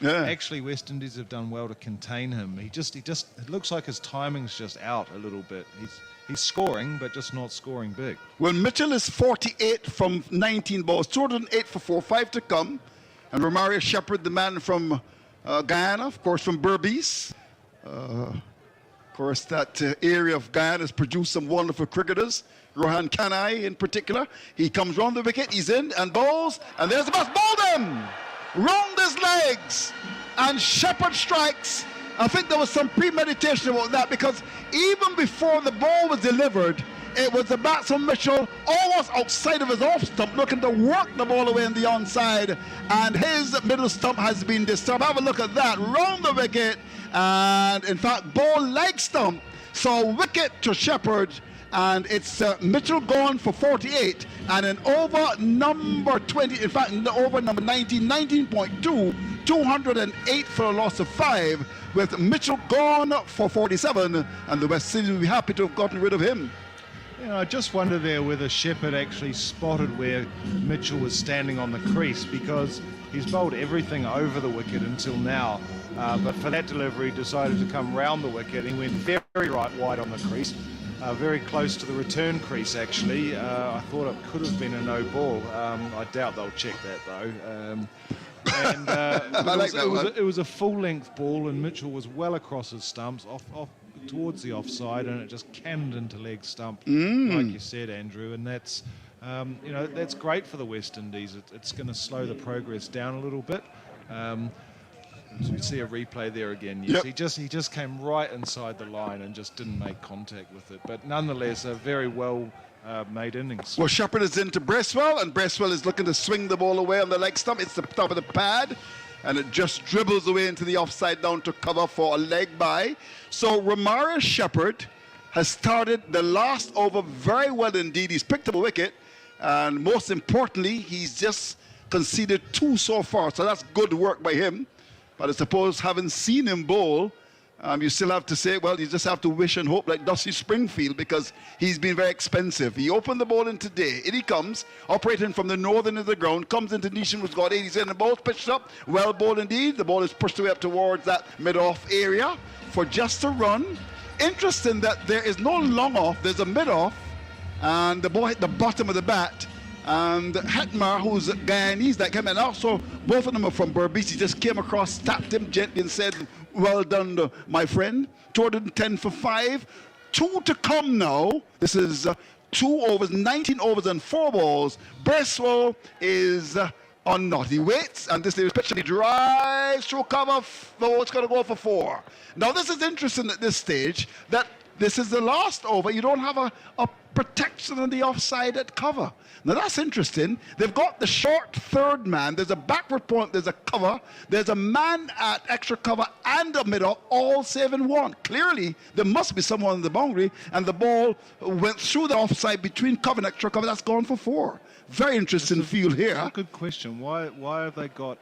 Actually, West Indies have done well to contain him. He just it looks like his timing's just out a little bit. He's scoring, but just not scoring big. Well, Mitchell is 48 from 19 balls, 208 for 4, 5 to come. And Romario Shepherd, the man from Guyana, of course, from Berbice. Of course, that area of Guyana has produced some wonderful cricketers. Rohan Kanai in particular. He comes round the wicket, he's in and bowls, and there's the bus. Bowled him! Round his legs! And Shepherd strikes. I think there was some premeditation about that, because even before the ball was delivered, it was the batsman Mitchell almost outside of his off stump looking to work the ball away in the onside, and his middle stump has been disturbed. Have a look at that, round the wicket, and in fact ball leg stump. So wicket to Shepherd, and it's Mitchell gone for 48, and in over number 20, in fact in the over number 19, 19.2, 208 for a loss of 5, with Mitchell gone for 47, and the West Indies will be happy to have gotten rid of him. You know, I just wonder there whether Shepherd actually spotted where Mitchell was standing on the crease, because he's bowled everything over the wicket until now, but for that delivery decided to come round the wicket. He went very wide on the crease, very close to the return crease actually. I thought it could have been a no ball. I doubt they'll check that though. And it was a full-length ball, and Mitchell was well across his stumps, off towards the offside, and it just canned into leg stump, like you said, Andrew. And that's that's great for the West Indies. It's going to slow the progress down a little bit. So we see a replay there again. Yes, yep. He just came right inside the line and just didn't make contact with it. But nonetheless, a very well made innings. Well, Shepherd is into Bresswell, and Bresswell is looking to swing the ball away on the leg stump. It's the top of the pad, and it just dribbles away into the offside down to cover for a leg by. So Romario Shepherd has started the last over very well indeed. He's picked up a wicket, and most importantly, he's just conceded 2 so far. So that's good work by him. But I suppose, having seen him bowl, You still have to say, well, you just have to wish and hope like Dusty Springfield, because he's been very expensive. He opened the bowling today. In he comes, operating from the northern of the ground, comes into Nisham, who's got 80s in the ball, pitched up, well bowled indeed. The ball is pushed away up towards that mid-off area for just a run. Interesting that there is no long off, there's a mid-off, and the ball hit the bottom of the bat. And Hetmar, who's Guyanese, that came in, also both of them are from Berbice. He just came across, tapped him gently and said, well done, my friend. 210 for 5. 2 to come now. This is 2 overs, 19 overs and 4 balls. Bracewell is on naught. He waits, and this is pitch, he drives through cover. It's going to go for 4. Now, this is interesting at this stage, that this is the last over. You don't have a protection on the offside at cover. Now that's interesting. They've got the short third man. There's a backward point. There's a cover. There's a man at extra cover and a middle, all saving one. Clearly, there must be someone on the boundary, and the ball went through the offside between cover and extra cover. That's gone for 4. Very interesting field here. That's a good question. Why have they got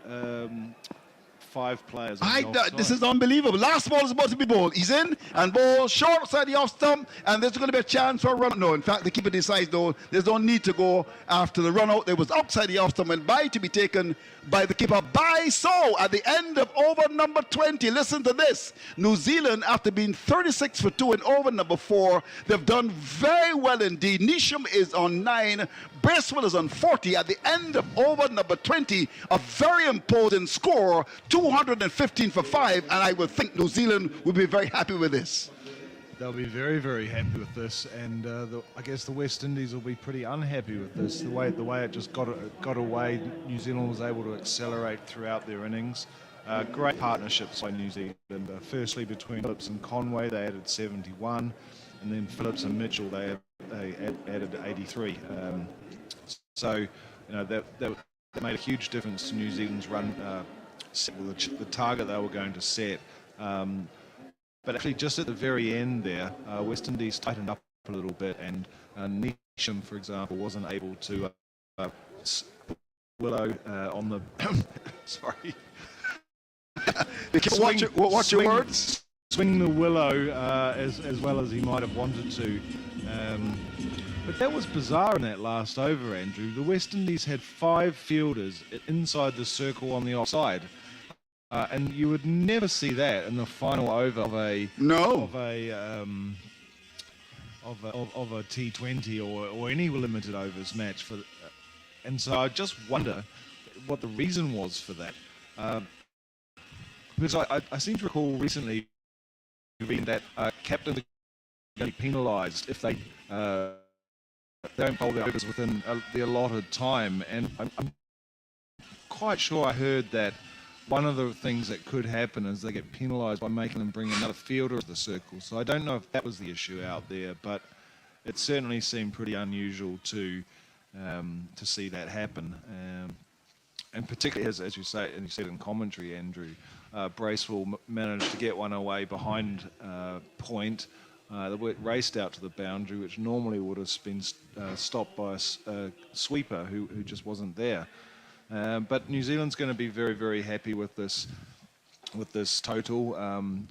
5 players on the offside? This is unbelievable. Last ball is about to be bowled. He's in, and ball short side the off stump, and there's going to be a chance for a run. No, in fact, the keeper decides, though, there's no need to go after the run out. There was outside the off stump and by to be taken by the keeper. By so, at the end of over number 20, listen to this. New Zealand, after being 36 for 2 in over number 4, they've done very well indeed. Nisham is on 9. Bracewell is on 40. At the end of over number 20, a very imposing score, 215 for 5, and I would think New Zealand would be very happy with this. They'll be very, very happy with this, and I guess the West Indies will be pretty unhappy with this. The way it just got away, New Zealand was able to accelerate throughout their innings. Great partnerships by New Zealand. Firstly, between Phillips and Conway, they added 71, and then Phillips and Mitchell, they added 83. So, you know, that made a huge difference to New Zealand's run, the target they were going to set. But actually, just at the very end there, West Indies tightened up a little bit, and Nisham, for example, wasn't able to Willow on the sorry. Watch your words. Swing the Willow as well as he might have wanted to. But that was bizarre in that last over, Andrew. The West Indies had 5 fielders inside the circle on the offside. And you would never see that in the final over of a T20 or any limited overs match. And so I just wonder what the reason was for that. Because I seem to recall recently reading that captains are going to be penalised if they don't bowl their overs within the allotted time. And I'm quite sure I heard that one of the things that could happen is they get penalised by making them bring another fielder to the circle. So I don't know if that was the issue out there, but it certainly seemed pretty unusual to see that happen. And particularly, as you say, and you said in commentary, Andrew, Bracewell managed to get one away behind point. They raced out to the boundary, which normally would have been stopped by a sweeper who just wasn't there. But New Zealand's going to be very, very happy with this total.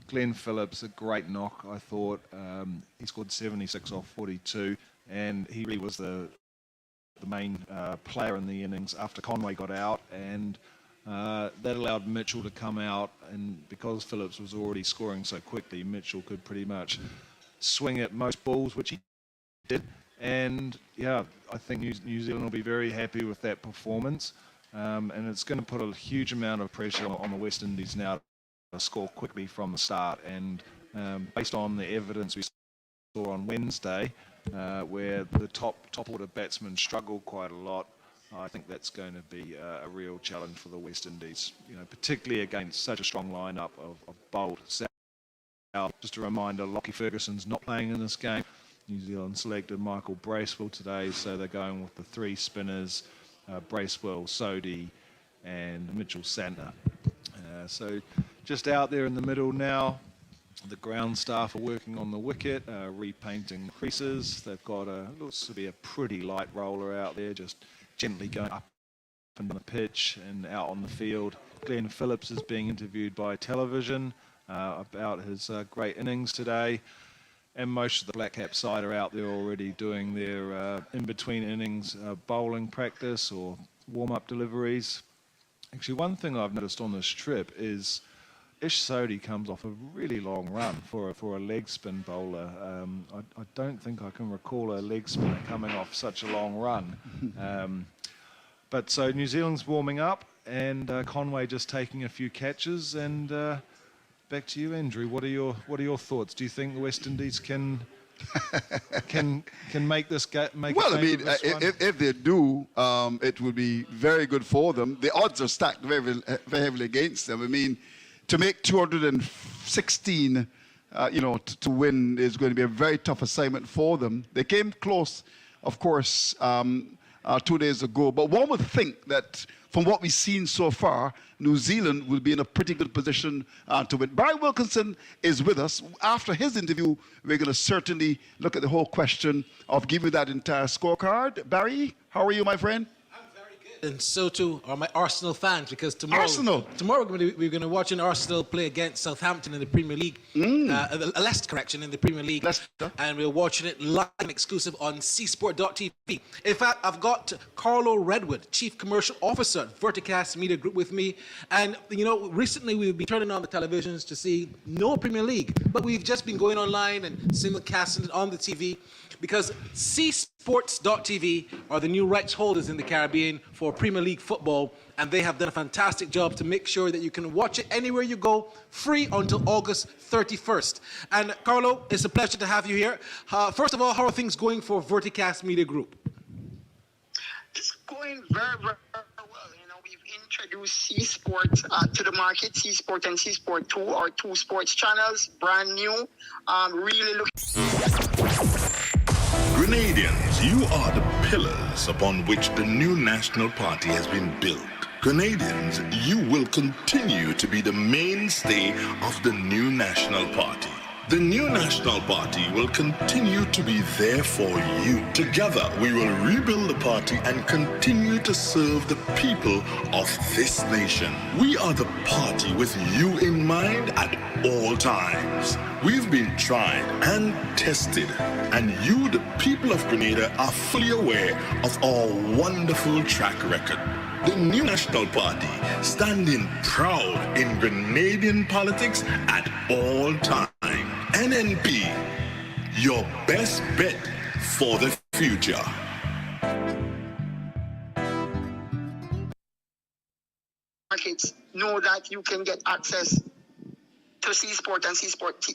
Glenn Phillips, a great knock, I thought. He scored 76 off 42, and he really was the main player in the innings after Conway got out, and that allowed Mitchell to come out, and because Phillips was already scoring so quickly, Mitchell could pretty much swing at most balls, which he did. And yeah, I think New Zealand will be very happy with that performance. And it's going to put a huge amount of pressure on the West Indies now to score quickly from the start. And based on the evidence we saw on Wednesday, where the top order batsmen struggled quite a lot, I think that's going to be a real challenge for the West Indies. You know, particularly against such a strong lineup of bold South. Just a reminder, Lockie Ferguson's not playing in this game. New Zealand selected Michael Bracewell today, so they're going with the 3 spinners. Bracewell, Sodhi and Mitchell Santner. So just out there in the middle now, the ground staff are working on the wicket, repainting creases. They've got looks to be a pretty light roller out there, just gently going up and down the pitch and out on the field. Glenn Phillips is being interviewed by television. about his great innings today. And most of the Black Cap side are out there already doing their in-between innings bowling practice or warm-up deliveries. Actually, one thing I've noticed on this trip is Ish Sodhi comes off a really long run for a leg spin bowler. I don't think I can recall a leg spinner coming off such a long run. But so New Zealand's warming up, and Conway just taking a few catches. And back to you, Andrew. What are your thoughts? Do you think the West Indies can make this make? Well, a I mean, if they do, it will be very good for them. The odds are stacked very, very heavily against them. I mean, to make 216, to win is going to be a very tough assignment for them. They came close, of course, 2 days ago. But one would think that from what we've seen so far, New Zealand will be in a pretty good position to win. Barry Wilkinson is with us. After his interview, we're going to certainly look at the whole question of giving that entire scorecard. Barry, how are you, my friend? And so too are my Arsenal fans, because tomorrow we're going to watch an Arsenal play against Southampton in the Premier League. Leicester, in the Premier League. Leicester. And we're watching it live and exclusive on csport.tv. In fact, I've got Carlo Redwood, Chief Commercial Officer at Verticast Media Group, with me. And, recently we've been turning on the televisions to see no Premier League, but we've just been going online and simulcasting it on the TV, because csports.tv are the new rights holders in the Caribbean for Premier League football, and they have done a fantastic job to make sure that you can watch it anywhere you go, free until August 31st. And Carlo, it's a pleasure to have you here. First of all, how are things going for Verticast Media Group? It's going very, very well. We've introduced C-Sport to the market, C-Sport and C-Sport 2, our two sports channels, brand new. Really looking... Grenadians, you are the pillars upon which the new national party has been built. Grenadians, you will continue to be the mainstay of the new national party. The new national party will continue to be there for you. Together, we will rebuild the party and continue to serve the people of this nation. We are the party with you in mind at all times. We've been tried and tested, and you, the people of Grenada, are fully aware of our wonderful track record. The new national party, standing proud in Grenadian politics at all times. NNP, your best bet for the future. Markets know that you can get access to C-Sport and C-Sport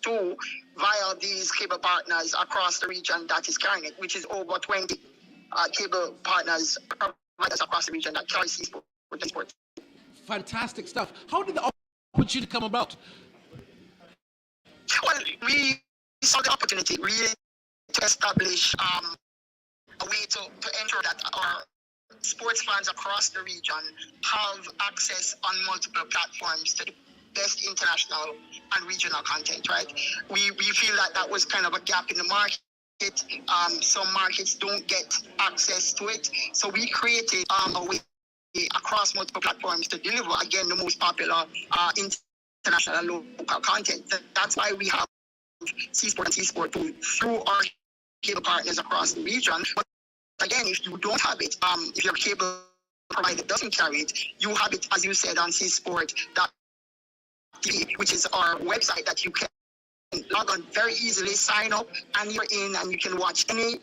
2 via these cable partners across the region that is carrying it, which is over 20 cable partners across the region that carry C-Sport and C-Sport. Fantastic stuff. How did the opportunity come about? Well, we saw the opportunity really to establish a way to ensure that our sports fans across the region have access on multiple platforms to the best international and regional content, right? We feel that was kind of a gap in the market. Some markets don't get access to it. So we created a way across multiple platforms to deliver, again, the most popular international and local content. That's why we have C-Sport and C-Sport 2 through our cable partners across the region. But again, if you don't have it, if your cable provider doesn't carry it, you have it, as you said, on csport.tv, which is our website that you can log on very easily, sign up, and you're in, and you can watch any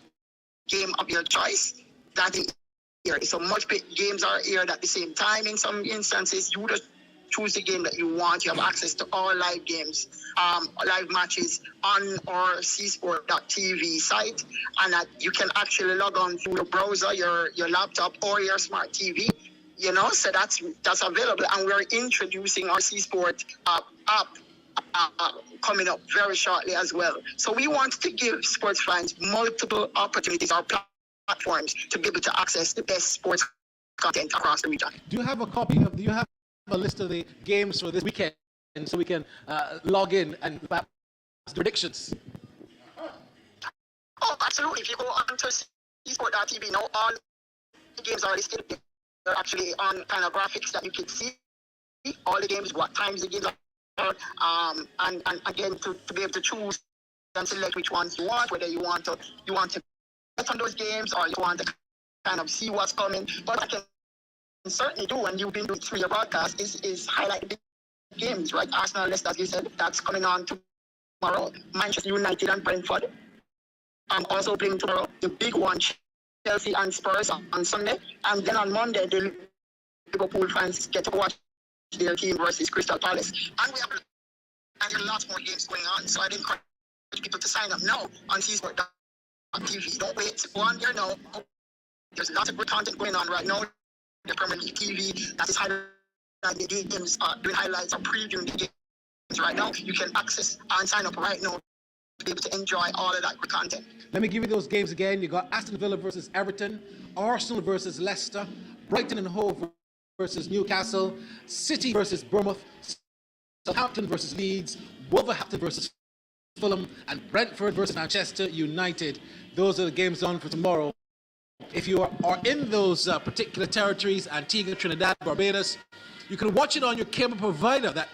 game of your choice that is here. So much games are aired at the same time. In some instances, you just choose the game that you want. You have access to all live games, live matches on our csport.tv site, and you can actually log on through your browser, your laptop, or your smart TV. So that's available, and we're introducing our C-Sport app coming up very shortly as well. So we want to give sports fans multiple opportunities or platforms to be able to access the best sports content across the region. Do you have a list of the games for this weekend, so we can log in and predictions? Oh, absolutely. If you go on to csport.tv now, all the games are listed. They're actually on kind of graphics that you can see all the games, what times the games are and again to be able to choose and select which ones you want, whether you want to bet on those games or you want to kind of see what's coming. But I can certainly do, and you've been doing through your broadcast, is highlight the big games, right? Arsenal, Leicester, as you said, that's coming on tomorrow. Manchester United and Brentford. I'm also playing tomorrow the big one, Chelsea and Spurs on Sunday, and then on Monday the Liverpool fans get to watch their team versus Crystal Palace, and we have there are lots more games going on. So I encourage people to sign up now on csport.tv. Don't wait, go on there now. There's lots of good content going on right now. The Premier League TV that is highlighting the games, doing highlights or previewing the games right now. You can access and sign up right now to be able to enjoy all of that good content. Let me give you those games again. You got Aston Villa versus Everton, Arsenal versus Leicester, Brighton and Hove versus Newcastle, City versus Bournemouth, Southampton versus Leeds, Wolverhampton versus Fulham, and Brentford versus Manchester United. Those are the games on for tomorrow. If you are in those particular territories, Antigua, Trinidad, Barbados, you can watch it on your cable provider that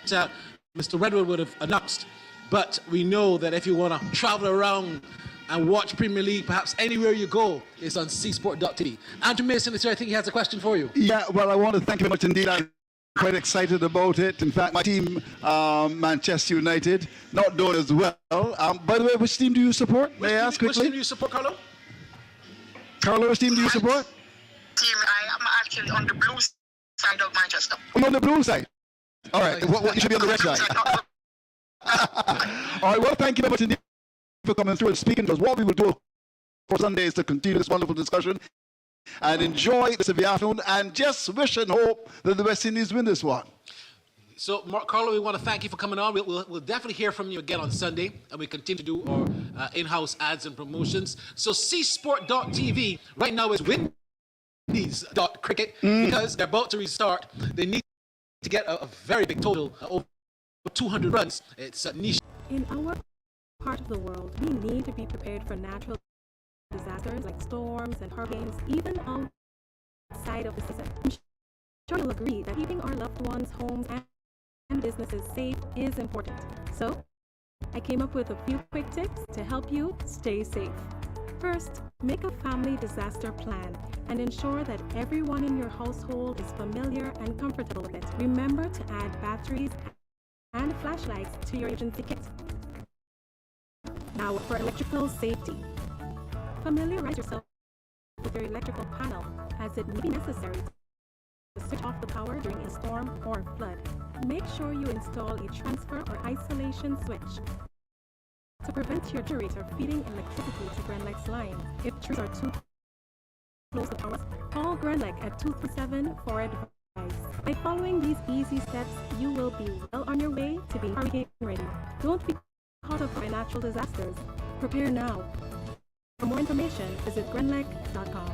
Mr. Redwood would have announced. But we know that if you want to travel around and watch Premier League, perhaps anywhere you go, it's on csport.tv. Andrew Mason is here. I think he has a question for you. Yeah, well, I want to thank you very much indeed. I'm quite excited about it. In fact, my team, Manchester United, not doing as well. By the way, which team do you support? May I ask quickly? Which team do you support, Carlo? Carlo, which team do you support? Team, I am actually on the blue side of Manchester. You're on the blue side? All right, what you should be on the red side. All right, well, thank you very much indeed for coming through and speaking, because what we will do for Sunday is to continue this wonderful discussion and enjoy this afternoon and just wish and hope that the West Indies win this one. So, Carlo, we want to thank you for coming on. We'll definitely hear from you again on Sunday, and we continue to do our in-house ads and promotions. So, csport.tv right now is Windies.cricket because they're about to restart. They need to get a very big total, over 200 runs. It's a niche. In our part of the world, we need to be prepared for natural disasters like storms and hurricanes, even outside of the season. I'm sure you'll agree that keeping our loved ones' homes and businesses safe is important. So, I came up with a few quick tips to help you stay safe. First, make a family disaster plan and ensure that everyone in your household is familiar and comfortable with it. Remember to add batteries and flashlights to your emergency kit. Now, for electrical safety, familiarize yourself with your electrical panel, as it may be necessary to switch off the power during a storm or flood. Make sure you install a transfer or isolation switch to prevent your generator feeding electricity to Grenlec's line. If trees are too close to power, call Grenlec at 237 for advice. By following these easy steps, you will be well on your way to being hurricane ready. Don't be caught up by natural disasters. Prepare now. For more information, visit grenlec.com.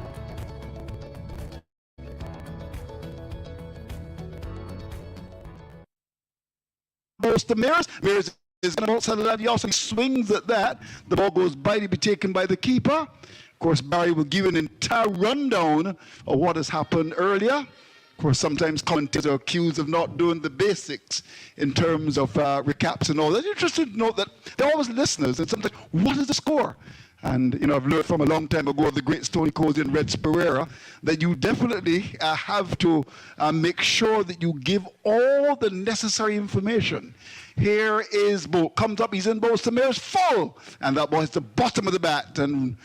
Goes to Mears. Mears is going to outside of that. He also swings at that. The ball goes by to be taken by the keeper. Of course, Barry will give an entire rundown of what has happened earlier. Of course, sometimes commentators are accused of not doing the basics in terms of recaps and all that. You're interested to know that they're always listeners, and sometimes, what is the score? And, you know, I've learned from a long time ago of the great Stony Cozy and Reg Pereira that you definitely have to make sure that you give all the necessary information. Here is Bo. Comes up, he's in Bo Samir's full. And that ball hits the bottom of the bat. And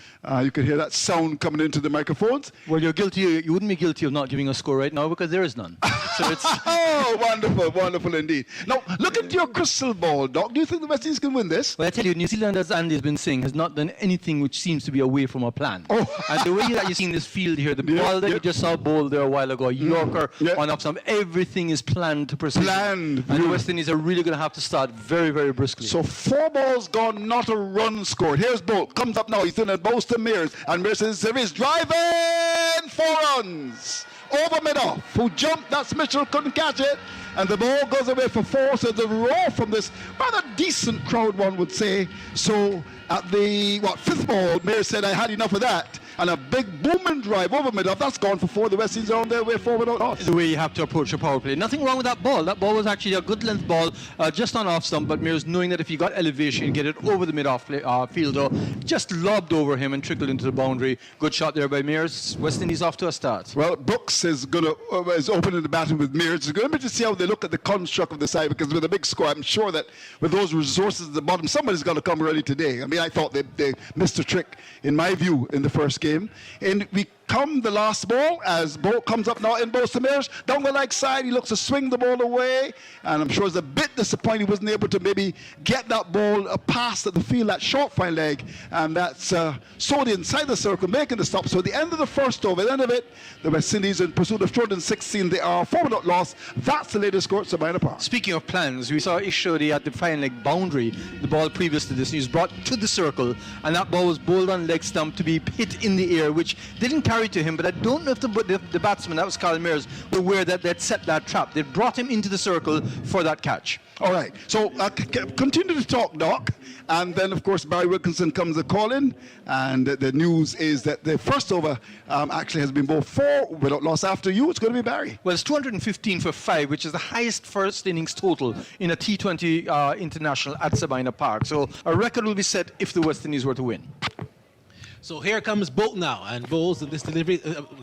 you can hear that sound coming into the microphones. Well, you're guilty. You wouldn't be guilty of not giving a score right now because there is none. So it's oh, wonderful, wonderful indeed. Now, look at your crystal ball, Doc. Do you think the West Indies can win this? Well, I tell you, New Zealand, as Andy's been saying, has not done anything which seems to be away from our plan. Oh. And the way that you've seen this field here, the ball that you just saw bowled there a while ago, Yorker on up some, everything is planned to precision. Planned. And the West Indies are really going to have to start very, very briskly. So 4 balls gone, not a run scored. Here's Bolt. Comes up now. He's in at Bowes to Mears. And Mears says there is driving 4 runs. Over mid-off. Who jumped? That's Mitchell. Couldn't catch it. And the ball goes away for 4. So the roar from this rather decent crowd, one would say. So at the 5th ball, Mears said, I had enough of that. and a big booming drive over mid-off. That's gone for 4. The West Indies are on their way forward out loss. The way you have to approach a power play. Nothing wrong with that ball. That ball was actually a good length ball, just on off stump, but Mears, knowing that if he got elevation, get it over the mid-off fielder, just lobbed over him and trickled into the boundary. Good shot there by Mears. West Indies off to a start. Well, Brooks is opening the batting with Mears. It's going to be to see how they look at the construct of the side, because with a big score, I'm sure that with those resources at the bottom, somebody's got to come early today. I mean, I thought they missed a trick, in my view, in the first game. And we come the last ball, as Bolt comes up now in Bowles to Mears, down the leg side, he looks to swing the ball away, and I'm sure he's a bit disappointed he wasn't able to maybe get that ball past at the field, that short fine leg, and that's Sodi inside the circle, making the stop. So at the end of the first over, at the end of it, the West Indies in pursuit of 216, they are 4-0 loss. That's the latest score at Sabina Park. Speaking of plans, we saw Ishodi at the fine leg boundary, the ball previous to this, and he was brought to the circle, and that ball was bowled on leg stump to be hit in the air, which didn't carry to him, but I don't know if the batsman, that was Carl Mears, were aware that they'd set that trap. They brought him into the circle for that catch. All right, so continue to talk, Doc, and then of course Barry Wilkinson comes a call in, and the news is that the first over actually has been bowled 4 without loss. After you, it's going to be Barry. Well, it's 215 for 5, which is the highest first innings total in a T20 international at Sabina Park. So a record will be set if the West Indies were to win. So here comes Bolt now, and Bowles in this delivery,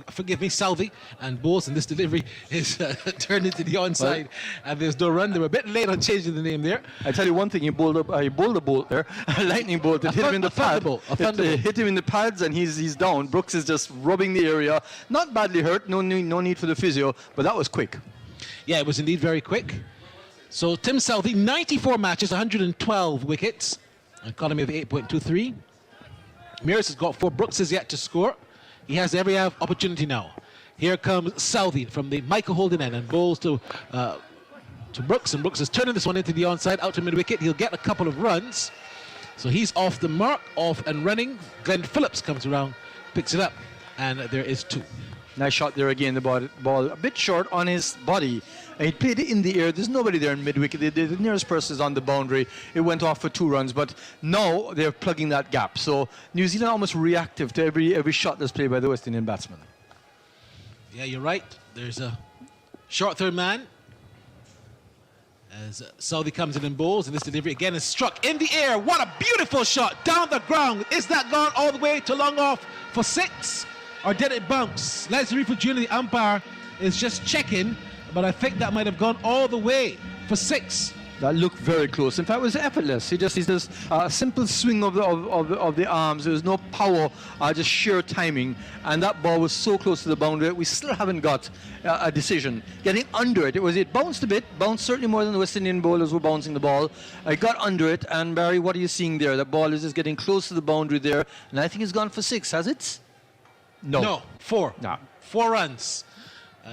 forgive me, Salvi, and Bowles in this delivery is turned into the onside, and there's no run. They were a bit late on changing the name there. I tell you one thing, he bowled a bolt there, a lightning bolt that hit him in the pad. Hit him in the pads, and he's down. Brooks is just rubbing the area, not badly hurt, no need for the physio, but that was quick. Yeah, it was indeed very quick. So Tim Southey, 94 matches, 112 wickets, an economy of 8.23. Mears has got 4. Brooks is yet to score. He has every opportunity now. Here comes Southey from the Michael Holden end, and bowls to Brooks, and Brooks is turning this one into the onside, out to mid-wicket. He'll get a couple of runs. So he's off the mark, off and running. Glenn Phillips comes around, picks it up, and there is 2. Nice shot there again, the ball a bit short on his body. And he played it in the air. There's nobody there in mid-wicket. The nearest person is on the boundary. It went off for 2 runs, but now they're plugging that gap. So New Zealand almost reactive to every shot that's played by the West Indian batsman. Yeah, you're right. There's a short third man as Southey comes in and bowls, and this delivery again is struck in the air. What a beautiful shot down the ground. Is that gone all the way to long off for 6? Or did it bounce? Leslie Reefer Jr., the umpire, is just checking, but I think that might have gone all the way for 6. That looked very close. In fact, it was effortless. He just a simple swing of the arms. There was no power, just sheer timing. And that ball was so close to the boundary. We still haven't got a decision. Getting under it, it bounced a bit, bounced certainly more than the West Indian bowlers were bouncing the ball. I got under it, and Barry, what are you seeing there? The ball is just getting close to the boundary there, and I think it's gone for 6, has it? No, 4. No. 4 runs.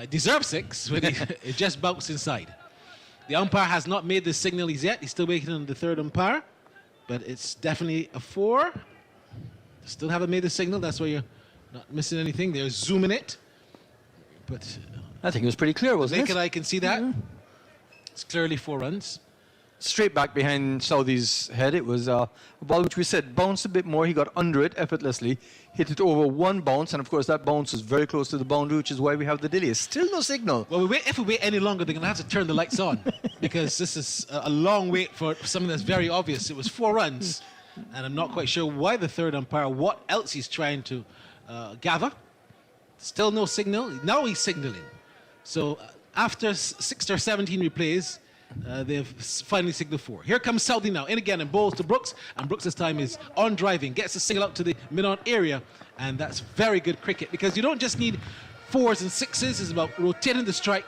Deserved 6, but it just bounced inside. The umpire has not made the signal yet. He's still waiting on the third umpire, but it's definitely a 4. Still haven't made the signal. That's why you're not missing anything. They're zooming it, but I think it was pretty clear, wasn't it? naked eye can see that. It's clearly 4 runs. Straight back behind Southey's head. It was a ball which we said bounced a bit more. He got under it effortlessly, hit it over 1 bounce, and of course that bounce is very close to the boundary, which is why we have the delay. Still no signal. Well, if we wait any longer, they're going to have to turn the lights on because this is a long wait for something that's very obvious. It was 4 runs, and I'm not quite sure why the third umpire, what else he's trying to gather. Still no signal. Now he's signaling. So after 6 or 17 replays, they've finally signaled 4. Here comes Southey now, in again and bowls to Brooks, and Brooks this time is on driving, gets a single out to the mid-on area, and that's very good cricket because you don't just need 4s and 6s, it's about rotating the strike.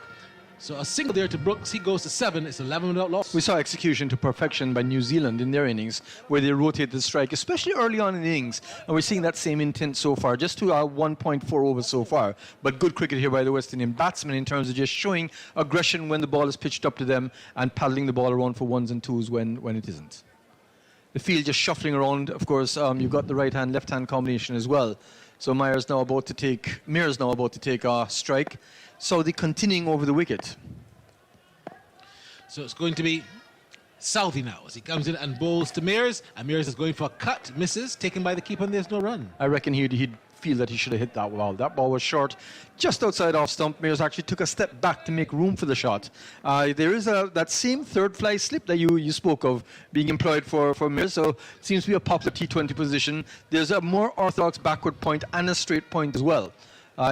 So a single there to Brooks, he goes to 7, it's 11 without loss. We saw execution to perfection by New Zealand in their innings, where they rotated the strike, especially early on in the innings, and we're seeing that same intent so far, just to 1.4 overs so far. But good cricket here by the West Indian batsmen in terms of just showing aggression when the ball is pitched up to them and paddling the ball around for 1s and 2s when it isn't. The field just shuffling around, of course, you've got the right-hand, left-hand combination as well. So Mears now about to take a strike. Southey continuing over the wicket. So it's going to be Southey now as he comes in and bowls to Mears, and Mears is going for a cut, misses, taken by the keeper, and there's no run. I reckon he'd feel that he should have hit that ball. That ball was short, just outside off stump. Mears actually took a step back to make room for the shot. There is that same third fly slip that you spoke of being employed for Mears, so it seems to be a popular T20 position. There's a more orthodox backward point and a straight point as well.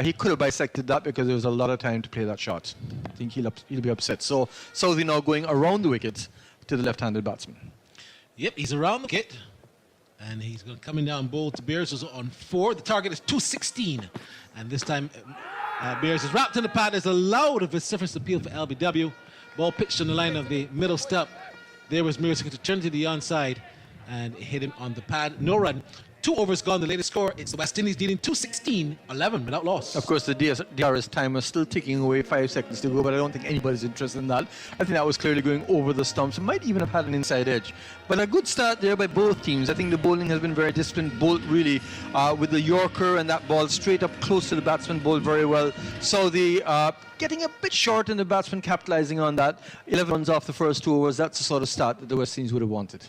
He could have bisected that because there was a lot of time to play that shot. I think he'll be upset. So Southey now going around the wicket to the left-handed batsman. Yep, he's around the wicket. And he's going to come in down bowl to Beers, who's on 4. The target is 216. And this time, Beers is wrapped in the pad. There's a loud vociferous appeal for LBW. Ball pitched on the line of the middle stump. There was Mears to turn to the onside and hit him on the pad. No run. 2 overs gone. The latest score, it's the West Indies leading 216, 11 without loss. Of course, the DRS timer is still ticking away, 5 seconds to go, but I don't think anybody's interested in that. I think that was clearly going over the stumps. It might even have had an inside edge. But a good start there by both teams. I think the bowling has been very disciplined. Bolt really, with the Yorker and that ball straight up close to the batsman, bowled very well. So the getting a bit short and the batsman capitalising on that. 11 runs off the first 2 overs. That's the sort of start that the West Indies would have wanted.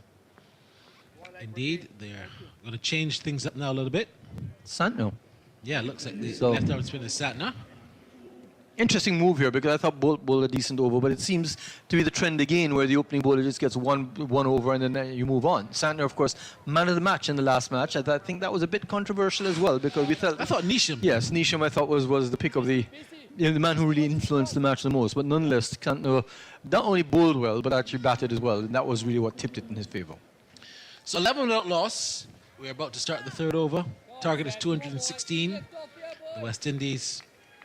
Indeed, they're going to change things up now a little bit. Santner. Yeah, looks like the left arm spinner is Santner. Interesting move here because I thought Bolt bowled a decent over, but it seems to be the trend again where the opening bowler just gets one over and then you move on. Santner, of course, man of the match in the last match. I think that was a bit controversial as well because we felt... I thought Neesham. Yes, Neesham I thought was the pick of the man who really influenced the match the most. But nonetheless, Santner not only bowled well, but actually batted as well. And that was really what tipped it in his favour. So 11 without loss. We're about to start the 3rd over. Target is 216. The West Indies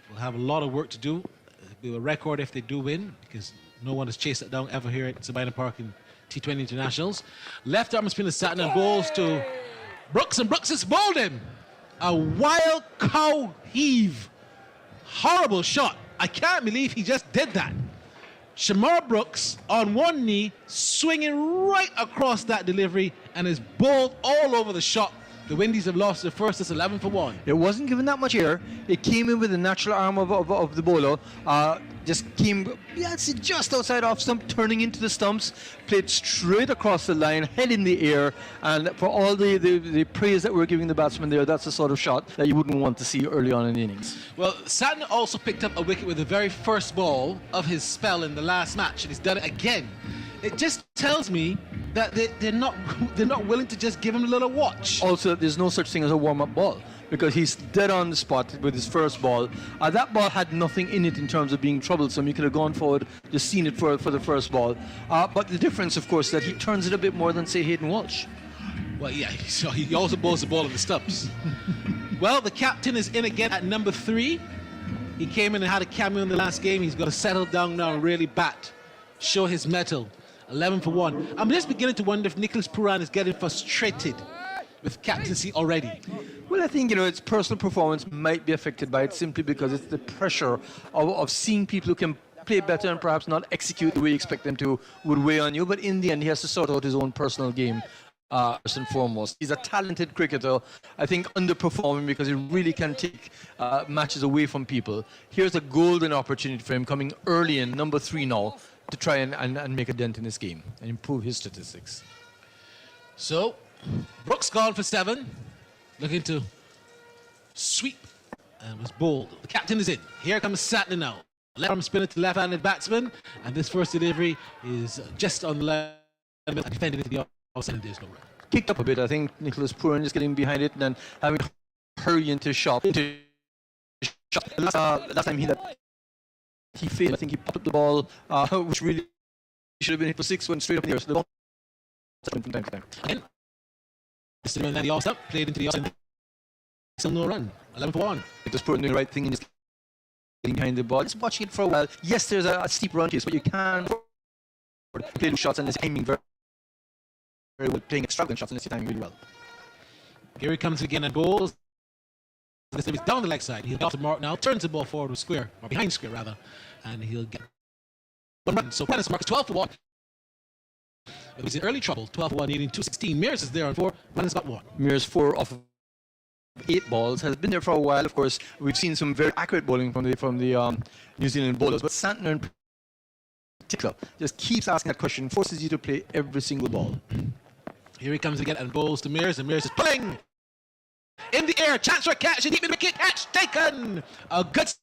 will have a lot of work to do. It'll be a record if they do win, because no one has chased it down ever here at Sabina Park in T20 Internationals. Left arm spinner Santner bowls to Brooks, and Brooks has bowled him. A wild cow heave. Horrible shot. I can't believe he just did that. Shamar Brooks on one knee, swinging right across that delivery, and is bowled all over the shot. The Windies have lost their first. It's 11 for 1. It wasn't given that much air. It came in with the natural arm of the bowler. Just came, just outside off stump, turning into the stumps, played straight across the line, head in the air, and for all the praise that we're giving the batsman there, that's the sort of shot that you wouldn't want to see early on in the innings. Well, Santner also picked up a wicket with the very first ball of his spell in the last match, and he's done it again. It just tells me that they're not willing to just give him a little watch. Also, there's no such thing as a warm-up ball because he's dead on the spot with his first ball. That ball had nothing in it in terms of being troublesome. You could have gone forward, just seen it for the first ball. But the difference, of course, that he turns it a bit more than, say, Hayden Walsh. Well, yeah, so he also bowls the ball in the stumps. Well, the captain is in again at number 3. He came in and had a cameo in the last game. He's got to settle down now and really bat, show his mettle. 11 for 1. I'm just beginning to wonder if Nicholas Pooran is getting frustrated with captaincy already. Well, I think, its personal performance might be affected by it simply because it's the pressure of seeing people who can play better and perhaps not execute the way you expect them to would weigh on you. But in the end, he has to sort out his own personal game, first and foremost. He's a talented cricketer, I think underperforming because he really can take matches away from people. Here's a golden opportunity for him coming early in, number 3 now, to try and make a dent in this game and improve his statistics. So, Brooks gone for 7, looking to sweep, and was bowled. The captain is in. Here comes Santner now. Left arm spinner to left-handed batsman, and this first delivery is just on the left, and defended into the outside, and there's no run. Kicked up a bit. I think Nicholas Pooran is getting behind it and then having to hurry into shot. Last time he failed. I think he popped up the ball, which really should have been hit for 6, went straight up in the air. So the ball from time to time. Again, and then the off played into the outside. Still no run. 11 for 1. Nicholas Pooran doing the right thing and just getting behind the ball. Just watching it for a while. Yes, there's a steep run case, but you can play those shots and it's aiming very well, playing extravagant shots and it's timing really well. Here he comes again and bowls. This time he's down the leg side. He'll go to Mark now, turns the ball forward with square, or behind square rather, and he'll get one run. So Dennis Mark is 12 for 1. But he's in early trouble. 12 for 1, needing 216. Mears is there on 4. Dennis got 1. Mears 4 off of 8 balls, has been there for a while. Of course, we've seen some very accurate bowling from the New Zealand bowlers, but Santner in particular just keeps asking that question, forces you to play every single ball. Here he comes again and bowls to Mears, and Mears is playing. In the air, chance for a catch, and deep in the wicket, catch taken. A good,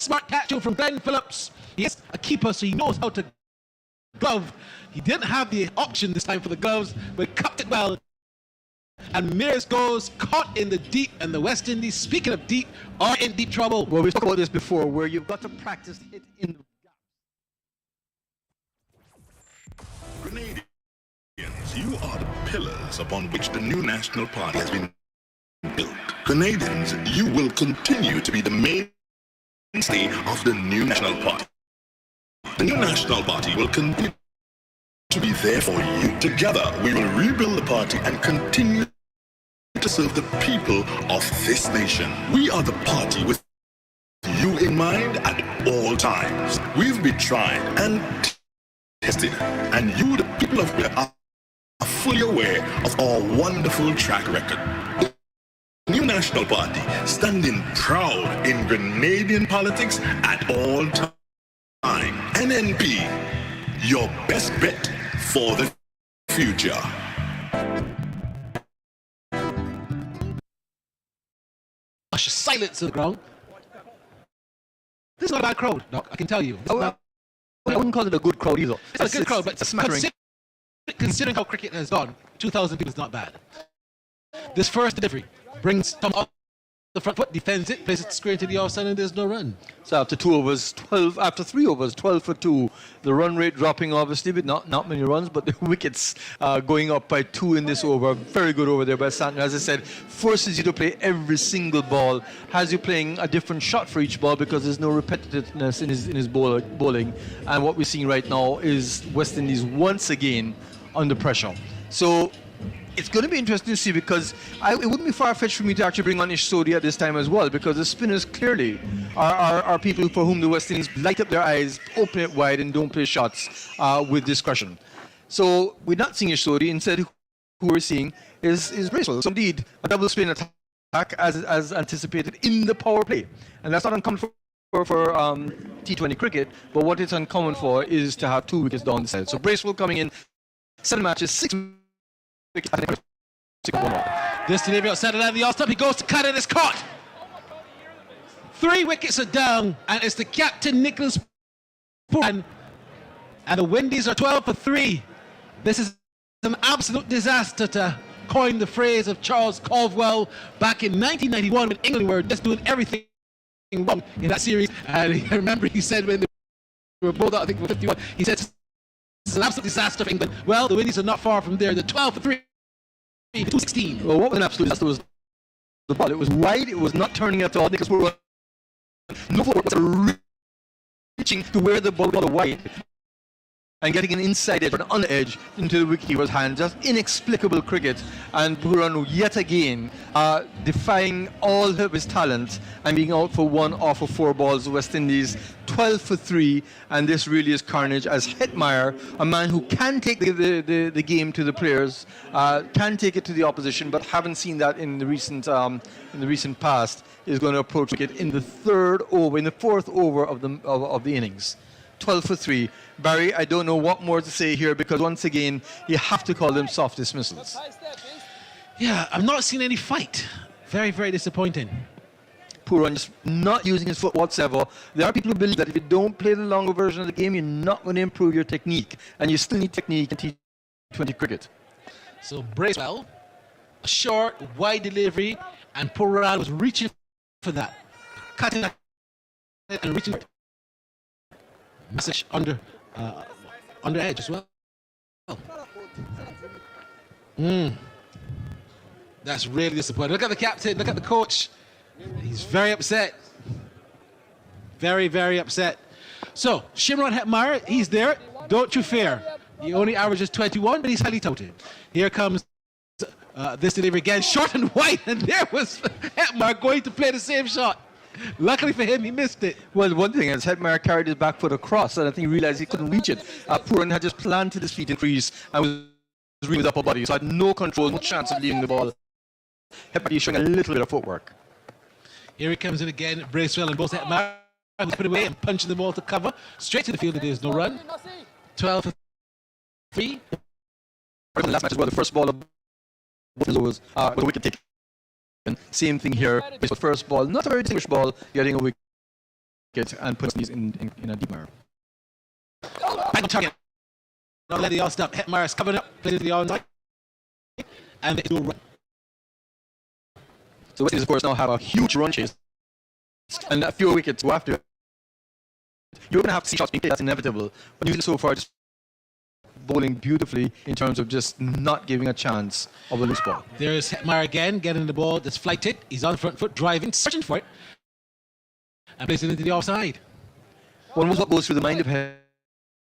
smart catch from Glenn Phillips. He is a keeper, so he knows how to glove. He didn't have the option this time for the gloves, but cupped it well. And Mears goes caught in the deep, and the West Indies, speaking of deep, are in deep trouble. Well, we talked about this before, where you've got to practice it in the Grenadians, you are the pillars upon which the new national party has been built. Grenadians, you will continue to be the mainstay of the new national party. The new national party will continue to be there for you. Together, we will rebuild the party and continue to serve the people of this nation. We are the party with you in mind at all times. We've been tried and tested, and you, the people of Grenada, are fully aware of our wonderful track record. The new national party standing proud in Grenadian politics at all times. NNP, your best bet for the future. Silence on the ground. This is not a bad crowd, Doc, I can tell you. I wouldn't call it a good crowd either. It's a good crowd, but it's a smattering. considering how cricket has gone, 2,000 people is not bad. This first delivery brings Tom off the front foot, defends it, plays it square to the offside, and there's no run. So after 3 overs, 12 for 2. The run rate dropping obviously, but not many runs, but the wickets going up by 2 in this over. Very good over there by Santner. As I said, forces you to play every single ball, has you playing a different shot for each ball because there's no repetitiveness in his bowling. And what we're seeing right now is West Indies once again under pressure. So it's going to be interesting to see, because it wouldn't be far-fetched for me to actually bring on Ish Sodhi at this time as well, because the spinners clearly are people for whom the West Indies light up their eyes, open it wide, and don't play shots with discretion. So we're not seeing Ish Sodhi. Instead, who we're seeing is Bracewell. So indeed, a double spin attack as anticipated in the power play. And that's not uncommon for T20 cricket, but what it's uncommon for is to have 2 wickets down the side. So Bracewell coming in, 7 matches, 6 wickets. This delivery outside of the off-stop, he goes to cut it, it's caught. 3 wickets are down, and it's the captain, Nicholas Pooran, and the Windies are 12 for 3. This is an absolute disaster, to coin the phrase of Charles Caldwell back in 1991 when England were just doing everything wrong in that series. And I remember he said when they were both out, I think, for 51, he said, "This is an absolute disaster for England." Well, the Windies are not far from there. They're 12 for 3. 216. Well, what was an absolute disaster was the ball. It was wide. It was not turning at all. Nicholas Pooran, no footwork whatsoever, reaching to where the ball got wide and getting an inside edge or an on edge into the wicketkeeper's hand. Just inexplicable cricket. And Pooran yet again defying all of his talent and being out for 1 off of 4 balls. West Indies 12 for 3, and this really is carnage, as Hetmeyer, a man who can take the game to the players, can take it to the opposition, but haven't seen that in the recent past, is going to approach it in the 4th over of the innings. 12 for 3. Barry, I don't know what more to say here, because once again, you have to call them soft dismissals. Yeah, I've not seen any fight. Very, very disappointing. Pooran just not using his foot whatsoever. There are people who believe that if you don't play the longer version of the game, you're not going to improve your technique, and you still need technique in T20 cricket. So Bracewell, a short, wide delivery, and Pooran was reaching for that, cutting it and reaching for it. Message under edge as well. That's really disappointing. Look at the captain, look at the coach. He's very upset. Very, very upset. So, Shimron Hetmeyer, he's there. Don't you fear. He only averages 21, but he's highly touted. Here comes this delivery again, short and wide, and there was Hetmeyer going to play the same shot. Luckily for him, he missed it. Well, one thing is, Hetmeyer carried his back foot across, and I think he realized he couldn't reach it. Pooran had just planted his feet in crease and was really with his upper body, so had no control, no chance of leaving the ball. Hetmeyer showing a little bit of footwork. Here he comes in again, Bracewell and both Hetmeyer, who's put away and punching the ball to cover. Straight to the field, there's no run. 12 for 3. The last match as well, the first ball of both was a wicket take. Same thing here. It's the first ball, not a very distinguished ball, getting a wicket and putting these in a deep mire. Back on target. Not let the all stop. Hetmar's coming up, plays the all night. And they do a run. So West Indies, of course, now have a huge run chase. And a few wickets go after it. You're going to have to see shots being played, that's inevitable. But New Zealand so far just bowling beautifully in terms of just not giving a chance of a loose ball. There's Hetmar again, getting the ball that's flighted. He's on the front foot, driving, searching for it. And plays it into the offside. One knows what goes through the mind of him.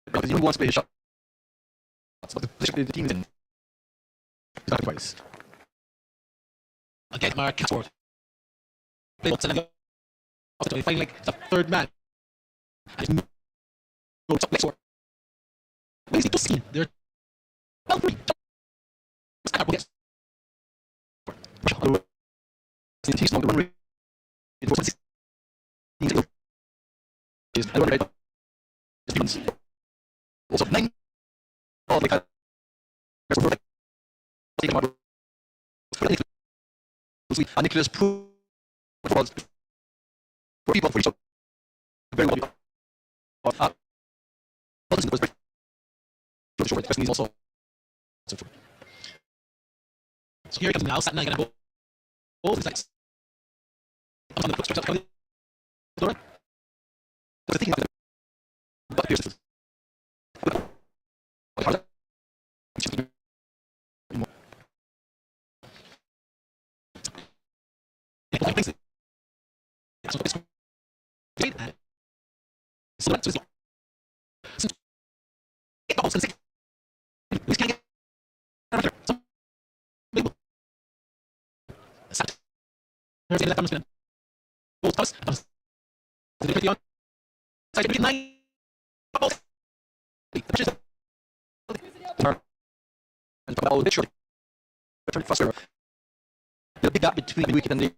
Because he wants to play a shot. But the position the team is in. He's not twice. Again, Hetmar can't score. Play what's another. They find like the third man. And no next score. Wait, just seen. They're well free. Also 9 all the and Nicholas Prue was 4 people for each other. Very well. Also. So here he comes now, sat 9 and a ball. It's like on the foot stretch up coming. The thing is the big gap between the wicket and the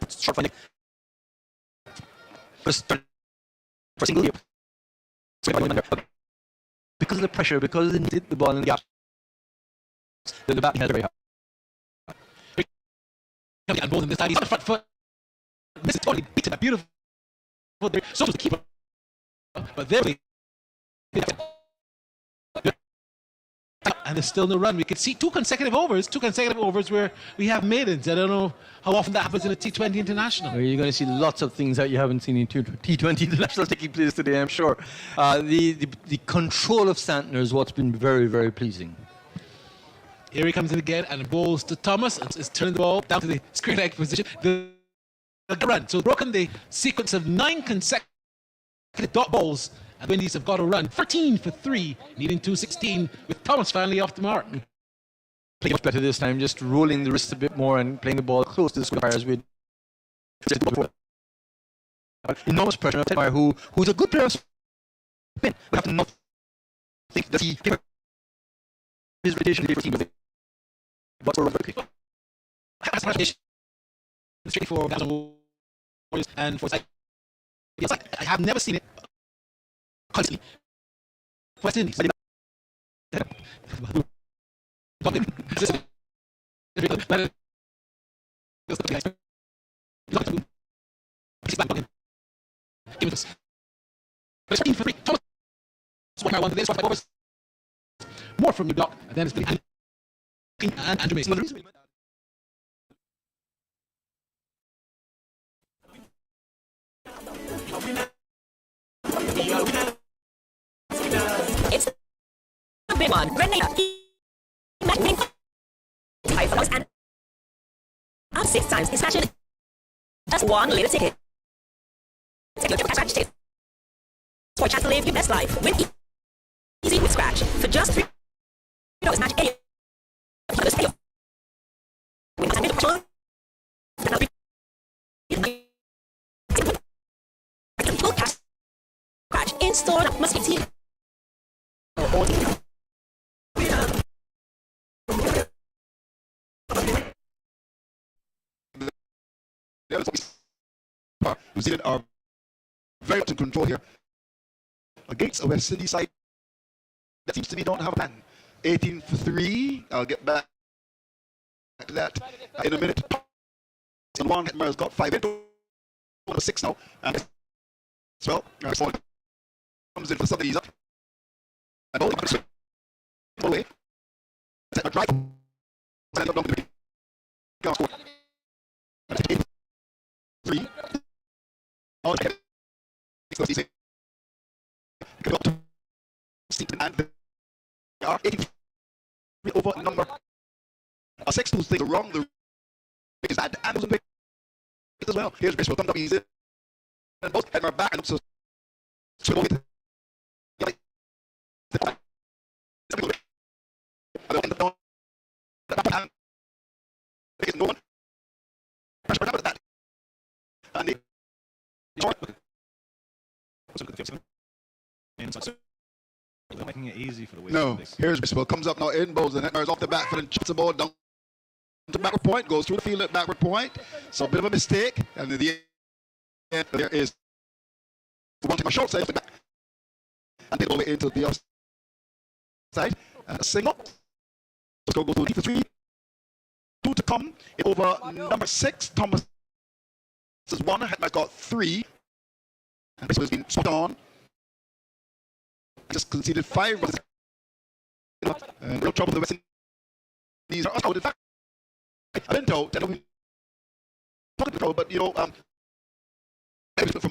short finding for a single year. Because of the pressure, because they needed the ball in the gap, the batting had very high. And bowling this time, he's on the front foot. This is totally beaten a beautiful. So was the keeper. But there we and there's still no run. We could see two consecutive overs where we have maidens. I don't know how often that happens in a T20 international. Well, you're going to see lots of things that you haven't seen in T20 international taking place today, I'm sure. The control of Santner is what's been very, very pleasing. Here he comes in again and bowls to Thomas and is turning the ball down to the square leg position. The run. So broken the sequence of 9 consecutive dot balls. And the Windies have got a run 13 for 3, needing 216, with Thomas finally off the mark. Playing much better this time, just rolling the wrist a bit more and playing the ball close to the square as we enormous pressure of Ted who's a good player of spin. We have to not think that he his rotation for team with it. But we're very quick. Straight for and for I have never seen it constantly. West Indies. More from your block, and then it's and Andrew Mason. It's a big one. Red Nina. And up 6 times. It's actually just one little ticket. Take your scratch ticket. For a chance to live your best life. Win easy with Scratch. For just $3. Match any of the stadium. Win a million. Scratch in store must be team. New Zealand are very much in control here against a West Indies side that seems to be don't have a plan. 18 for 3. I'll get back to that in a minute. One has got 5 into 6 now. And well, comes in for something he's up. And all the away. Set a drive. Stand up down the can't score. And it's 3. All again. It's easy. Get up to Stephen and they are 83 over number 6. Who things are wrong. The is that and was as well. Here's Bristol comes up easy. And both head back and so swim over no one. Pressure that. And the They're making it easy for the West no, Indies. here's Bristol comes up now in bowls the net is off the back foot and chips the ball down to backward point, goes through the field at backward point. So a bit of a mistake, and in the end there is one time a short side off the back. And they go away into the other side. And a single. Let's go to deep for 3. 2 to come. Over number 6. Thomas is 1. Hetman's got 3. And Bristol has been spot on. Just conceded 5 runs. And real trouble the West Indies are out. In fact, I've been told that we talking control, but you know, from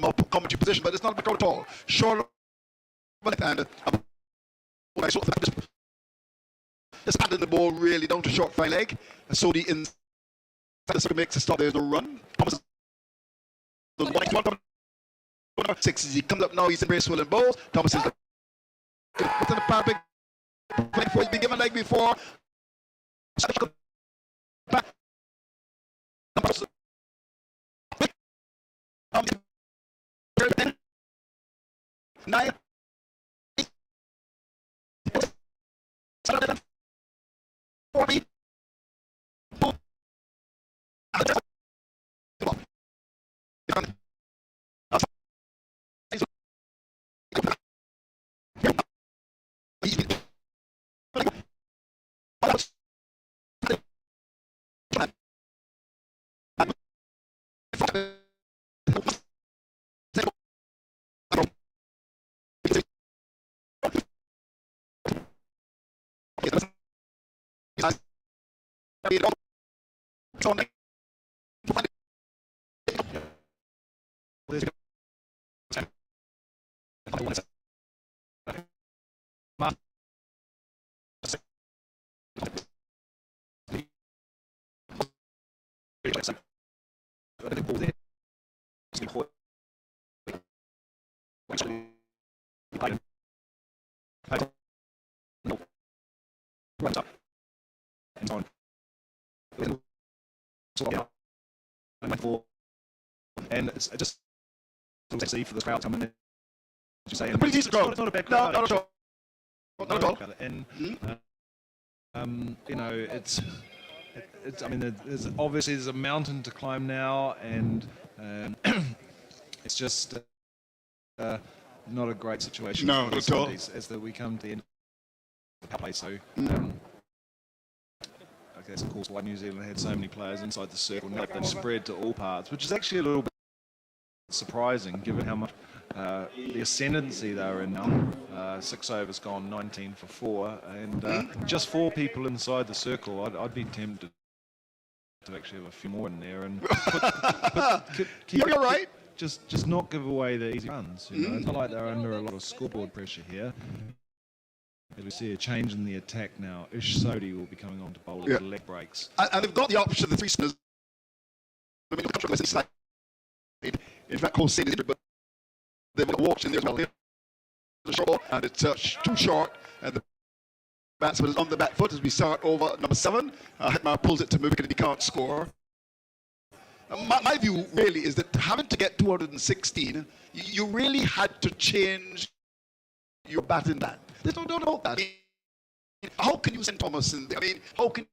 a commentary position, but it's not a control at all. Short and I saw just handed the ball really down to short fine leg. And so the inside the circle makes a stop. There's no run. Thomas the 1 6 he comes up now. He's in Bracewell and bowls. Thomas is the what's in the parapet playing for. He's been given leg before. Back. Nine. 40. And it's just see for the crowd coming in. You say, pretty decent crowd. It's not a bad crowd. Not at all. Not at all. And you know, it's. I mean, there's obviously there's a mountain to climb now, and it's just not a great situation. No, for not at all. as that we come to the end of the play. So. I guess, of course, why New Zealand had so many players inside the circle, now they've spread to all parts, which is actually a little bit surprising given how much the ascendancy they're in now. 6 overs gone, 19 for 4, and just 4 people inside the circle. I'd be tempted to actually have a few more in there and You're right. Just not give away the easy runs. You know? It's not like they're under a lot of scoreboard pressure here. As we see a change in the attack now, Ish Sodhi will be coming on to bowl with leg breaks. And they've got the option of the 3 spinners. I mean, the side. In fact, Cole Sain is injured, but they've got walks in there as well. The short ball, and it's too short, and the batsman is on the back foot as we start over number 7. Hetman pulls it to move it, and he can't score. My view really is that having to get 216, you really had to change your batting plan. There's no doubt about that. How can you send Thomas in there? I mean, how can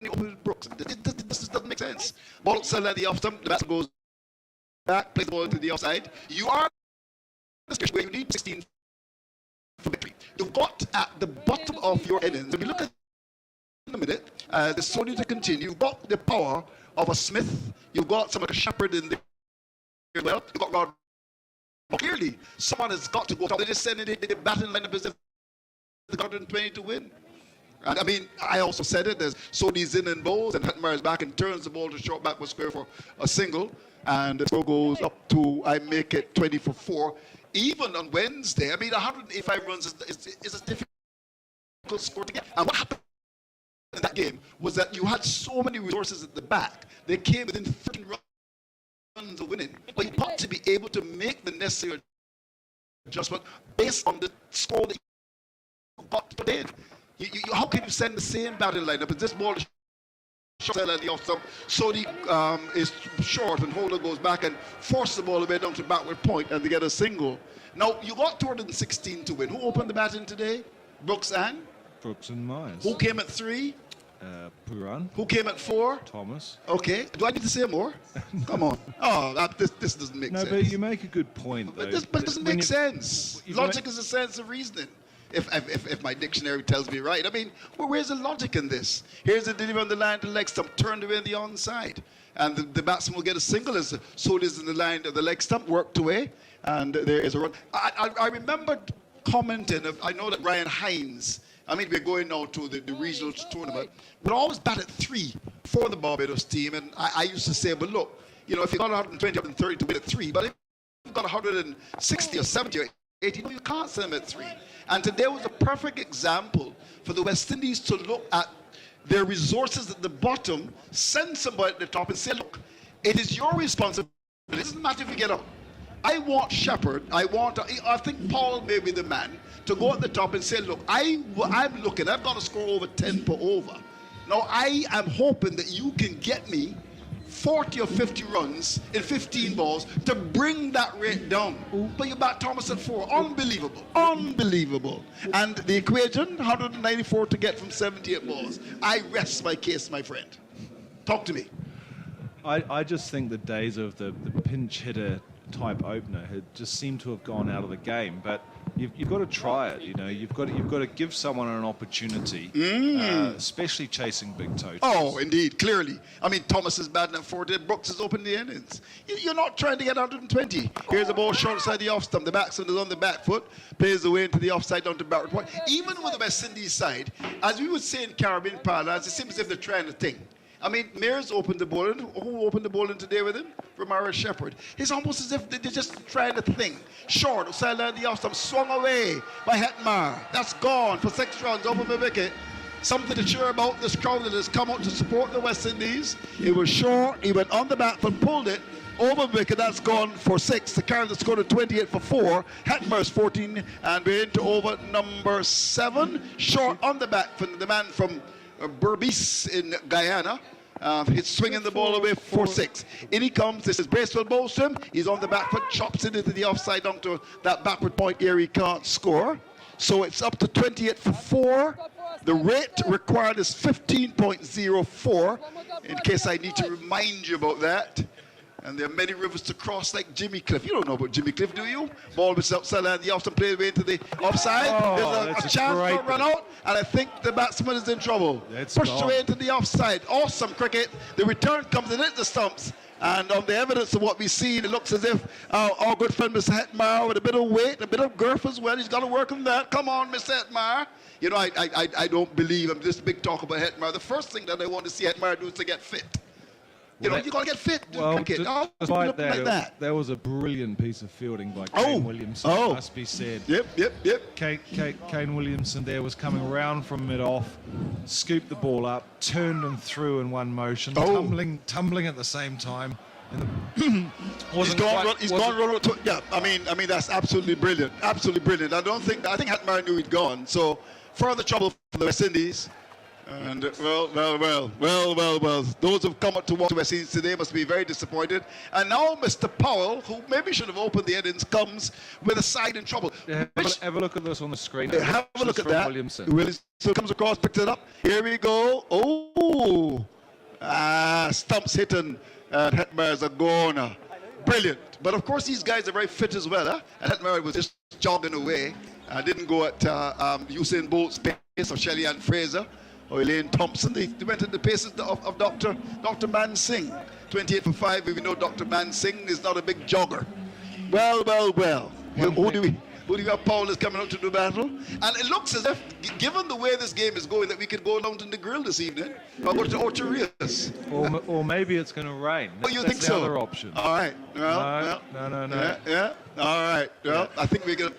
you open Brooks? This doesn't make sense. Ball sell at the off stump, the batsman goes back, plays the ball to the offside. You are in a situation where you need 16 for victory. You've got at the bottom of your innings, when you look at a minute. The Sony to continue. You've got the power of a Smith. You've got some like a Shepherd in there. Well, you've got Rod. Clearly, someone has got to go. They just said the batting lineup as if they got 120 to win. And I mean, I also said it. There's Sony's in and bowls, and Hetmeyer's back and turns the ball to short back with square for a single. And the score goes up to, I make it 20 for 4. Even on Wednesday, I mean, 185 runs is a difficult score to get. And what happened in that game was that you had so many resources at the back. They came within 13 runs of winning. But you've got to be able to make the necessary adjustment based on the score that you got to put in. How can you send the same batting lineup as this ball is short at the off stump? Sony is short and Holder goes back and forces the ball away down to backward point and they get a single. Now, you got 216 to win. Who opened the batting today? Brooks and Myers. Who came at 3? Puran. Who came at 4? Thomas. Okay. Do I need to say more? Come on. Oh, this doesn't make sense. No, but you make a good point, though. But it doesn't make sense. Logic is a sense of reasoning. If my dictionary tells me right. I mean, well, where's the logic in this? Here's the delivery on the line to leg stump, turned away on the onside. And the batsman will get a single as so it is in the line of the leg stump, worked away, and there is a run. I remember commenting, I know that Ryan Hines, I mean, we're going now to the regional tournament, but always bat at 3 for the Barbados team. And I used to say, but look, you know, if you got 120, 130 to win at 3, but if you've got 160 or 70 or 80, you can't send them at 3. And today was a perfect example for the West Indies to look at their resources at the bottom, send somebody at the top and say, look, it is your responsibility. It doesn't matter if you get up. I want Shepherd, I think Paul may be the man to go at the top and say, look, I'm looking, I've got to score over 10 per over. Now, I am hoping that you can get me 40 or 50 runs in 15 balls to bring that rate down. But you bat Thomas at 4. Unbelievable. Unbelievable. And the equation, 194 to get from 78 balls. I rest my case, my friend. Talk to me. I just think the days of the pinch hitter type opener had just seemed to have gone out of the game. But you've got to try it. You know, you've got to give someone an opportunity, especially chasing big totals. Oh, indeed, clearly. I mean, Thomas is batting at 4. Brooks is open the innings. You're not trying to get 120. Here's the ball short side the off stump. The batsman is on the back foot, plays the way into the offside down to backward point. Even with the West Indies side, as we would say in Caribbean parlance, it seems as if they're trying to think. I mean, Mears opened the ball in. Who opened the ball in today with him? Romaro Shepherd. It's almost as if they're just trying to think. Short, sideline the off stump, swung away by Hetmeyer. That's gone for 6 runs over the wicket. Something to cheer about this crowd that has come out to support the West Indies. It was short. He went on the back foot, pulled it over the wicket. That's gone for 6. The carry that scored a 28 for 4. Hetmeyer's 14, and we're into over number 7. Short on the back from the man from Berbice in Guyana. He's swinging the ball away for 6. In he comes. This is Bracewell Bolstrom. He's on the back foot, chops it into the offside down to that backward point here. He can't score. So it's up to 28 for 4. The rate required is 15.04. In case I need to remind you about that. And there are many rivers to cross like Jimmy Cliff. You don't know about Jimmy Cliff, do you? Ball was outside and the offside played away into the offside. There's a chance for a run out, and I think the batsman is in trouble. Pushed away into the offside. Awesome cricket. The return comes and hits the stumps. And on the evidence of what we've seen, it looks as if our good friend Mr. Hetmeyer, with a bit of weight, a bit of girth as well, he's got to work on that. Come on, Mr. Hetmeyer. You know, I don't believe I'm this big talk about Hetmeyer. The first thing that I want to see Hetmeyer do is to get fit. You know, you got to get fit to cricket. Despite that, there was a brilliant piece of fielding by Kane Williamson, must be said. Yep. Kane Williamson there was coming around from mid-off, scooped the ball up, turned and threw in one motion, tumbling at the same time. He's gone. Yeah, I mean that's absolutely brilliant. Absolutely brilliant. I think Hetmeyer knew he'd gone. So further trouble for the West Indies. And well. Those who've come up to watch the West Indies today must be very disappointed. And now Mr. Powell, who maybe should have opened the innings, comes with a side in trouble. Yeah, have a look at this on the screen. Have a look at that. Williamson comes across, picks it up. Here we go. Stumps hitting. Hetmeyer's a goner. Brilliant. But of course, these guys are very fit as well. And Hetmeyer was just jogging away. Didn't go at Usain Bolt's pace or Shelly Ann Fraser. Elaine Thompson. They went at the paces of Dr. Man Singh. 28 for 5. We know Dr. Man Singh is not a big jogger. Well. Who do we have? Paul is coming out to do battle. And it looks as if, given the way this game is going, that we could go down to the grill this evening. Or go to Ocho Rios. Or maybe it's going to rain. Oh, you That's think the so? other option. All right. No. Yeah. All right. Well, I think we're going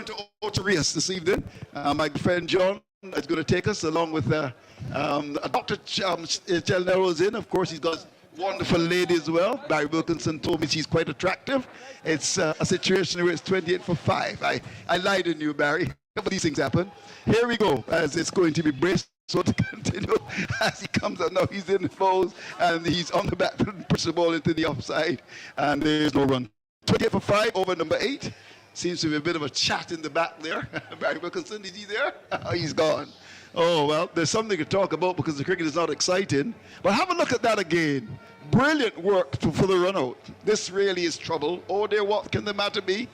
to Ocho Rios this evening. My friend John is going to take us along with Dr. Chelnero is in. Of course, he's got a wonderful lady as well. Barry Wilkinson told me she's quite attractive. It's a situation where it's 28 for 5. I lied to you, Barry. But these things happen. Here we go, as it's going to be braced. So to continue, as he comes out now, he's in the foes, and he's on the back foot and push the ball into the offside, and there's no run. 28 for 5 over number 8. Seems to be a bit of a chat in the back there. Barry Wilkinson, is he there? Oh, he's gone. Oh, well, there's something to talk about because the cricket is not exciting. But have a look at that again. Brilliant work for the run-out. This really is trouble. Oh, dear, what can the matter be?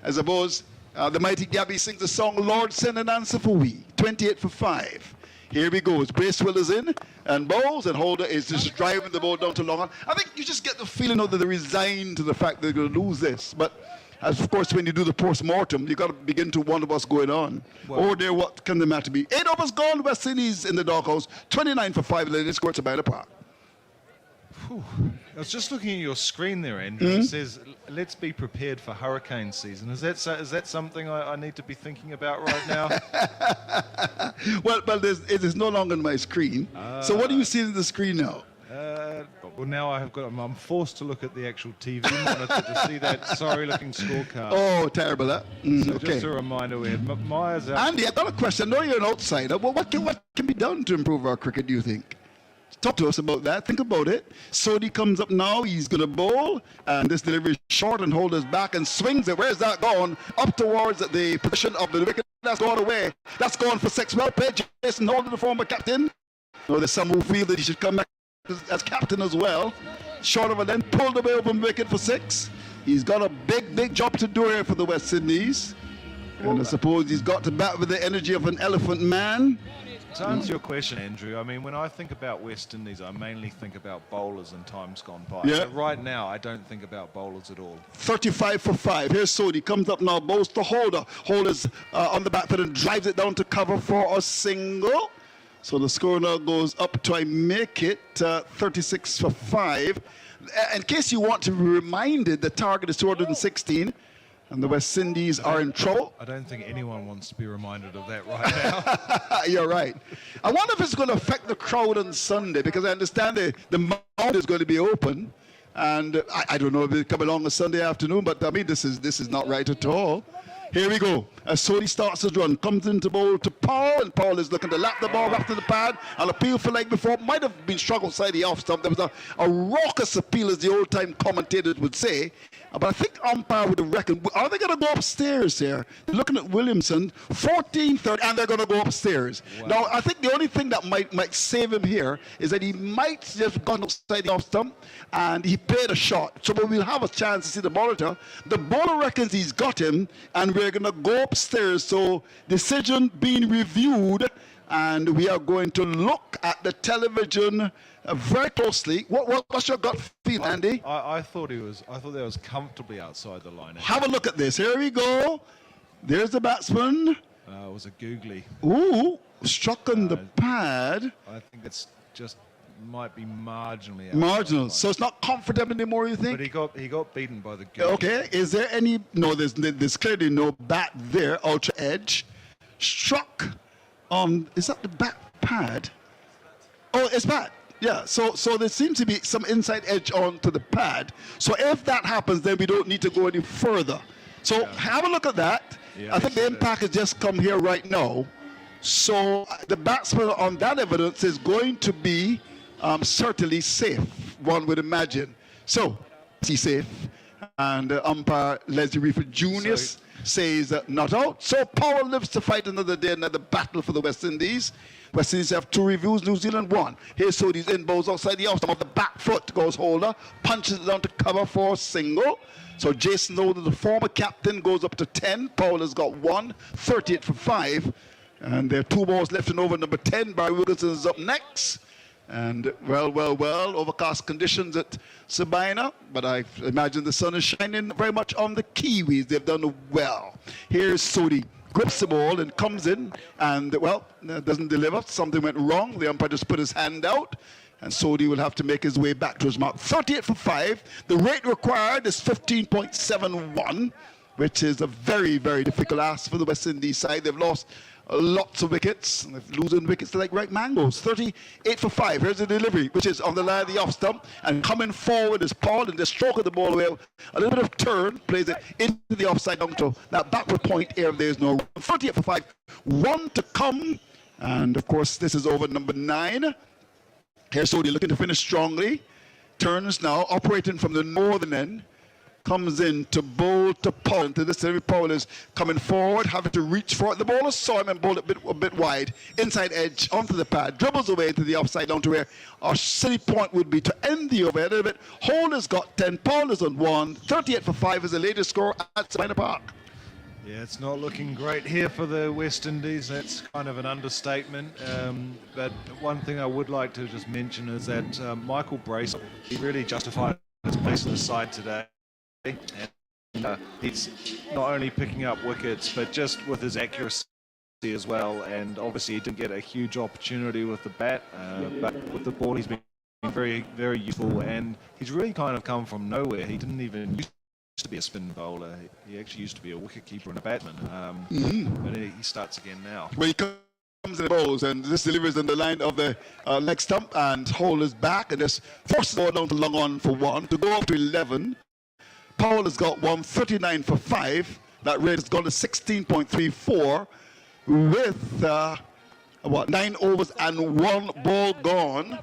I suppose the mighty Gabby sings the song, Lord, Send an Answer for We. 28 for 5. Here we go. Bracewell is in and bowls, and Holder is just driving the ball down to long on. I think you just get the feeling that they're resigned to the fact they're going to lose this. But as of course, when you do the post-mortem, you got to begin to wonder what's going on. Oh dear, what can the matter be? 8 overs gone. West Indies in the doghouse. 29 for 5. They scored to by the park. I was just looking at your screen there, Andrew. It says, let's be prepared for hurricane season. Is that something I need to be thinking about right now? well, it is no longer on my screen. So what do you see on the screen now? Well, now I'm forced to look at the actual TV monitor to see that sorry-looking scorecard. Oh, terrible, huh? So Okay. just a reminder, we had Myers out. Andy, I've got a question. I know you're an outsider. Well, what can be done to improve our cricket, do you think? Talk to us about that. Think about it. Sodhi comes up now. He's going to bowl. And this delivery is short and Holder's back and swings it. Where's that gone? Up towards the position of the wicket. That's gone away. That's gone for 6. Well played, Jason Holder, the former captain. No, there's some who feel that he should come back as captain as well. Short of it then, pulled away open wicket for 6. He's got a big job to do here for the West Indies. And I suppose he's got to bat with the energy of an elephant man. To answer your question, Andrew, I mean, when I think about West Indies, I mainly think about bowlers in times gone by. Yeah. So right now, I don't think about bowlers at all. 35 for 5. Here's Sodhi. Comes up now, bowls to Holder. Holder's on the back foot and drives it down to cover for a single. So the score now goes up to, I make it 36 for 5. In case you want to be reminded, the target is 216. And the West Indies are in trouble. I don't think anyone wants to be reminded of that right now. You're right. I wonder if it's going to affect the crowd on Sunday, because I understand the mound is going to be open. And I don't know if they come along on Sunday afternoon, but I mean, this is not right at all. Here we go. As Sodhi starts his run, comes into bowl to Powell, and Powell is looking to lap the ball back to the pad. An appeal for leg before. Might have been struck outside the off stump. There was a raucous appeal, as the old-time commentators would say. But I think umpire would have reckoned, are they going to go upstairs here? They're looking at Williamson, 14-30, and they're going to go upstairs. Wow. Now, I think the only thing that might save him here is that he might just gone outside the off stump, and he played a shot. So we'll have a chance to see the monitor. The bowler reckons he's got him, and we're going to go upstairs. So decision being reviewed, and we are going to look at the television very closely. What's your gut feel, Andy? I thought they was comfortably outside the line. Have a look at this. Here we go. There's the batsman. It was a googly. Ooh, struck on the pad. I think it's just might be marginally out. Marginal. So it's not comfortable anymore, you think? But he got beaten by the googly. Okay. Is there any? No, there's clearly no bat there. Ultra edge. Struck on. Is that the back pad? Oh, it's bat. Yeah, so there seems to be some inside edge onto the pad. So if that happens, then we don't need to go any further. So have a look at that. Yeah, I think the impact has just come here right now. So the batsman on that evidence is going to be certainly safe, one would imagine. So he's safe. And umpire Leslie Reefer Jr. says not out. So Powell lives to fight another day, another battle for the West Indies. West Indies have 2 reviews, New Zealand 1. Here's Sodhi's in bowls outside the off stump. Of the back foot goes Holder, punches it down to cover for a single. So Jason Holder, the former captain, goes up to 10. Powell has got 1, 38 for 5. And there are 2 balls left in over number 10. Barry Wilkinson is up next. And well, overcast conditions at Sabina, but I imagine the sun is shining very much on the Kiwis. They've done well. Here's Sodi, grips the ball and comes in, and doesn't deliver. Something went wrong. The umpire just put his hand out, and Sodi will have to make his way back to his mark. 38 for 5. The rate required is 15.71, which is a very, very difficult ask for the West Indies side. They've lost lots of wickets, and they're losing wickets like ripe mangoes. 38 for 5. Here's the delivery, which is on the line of the off stump, and coming forward is Paul, and just stroking the ball away. A little bit of turn, plays it into the offside down to that backward point area. There's no 38 for 5. 1 to come, and of course this is over number 9. Here's Sodi looking to finish strongly. Turns now, operating from the northern end. Comes in to bowl to Paul. And to this delivery, Paul is coming forward, having to reach for it. The bowler saw him and bowled it a bit wide. Inside edge onto the pad. Dribbles away to the offside down to where our silly point would be to end the over a little bit. Holder's got 10. Paul is on 1. 38 for 5 is the latest score at Sabina Park. Yeah, it's not looking great here for the West Indies. That's kind of an understatement. But one thing I would like to just mention is that Michael Brace, he really justified his place in the side today. And he's not only picking up wickets, but just with his accuracy as well. And obviously he didn't get a huge opportunity with the bat, but with the ball he's been very, very useful. And he's really kind of come from nowhere. He didn't even used to be a spin bowler. He actually used to be a wicket keeper and a batsman. But he starts again now. Well, he comes in the bowls, and this delivers on the line of the leg stump, and Hole is back, and just forces the ball down to long on for 1 to go up to 11. Powell has got 139 for 5. That rate has gone to 16.34 with 9 overs and 1 ball gone.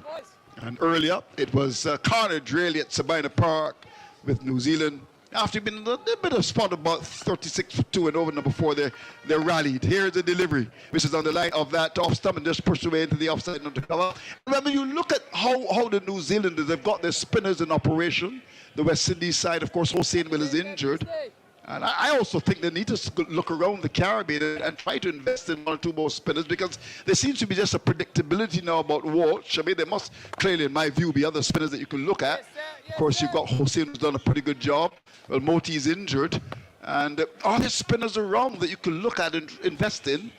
And earlier it was carnage really at Sabina Park with New Zealand. After being a little bit of spot about 36 for 2 and over number 4, they rallied. Here's the delivery, which is on the line of that off stump and just pushed away into the offside under cover. Remember, you look at how the New Zealanders have got their spinners in operation. The West Indies side, of course, Hossein Will is injured. And I also think they need to look around the Caribbean and try to invest in 1 or 2 more spinners, because there seems to be just a predictability now about Walsh. I mean, there must clearly, in my view, be other spinners that you can look at. Of course, you've got Hossein who's done a pretty good job. Well, Moti's injured. And are there spinners around that you can look at and invest in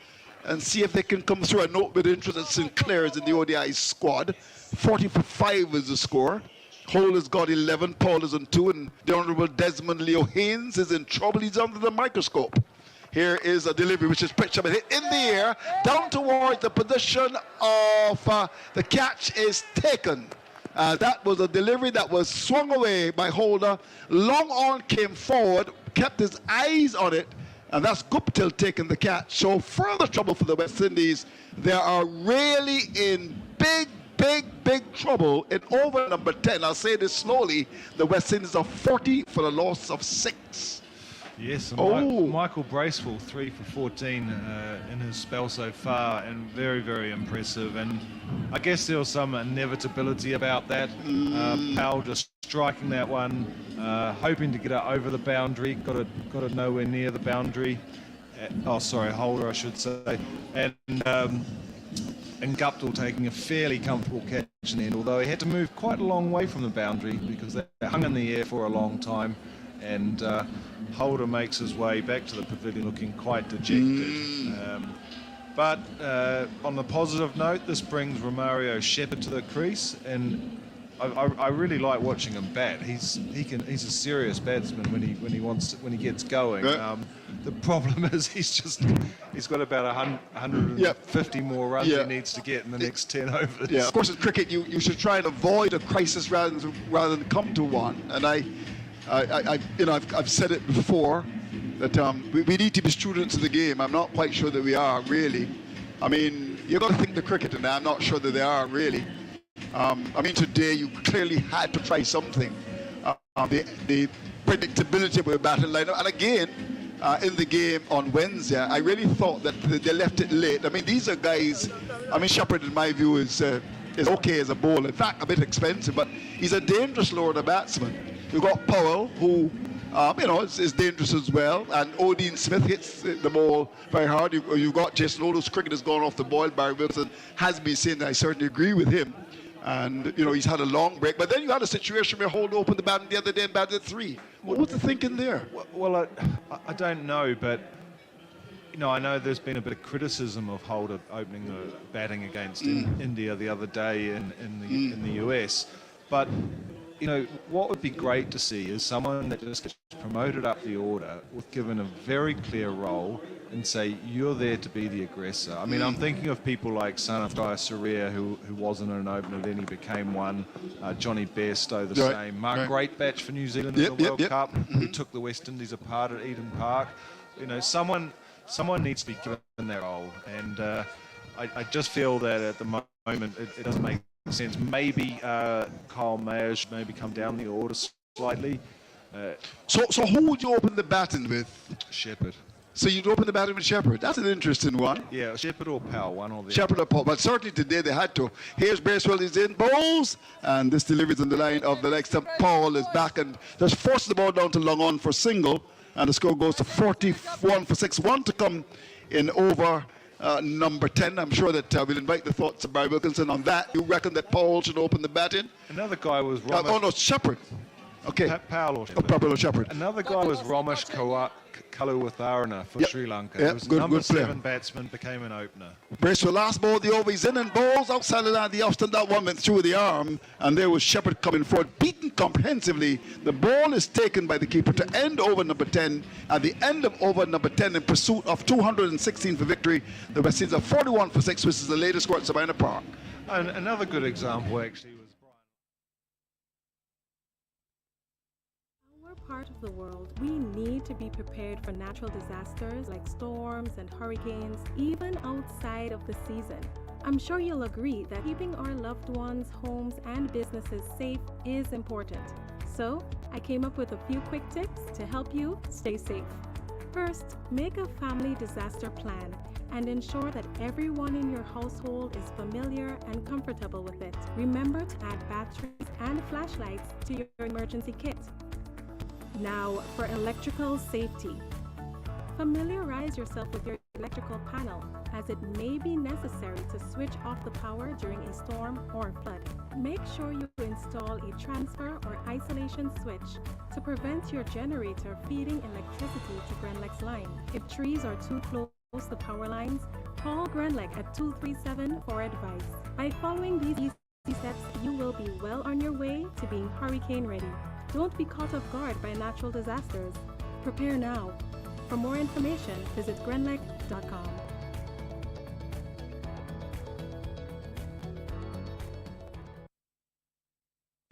and see if they can come through? I note with interest that Sinclair is in the ODI squad. 40 for 5 is the score. Hole has got 11, Paul is on 2, and the Honourable Desmond Leo Haynes is in trouble. He's under the microscope. Here is a delivery which is pitched up and hit in the air, down towards the position of the catch is taken. That was a delivery that was swung away by Holder. Long on came forward, kept his eyes on it, and that's Guptill taking the catch. So further trouble for the West Indies. They are really in big trouble in over number 10. I'll say this slowly. The West Indies are 40 for the loss of 6. Yes, and Michael Bracewell, 3 for 14 in his spell so far, and very, very impressive. And I guess there was some inevitability about that. Powell just striking that one, hoping to get it over the boundary, got it nowhere near the boundary. Holder, I should say. And Guptill taking a fairly comfortable catch in the end, although he had to move quite a long way from the boundary because they hung in the air for a long time. And Holder makes his way back to the pavilion looking quite dejected. But on the positive note, this brings Romario Shepherd to the crease, and I really like watching him bat. He's a serious batsman when he gets going. The problem is he's got about 150 more runs he needs to get in the next 10 overs. Yeah, of course in cricket you should try and avoid a crisis rather than come to one. And I've said it before that we need to be students of the game. I'm not quite sure that we are really. I mean, you've got to think the cricket, and I'm not sure that they are really. I mean, today you clearly had to try something. The predictability of the batting lineup, and again, in the game on Wednesday, I really thought that they left it late. I mean, these are guys. I mean, Shepherd, in my view, is okay as a bowler. In fact, a bit expensive, but he's a dangerous lower order batsman. We've got Powell, who It's dangerous as well. And Odin Smith hits the ball very hard. You've got Jason Odo's cricket has gone off the boil. Barry Wilson has been saying that I certainly agree with him. And, he's had a long break. But then you had a situation where Holt opened the batting the other day and batted 3. What was the thinking there? Well, I don't know, but I know there's been a bit of criticism of Holt opening the batting against India the other day in the US. But what would be great to see is someone that just gets promoted up the order, with given a very clear role, and say you're there to be the aggressor. I mean, I'm thinking of people like Sanataya Surya, who wasn't an opener, then he became one. Johnny Bairstow, the same. Mark Greatbatch for New Zealand in the World Cup, who took the West Indies apart at Eden Park. Someone needs to be given their role, and I just feel that at the moment it doesn't make sense. Maybe Kyle Mayer should maybe come down the order slightly. So who would you open the batting with? Shepherd. So you'd open the batting with Shepherd. That's an interesting one. Yeah, Shepherd or Powell, one or the Shepherd or Powell. But certainly today they had to. Here's Bracewell, he's in, bowls, and this delivery on the line of the next step. Powell is back and just forces the ball down to long on for single, and the score goes to 41 for 6. 1 to come in over number 10. I'm sure that we'll invite the thoughts of Barry Wilkinson on that. You reckon that Powell should open the batting? Another guy was Shepherd. Okay. Powell or Shepherd. Powell or Shepherd. Another guy was Ramesh Kaluwitharana for Sri Lanka. Yep, He was good number player. 7 batsman, became an opener. Bracewell last ball, the over, he's in and bowls outside the line. The off-stump, that one went through the arm, and there was Shepherd coming forward, beaten comprehensively. The ball is taken by the keeper to end over number 10. At the end of over number 10, in pursuit of 216 for victory, the West Indies are 41 for 6, which is the latest score at Sabina Park. And another good example, actually, was Part of the world, we need to be prepared for natural disasters like storms and hurricanes, even outside of the season. I'm sure you'll agree that keeping our loved ones, homes, and businesses safe is important. So, I came up with a few quick tips to help you stay safe. First, make a family disaster plan and ensure that everyone in your household is familiar and comfortable with it. Remember to add batteries and flashlights to your emergency kit. Now, for electrical safety. Familiarize yourself with your electrical panel, as it may be necessary to switch off the power during a storm or flood. Make sure you install a transfer or isolation switch to prevent your generator feeding electricity to Grenlec's line. If trees are too close to power lines, call Grenlec at 237 for advice. By following these easy steps, you will be well on your way to being hurricane ready. Don't be caught off guard by natural disasters. Prepare now. For more information, visit grenlec.com.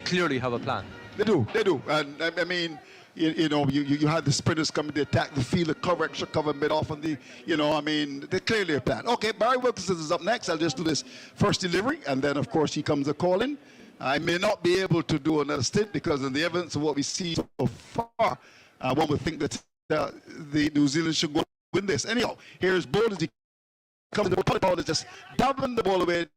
Clearly have a plan. They do. And I mean, you had the sprinters coming to attack the field, the cover, extra cover mid off on the, they clearly a plan. Okay, Barry Wilkinson is up next. I'll just do this first delivery, and then, of course, he comes a call-in. I may not be able to do another stint because of the evidence of what we see so far. One would think that the New Zealand should go win this. Anyhow, here's Bold as he comes to the ball, is just doubling the ball away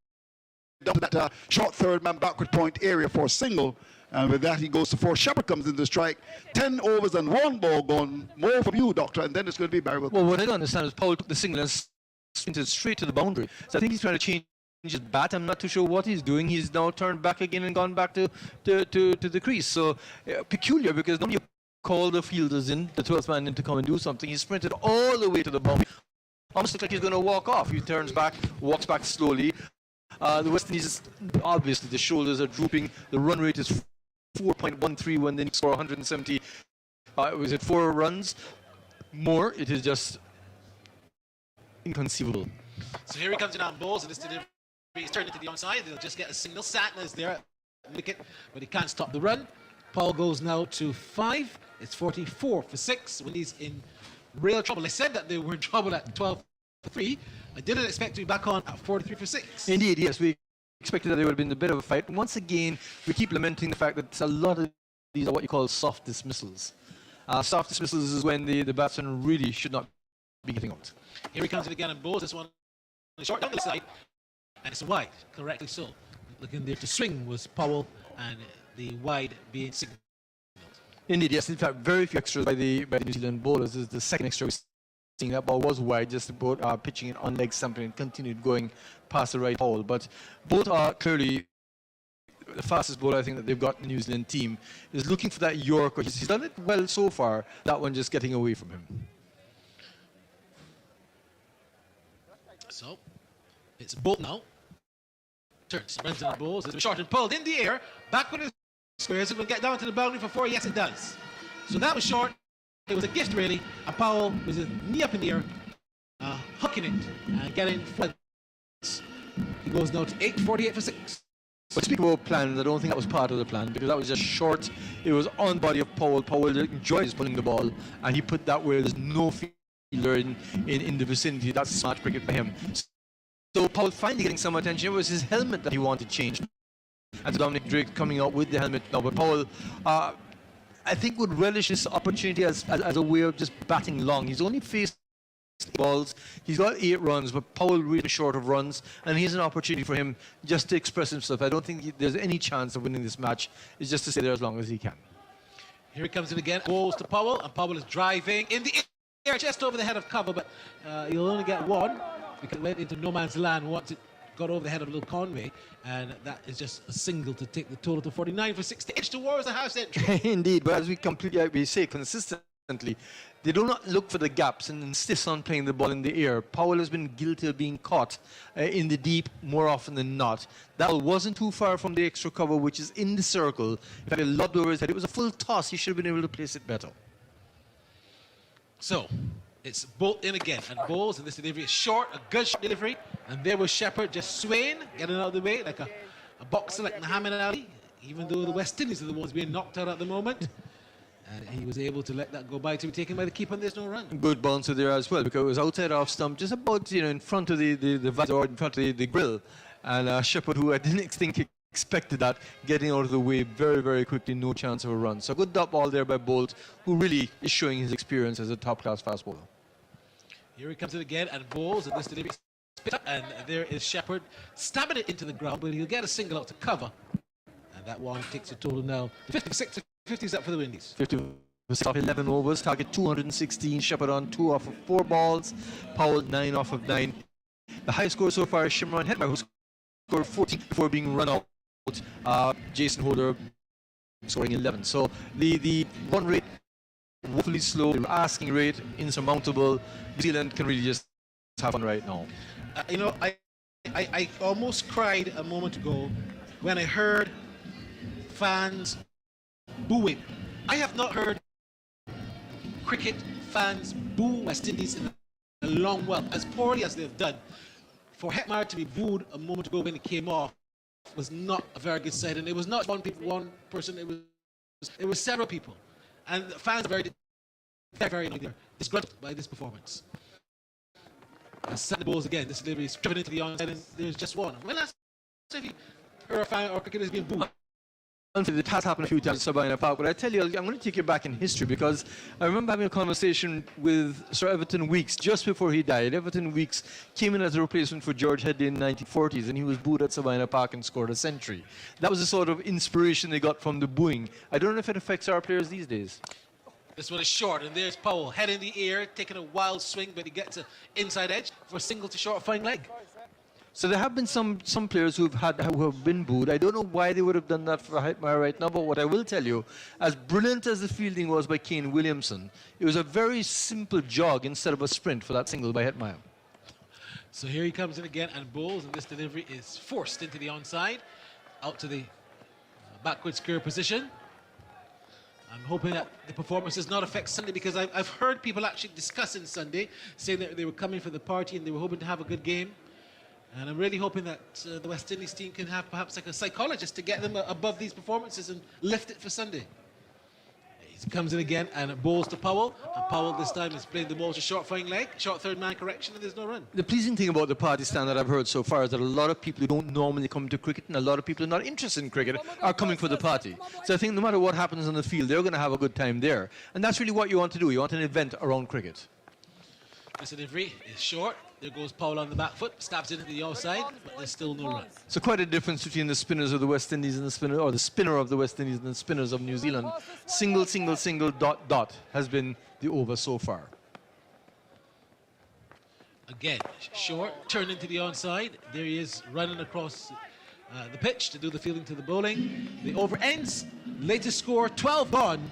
down to that short third man backward point area for a single. And with that, he goes to 4. Shepherd comes into strike. 10 overs and 1 ball gone. More from you, Doctor. And then it's going to be Barry Wilkinson. Well, what I don't understand is Paul took the single and sprinted straight to the boundary. So I think he's trying to change his bat. I'm not too sure what he's doing. He's now turned back again and gone back to the crease. So peculiar, because normally you call the fielders in, the 12th man in to come and do something. He sprinted all the way to the boundary. Almost looks like he's going to walk off. He turns back, walks back slowly. The West Indies, obviously, the shoulders are drooping. The run rate is 4.13 when they score 170. Was it 4 runs? More. It is just inconceivable. So here he comes in on balls, and this delivery is turned into the onside. They'll just get a single. Satner's there at the wicket, but he can't stop the run. Paul goes now to 5. It's 44 for 6 when he's in real trouble. I said that they were in trouble at 12 for 3. I didn't expect to be back on at 43 for 6. Indeed, yes. We expected that there would have been a bit of a fight. Once again, we keep lamenting the fact that a lot of these are what you call soft dismissals. Soft dismissals is when the batsman really should not be getting out. Here he comes in again and bowls this one short down the side, and it's wide, correctly so. Looking there to swing was Powell, and the wide being signaled. Indeed, yes. In fact, very few extras by the New Zealand bowlers. This is the second extra we've seen. That ball was wide, just about pitching it on leg something and continued going past the right hole. But both are clearly the fastest bowler I think that they've got in the New Zealand team. Is looking for that Yorker. He's done it well so far. That one just getting away from him. So, it's Bolt now. Turns, runs in the balls. It's short and pulled in the air. Back with his squares. It will get down to the boundary for 4. Yes, it does. So that was short. It was a gift, really. And Powell with his knee up in the air, hooking it and getting floods. He goes now to 8, 48 for 6. But speaking about plans, I don't think that was part of the plan because that was just short. It was on body of Powell. Powell enjoys pulling the ball, and he put that where there's no fielder in the vicinity. That's smart cricket for him. So Powell finally getting some attention. It was his helmet that he wanted changed. And so Dominic Drake coming out with the helmet now. But Powell, I think, would relish this opportunity as a way of just batting long. He's only faced balls. He's got 8 runs, but Powell really short of runs. And here's an opportunity for him just to express himself. I don't think there's any chance of winning this match. It's just to stay there as long as he can. Here he comes in again. Balls to Powell, and Powell is driving in the air just over the head of cover, but he'll only get 1 because it went into no man's land once it got over the head of Little Conway, and that is just a single to take the total to 49 for 6 to edge towards the half century. Indeed, but as we say consistently, they do not look for the gaps and insist on playing the ball in the air. Powell has been guilty of being caught in the deep more often than not. That wasn't too far from the extra cover, which is in the circle. In fact, a lot over his head. It was a full toss. He should have been able to place it better. So, it's Bolt in again, and Bowles, and this delivery is short, a good short delivery, and there was Shepherd just swaying, getting out of the way like a boxer like Muhammad Ali, even though the West Indies are the ones being knocked out at the moment. And he was able to let that go by to be taken by the keeper, and there's no run. Good bouncer there as well, because it was outside off stump, just about in front of the visor, or in front of the grill. And Shepherd, who I didn't think expected that, getting out of the way very, very quickly, no chance of a run. So good dot ball there by Bolt, who really is showing his experience as a top-class fast bowler. Here he comes in again, and Bowles, and this delivery is spit up, and there is Shepherd stabbing it into the ground, but he'll get a single out to cover. And that one takes a total now to 56. 50's up for the Windies. 50 off 11 overs, target 216. Shepherd on 2 off of 4 balls. Powell 9 off of 9. The highest score so far is Shimron Hetmar, who scored 14 before being run out. Jason Holder scoring 11. So the run rate woefully slow. The asking rate insurmountable. New Zealand can really just have fun right now. I almost cried a moment ago when I heard fans booing. I have not heard cricket fans boo West Indies in a long while, as poorly as they've done. For Hetmar to be booed a moment ago when he came off was not a very good sight, and it was not one person, it was several people. And the fans are very disgruntled by this performance. And set the balls again, this delivery is driven into the onside, and there's just one. When last time you heard a fan or cricketer is being booed? It has happened a few times at Sabina Park, but I tell you, I'm going to take you back in history, because I remember having a conversation with Sir Everton Weekes just before he died. Everton Weekes came in as a replacement for George Headley in the 1940s, and he was booed at Sabina Park and scored a century. That was the sort of inspiration they got from the booing. I don't know if it affects our players these days. This one is short, and there's Powell, head in the air, taking a wild swing, but he gets an inside edge for a single to short fine leg. So there have been some players who have been booed. I don't know why they would have done that for Hetmar right now, but what I will tell you, as brilliant as the fielding was by Kane Williamson, it was a very simple jog instead of a sprint for that single by Hetmar. So here he comes in again, and Bowles, and this delivery is forced into the onside, out to the backward square position. I'm hoping that the performance does not affect Sunday, because I've heard people actually discussing Sunday, saying that they were coming for the party and they were hoping to have a good game. And I'm really hoping that the West Indies team can have perhaps like a psychologist to get them above these performances and lift it for Sunday. He comes in again and bowls to Powell. And Powell this time is playing the ball to short flying leg, short third man correction, and there's no run. The pleasing thing about the party stand that I've heard so far is that a lot of people who don't normally come to cricket, and a lot of people who are not interested in cricket, are coming for the party. So I think no matter what happens on the field, they're going to have a good time there. And that's really what you want to do. You want an event around cricket. This delivery is short. There goes Powell on the back foot, stabs it into the outside, but there's still no run. So quite a difference between the spinners of the West Indies and the spinner, or the spinner of the West Indies and the spinners of New Zealand. Single, single, single, dot, dot has been the over so far. Again, short, turn into the onside. There he is running across the pitch to do the fielding to the bowling. The over ends. Latest score, 12 gone.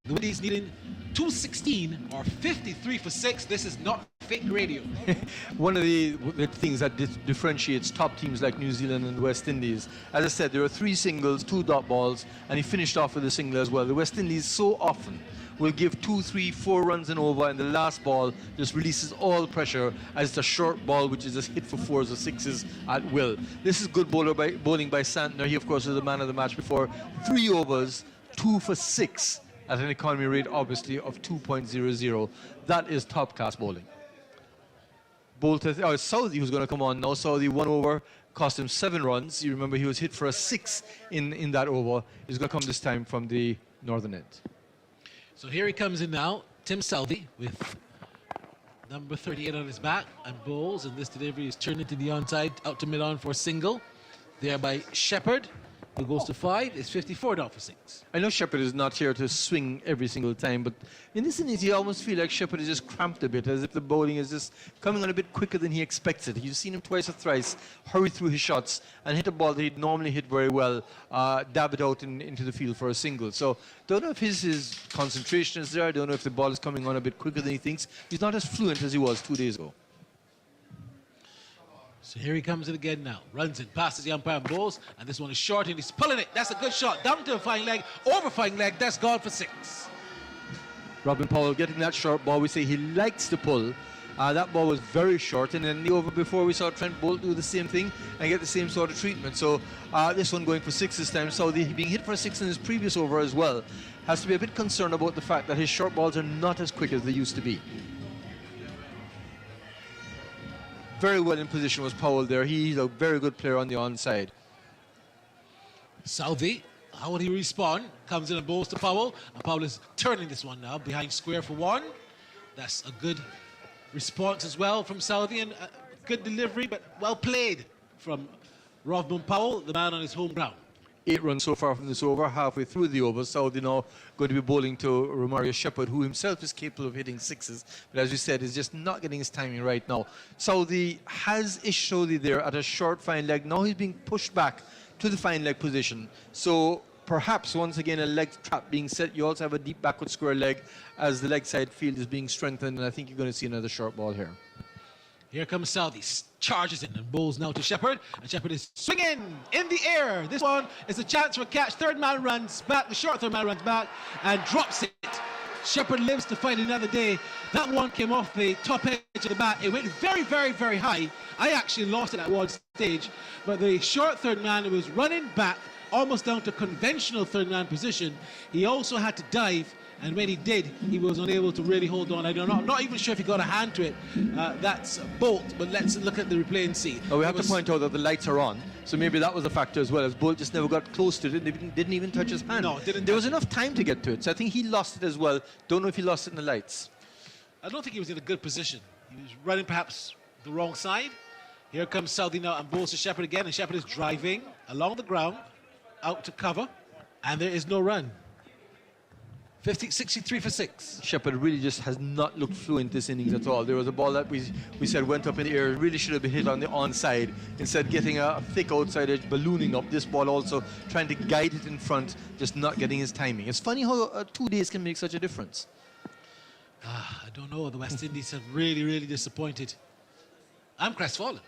The Windies needing 216 or 53 for 6. This is not fake radio. One of the things that differentiates top teams like New Zealand and the West Indies, as I said, there are 3 singles, 2 dot balls, and he finished off with a single as well. The West Indies so often will give 2, 3, 4 runs and over, and the last ball just releases all pressure as it's a short ball which is just hit for 4s or 6s at will. This is good bowling by Santner. He, of course, was the man of the match before. 3 overs, 2 for 6 at an economy rate, obviously, of 2.00. That is top-class bowling. Southey, who's going to come on now. Southey, 1 over, cost him 7 runs. You remember he was hit for a 6 in that over. He's going to come this time from the northern end. So here he comes in now, Tim Southey with number 38 on his back and bowls, and this delivery is turned into the onside, out to mid-on for a single. There by Shepherd, who goes to 5, is 54 down for 6. I know Shepherd is not here to swing every single time, but in this innings you almost feel like Shepherd is just cramped a bit, as if the bowling is just coming on a bit quicker than he expects it. You've seen him twice or thrice hurry through his shots and hit a ball that he'd normally hit very well, dab it out into the field for a single. So don't know if his concentration is there. I don't know if the ball is coming on a bit quicker than he thinks. He's not as fluent as he was 2 days ago. So here he comes in again now. Runs in, passes the umpire and bowls, and this one is short and he's pulling it. That's a good shot. Down to a fine leg, over fine leg. That's gone for 6. Robin Powell getting that short ball. We say he likes to pull. That ball was very short, and then the over before we saw Trent Bolt do the same thing and get the same sort of treatment. So this one going for 6 this time. So being hit for a 6 in his previous over as well has to be a bit concerned about the fact that his short balls are not as quick as they used to be. Very well in position was Powell there. He's a very good player on the onside. Southey, how will he respond? Comes in and bowls to Powell. And Powell is turning this one now behind square for 1. That's a good response as well from Southey, and a good delivery, but well played from Rovman Powell, the man on his home ground. 8 runs so far from this over, halfway through the over. Southey now going to be bowling to Romario Shepherd, who himself is capable of hitting 6s, but as we said, is just not getting his timing right now. Southey has Ishodi there at a short fine leg. Now he's being pushed back to the fine leg position. So perhaps once again a leg trap being set. You also have a deep backward square leg as the leg side field is being strengthened, and I think you're going to see another short ball here. Here comes Southey, charges in and bowls now to Shepherd, and Shepherd is swinging in the air. This one is a chance for a catch. Third man runs back, the short third man runs back and drops it. Shepherd lives to fight another day. That one came off the top edge of the bat. It went very, very, very high. I actually lost it at one stage, but the short third man was running back almost down to conventional third man position. He also had to dive, and when he did, he was unable to really hold on. I'm not even sure if he got a hand to it. That's Bolt, but let's look at the replay and see. Well, we have to point out that the lights are on, so maybe that was a factor as well, as Bolt just never got close to it and didn't even touch his hand. No, didn't. There was enough time to get to it, so I think he lost it as well. Don't know if he lost it in the lights. I don't think he was in a good position. He was running perhaps the wrong side. Here comes Southey now and bowls to Shepherd again, and Shepherd is driving along the ground, out to cover, and there is no run. 63 for 6. Shepherd really just has not looked fluent this innings at all. There was a ball that we said went up in the air. It really should have been hit on the onside. Instead, getting a thick outside edge, ballooning up. This ball also trying to guide it in front, just not getting his timing. It's funny how 2 days can make such a difference. I don't know. The West Indies have really, really disappointed. I'm crestfallen.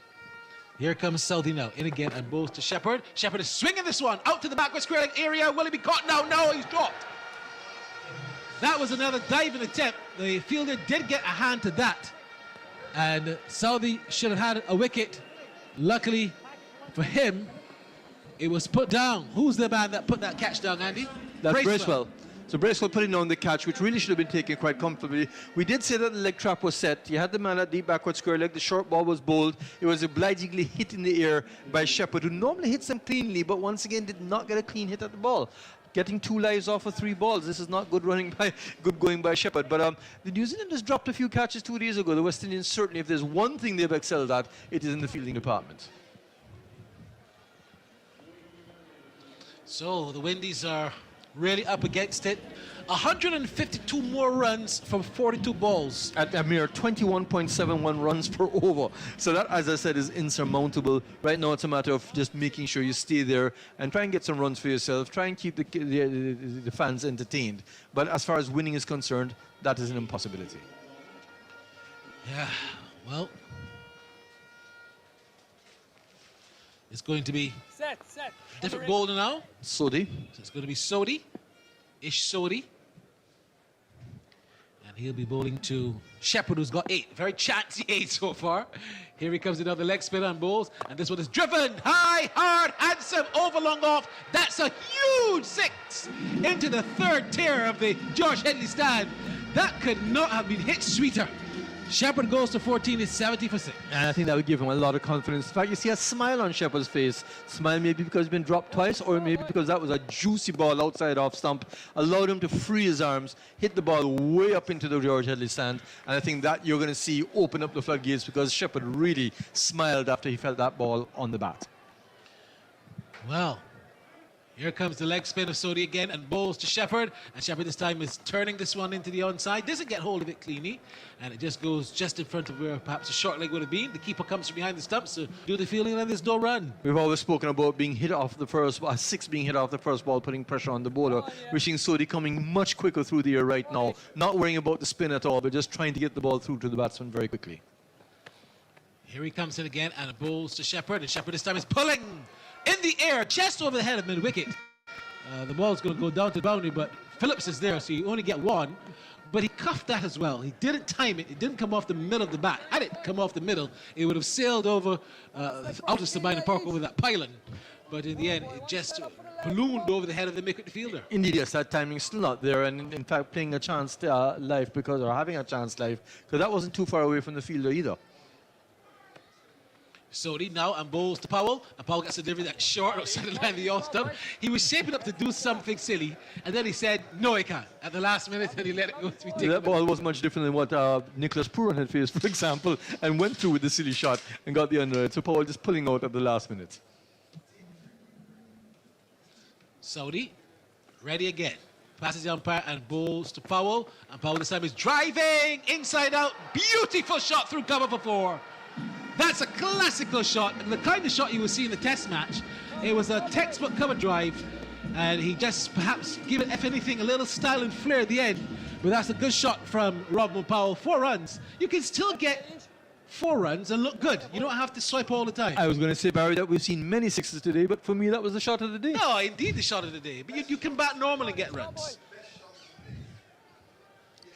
Here comes Southey now, in again and bowls to Shepherd. Shepherd is swinging this one out to the backward square leg area. Will he be caught now? No, he's dropped. That was another diving attempt. The fielder did get a hand to that, and Southey should have had a wicket. Luckily for him, it was put down. Who's the man that put that catch down, Andy? That's Bracewell. So Bracewell putting down the catch, which really should have been taken quite comfortably. We did say that the leg trap was set. You had the man at deep backward square leg. The short ball was bowled. It was obligingly hit in the air by Shepherd, who normally hits them cleanly, but once again did not get a clean hit at the ball. getting 2 lives off of 3 balls. This is not good going by Shepherd. But the New Zealanders dropped a few catches 2 days ago. The West Indians, certainly, if there's one thing they've excelled at, it is in the fielding department. So the Windies are really up against it. 152 more runs from 42 balls. At a mere 21.71 runs per over. So that, as I said, is insurmountable. Right now it's a matter of just making sure you stay there and try and get some runs for yourself. Try and keep the fans entertained. But as far as winning is concerned, that is an impossibility. Yeah, well, it's going to be different bowler now. Sodhi. So it's going to be Sodhi, Ish Sodhi. And he'll be bowling to Shepherd, who's got 8. Very chancy 8 so far. Here he comes, another leg spinner and bowls. And this one is driven high, hard, handsome, over long off. That's a huge 6 into the 3rd tier of the George Headley stand. That could not have been hit sweeter. Shepherd goes to 14, is 70 for 6. And I think that would give him a lot of confidence. In fact, you see a smile on Shepherd's face. Smile maybe because he's been dropped twice, or maybe because that was a juicy ball outside off stump. Allowed him to free his arms, hit the ball way up into the George Headley stand. And I think that you're going to see open up the floodgates, because Shepherd really smiled after he felt that ball on the bat. Well, here comes the leg spin of Sodhi again and bowls to Shepherd. And Shepherd this time is turning this one into the onside. Doesn't get hold of it cleanly. And it just goes just in front of where perhaps a short leg would have been. The keeper comes from behind the stumps to do the fielding, and there's no run. We've always spoken about being hit off the first, 6 being hit off the first ball, putting pressure on the bowler. We're seeing Sodhi coming much quicker through the air right now. Not worrying about the spin at all, but just trying to get the ball through to the batsman very quickly. Here he comes in again and bowls to Shepherd. And Shepherd this time is pulling in the air, just over the head of mid-wicket. The ball's going to go down to the boundary, but Phillips is there, so you only get 1. But he cuffed that as well. He didn't time it. It didn't come off the middle of the bat. Had it come off the middle, it would have sailed over out of Sabina Park over that pylon. But in the end, it just ballooned over the head of the wicket fielder. Indeed, yes, that timing's still not there, and in fact, playing a chance live or having a chance live, because that wasn't too far away from the fielder either. Sodhi now and bowls to Powell, and Powell gets a delivery that's short outside the line of the off-stump. He was shaping up to do something silly, and then he said, no, he can't, at the last minute, and he let it go to be taken. That ball was much different than what Nicholas Pooran had faced, for example, and went through with the silly shot and got the under. So Powell just pulling out at the last minute. Sodhi, ready again. Passes the umpire and bowls to Powell, and Powell this time is driving inside out. Beautiful shot through cover for 4. That's a classical shot, and the kind of shot you will see in the test match. It was a textbook cover drive, and he just perhaps give it, if anything, a little style and flair at the end. But that's a good shot from Rodman Powell. 4 runs. You can still get 4 runs and look good. You don't have to swipe all the time. I was going to say, Barry, that we've seen many 6s today, but for me, that was the shot of the day. No, indeed the shot of the day. But you can bat normal and get runs.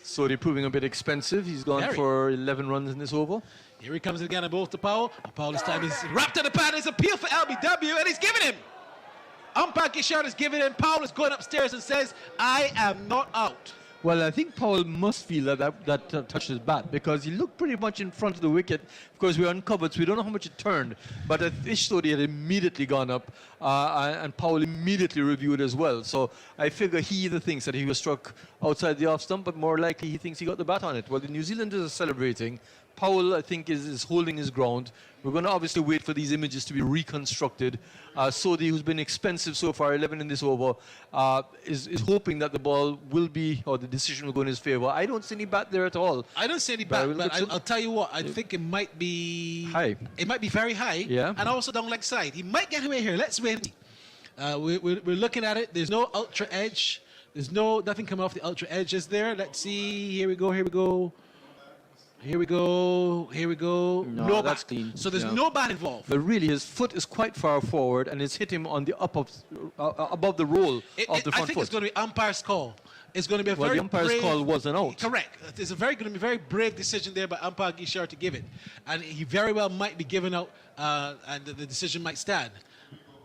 So they're proving a bit expensive. He's gone for 11 runs in this over. Here he comes again and bowls to Powell. And Powell this time is wrapped in the pad. His appeal for LBW, and he's giving him. Umpire Gishard is giving him. Powell is going upstairs and says, I am not out. Well, I think Powell must feel that touched his bat, because he looked pretty much in front of the wicket. Of course, we're uncovered, so we don't know how much it turned. But Ish Sodhi had immediately gone up, and Powell immediately reviewed as well. So I figure he either thinks that he was struck outside the off stump, but more likely he thinks he got the bat on it. Well, the New Zealanders are celebrating. Powell, I think, is holding his ground. We're going to obviously wait for these images to be reconstructed. Sodhi, who's been expensive so far, 11 in this over, is hoping that the ball will be, or the decision will go in his favour. I don't see any bat there at all. I don't see any bat, but I'll tell you what, I think it might be high. It might be very high, yeah, and also down leg side. He might get away here. Let's wait. We're looking at it. There's no ultra edge. There's nothing coming off the ultra edge, is there? Let's see. Here we go. Here we go. Here we go. Here we go. No that's clean. So there's no bat involved. But really, his foot is quite far forward, and it's hit him on the above the roll of the front foot. I think it's going to be umpire's call. It's going to be a very the umpire's call wasn't out. Correct. It's going to be a very brave decision there by umpire Gishard to give it, and he very well might be given out, and the decision might stand.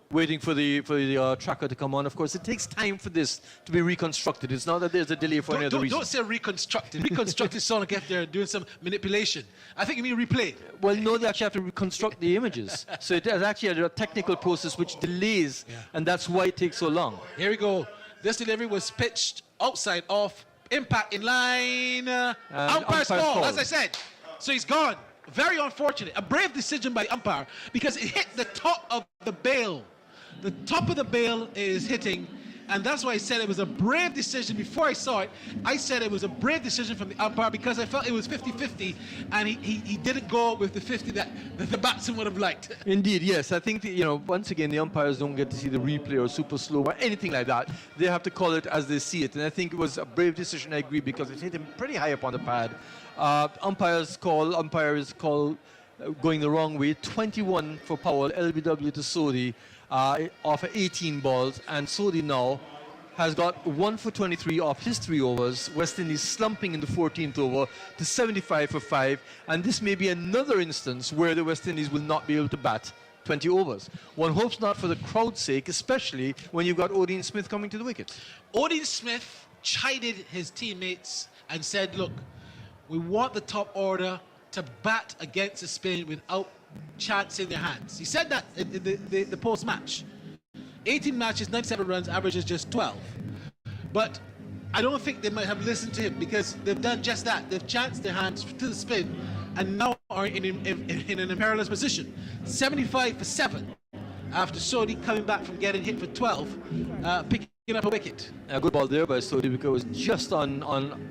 Waiting for the tracker to come on. Of course, it takes time for this to be reconstructed. It's not that there's a delay for any other reason. Don't say reconstructed. Reconstructed sound like if they're doing some manipulation. I think you mean replay. Well, no, they actually have to reconstruct the images. So it is actually a technical process which delays, and that's why it takes so long. Here we go. This delivery was pitched outside off. Impact in line. Umpire's umpire's call, call. as I said. So he's gone. Very unfortunate. A brave decision by the umpire because it hit the top of the bail. The top of the bail is hitting, and that's why I said it was a brave decision. Before I saw it, I said it was a brave decision from the umpire because I felt it was 50-50, and he didn't go with the 50 that the batsman would have liked. Indeed, yes. I think, once again, the umpires don't get to see the replay or super slow or anything like that. They have to call it as they see it. And I think it was a brave decision, I agree, because it hit him pretty high up on the pad. Umpire is called going the wrong way. 21 for Powell, LBW to Sodi off of 18 balls. And Sodi now has got 1 for 23 off his 3 overs. West Indies slumping in the 14th over to 75 for 5. And this may be another instance where the West Indies will not be able to bat 20 overs. One hopes not for the crowd's sake, especially when you've got Odean Smith coming to the wicket. Odean Smith chided his teammates and said, look, we want the top order to bat against the spin without chance in their hands. He said that in the post-match. 18 matches, 97 runs, average is just 12. But I don't think they might have listened to him because they've done just that. They've chanced their hands to the spin and now are in an perilous position. 75 for 7 after Sodi coming back from getting hit for 12, picking up a wicket. A good ball there by Sodi because it was just on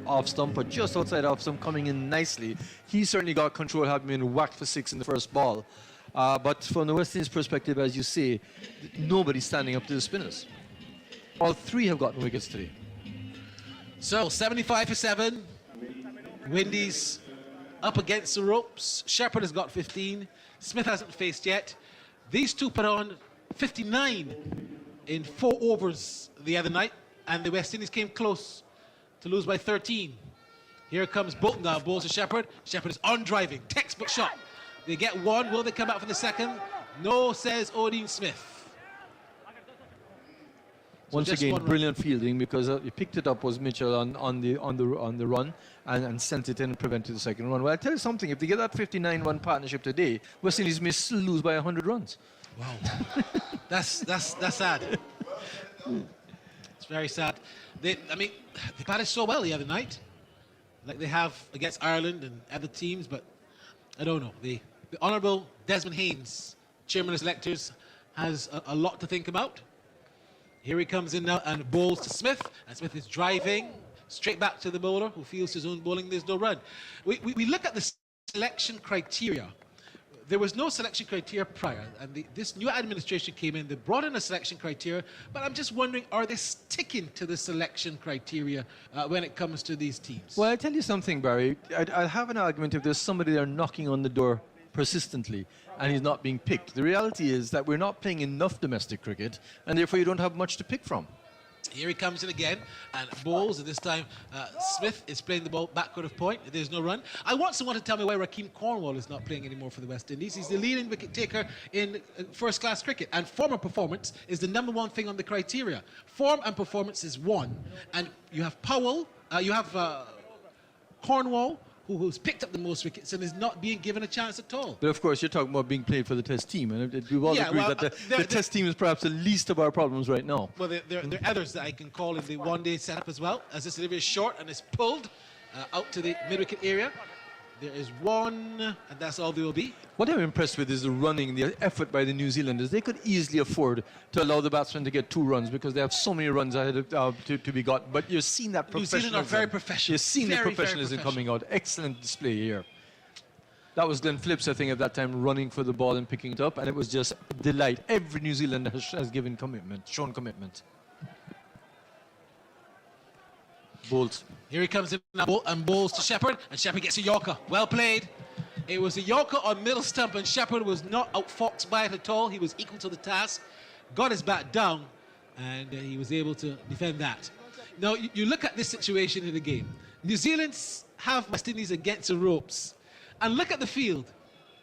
off stump or just outside off stump, coming in nicely. He certainly got control, having been whacked for 6 in the first ball. But from the West Indies perspective, as you say, nobody's standing up to the spinners. All 3 have gotten wickets today. So 75 for 7. Windies up against the ropes. Shepherd has got 15. Smith hasn't faced yet. These two put on 59 in 4 overs the other night, and the West Indies came close to lose by 13. Here comes Bolton now, bowls to Shepherd. Shepherd is on driving, textbook shot. They get 1, will they come back for the second? No, says Odean Smith. Once again, brilliant fielding because he picked it up was Mitchell on the run and sent it in and prevented the second run. Well, I tell you something, if they get that 59-run partnership today, West Indies may still lose by 100 runs. Wow, that's sad. It's very sad. They batted so well the other night, like they have against Ireland and other teams, but I don't know. The Honourable Desmond Haynes, Chairman of Selectors, has a lot to think about. Here he comes in now and bowls to Smith, and Smith is driving straight back to the bowler who feels his own bowling. There's no run. We look at the selection criteria. There was no selection criteria prior, and this new administration came in. They brought in a selection criteria, but I'm just wondering, are they sticking to the selection criteria when it comes to these teams? Well, I tell you something, Barry. I'd have an argument if there's somebody there knocking on the door persistently and he's not being picked. The reality is that we're not playing enough domestic cricket, and therefore you don't have much to pick from. Here he comes in again and bowls, and this time Smith is playing the ball backward of point. There's no run. I want someone to tell me why Rakeem Cornwall is not playing anymore for the West Indies. He's the leading wicket taker in first-class cricket, and form and performance is the #1 thing on the criteria. Form and performance is 1, and you have Powell, you have Cornwall, who's picked up the most wickets and is not being given a chance at all. But of course, you're talking about being played for the Test team, and we've all agreed that the Test team is perhaps the least of our problems right now. Well, there are others that I can call in the one-day setup as well, as this delivery is short and is pulled out to the mid-wicket area. There is 1, and that's all there will be. What I'm impressed with is the running, the effort by the New Zealanders. They could easily afford to allow the batsmen to get 2 runs because they have so many runs ahead to be got. But you're seeing that professionalism. New Zealand are very professional. You're seeing the professionalism coming out. Excellent display here. That was Glenn Phillips, I think, at that time, running for the ball and picking it up, and it was just a delight. Every New Zealander has given commitment, shown commitment. Bolt. Here he comes in and bowls to Shepherd, and Shepherd gets a Yorker. Well played. It was a Yorker on middle stump, and Shepherd was not outfoxed by it at all. He was equal to the task, got his bat down, and he was able to defend that. Now, you look at this situation in the game. New Zealand have West Indies against the ropes, and look at the field.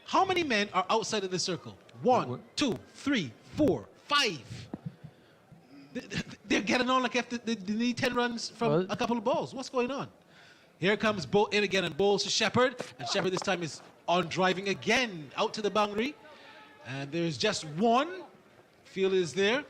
How many men are outside of the circle? 1, 2, 3, 4, 5. They're getting on like if they need 10 runs from a couple of balls. What's going on? Here comes Bolt in again and bowls to Shepherd. And Shepherd this time is on driving again out to the boundary. And there's just 1. Field is there.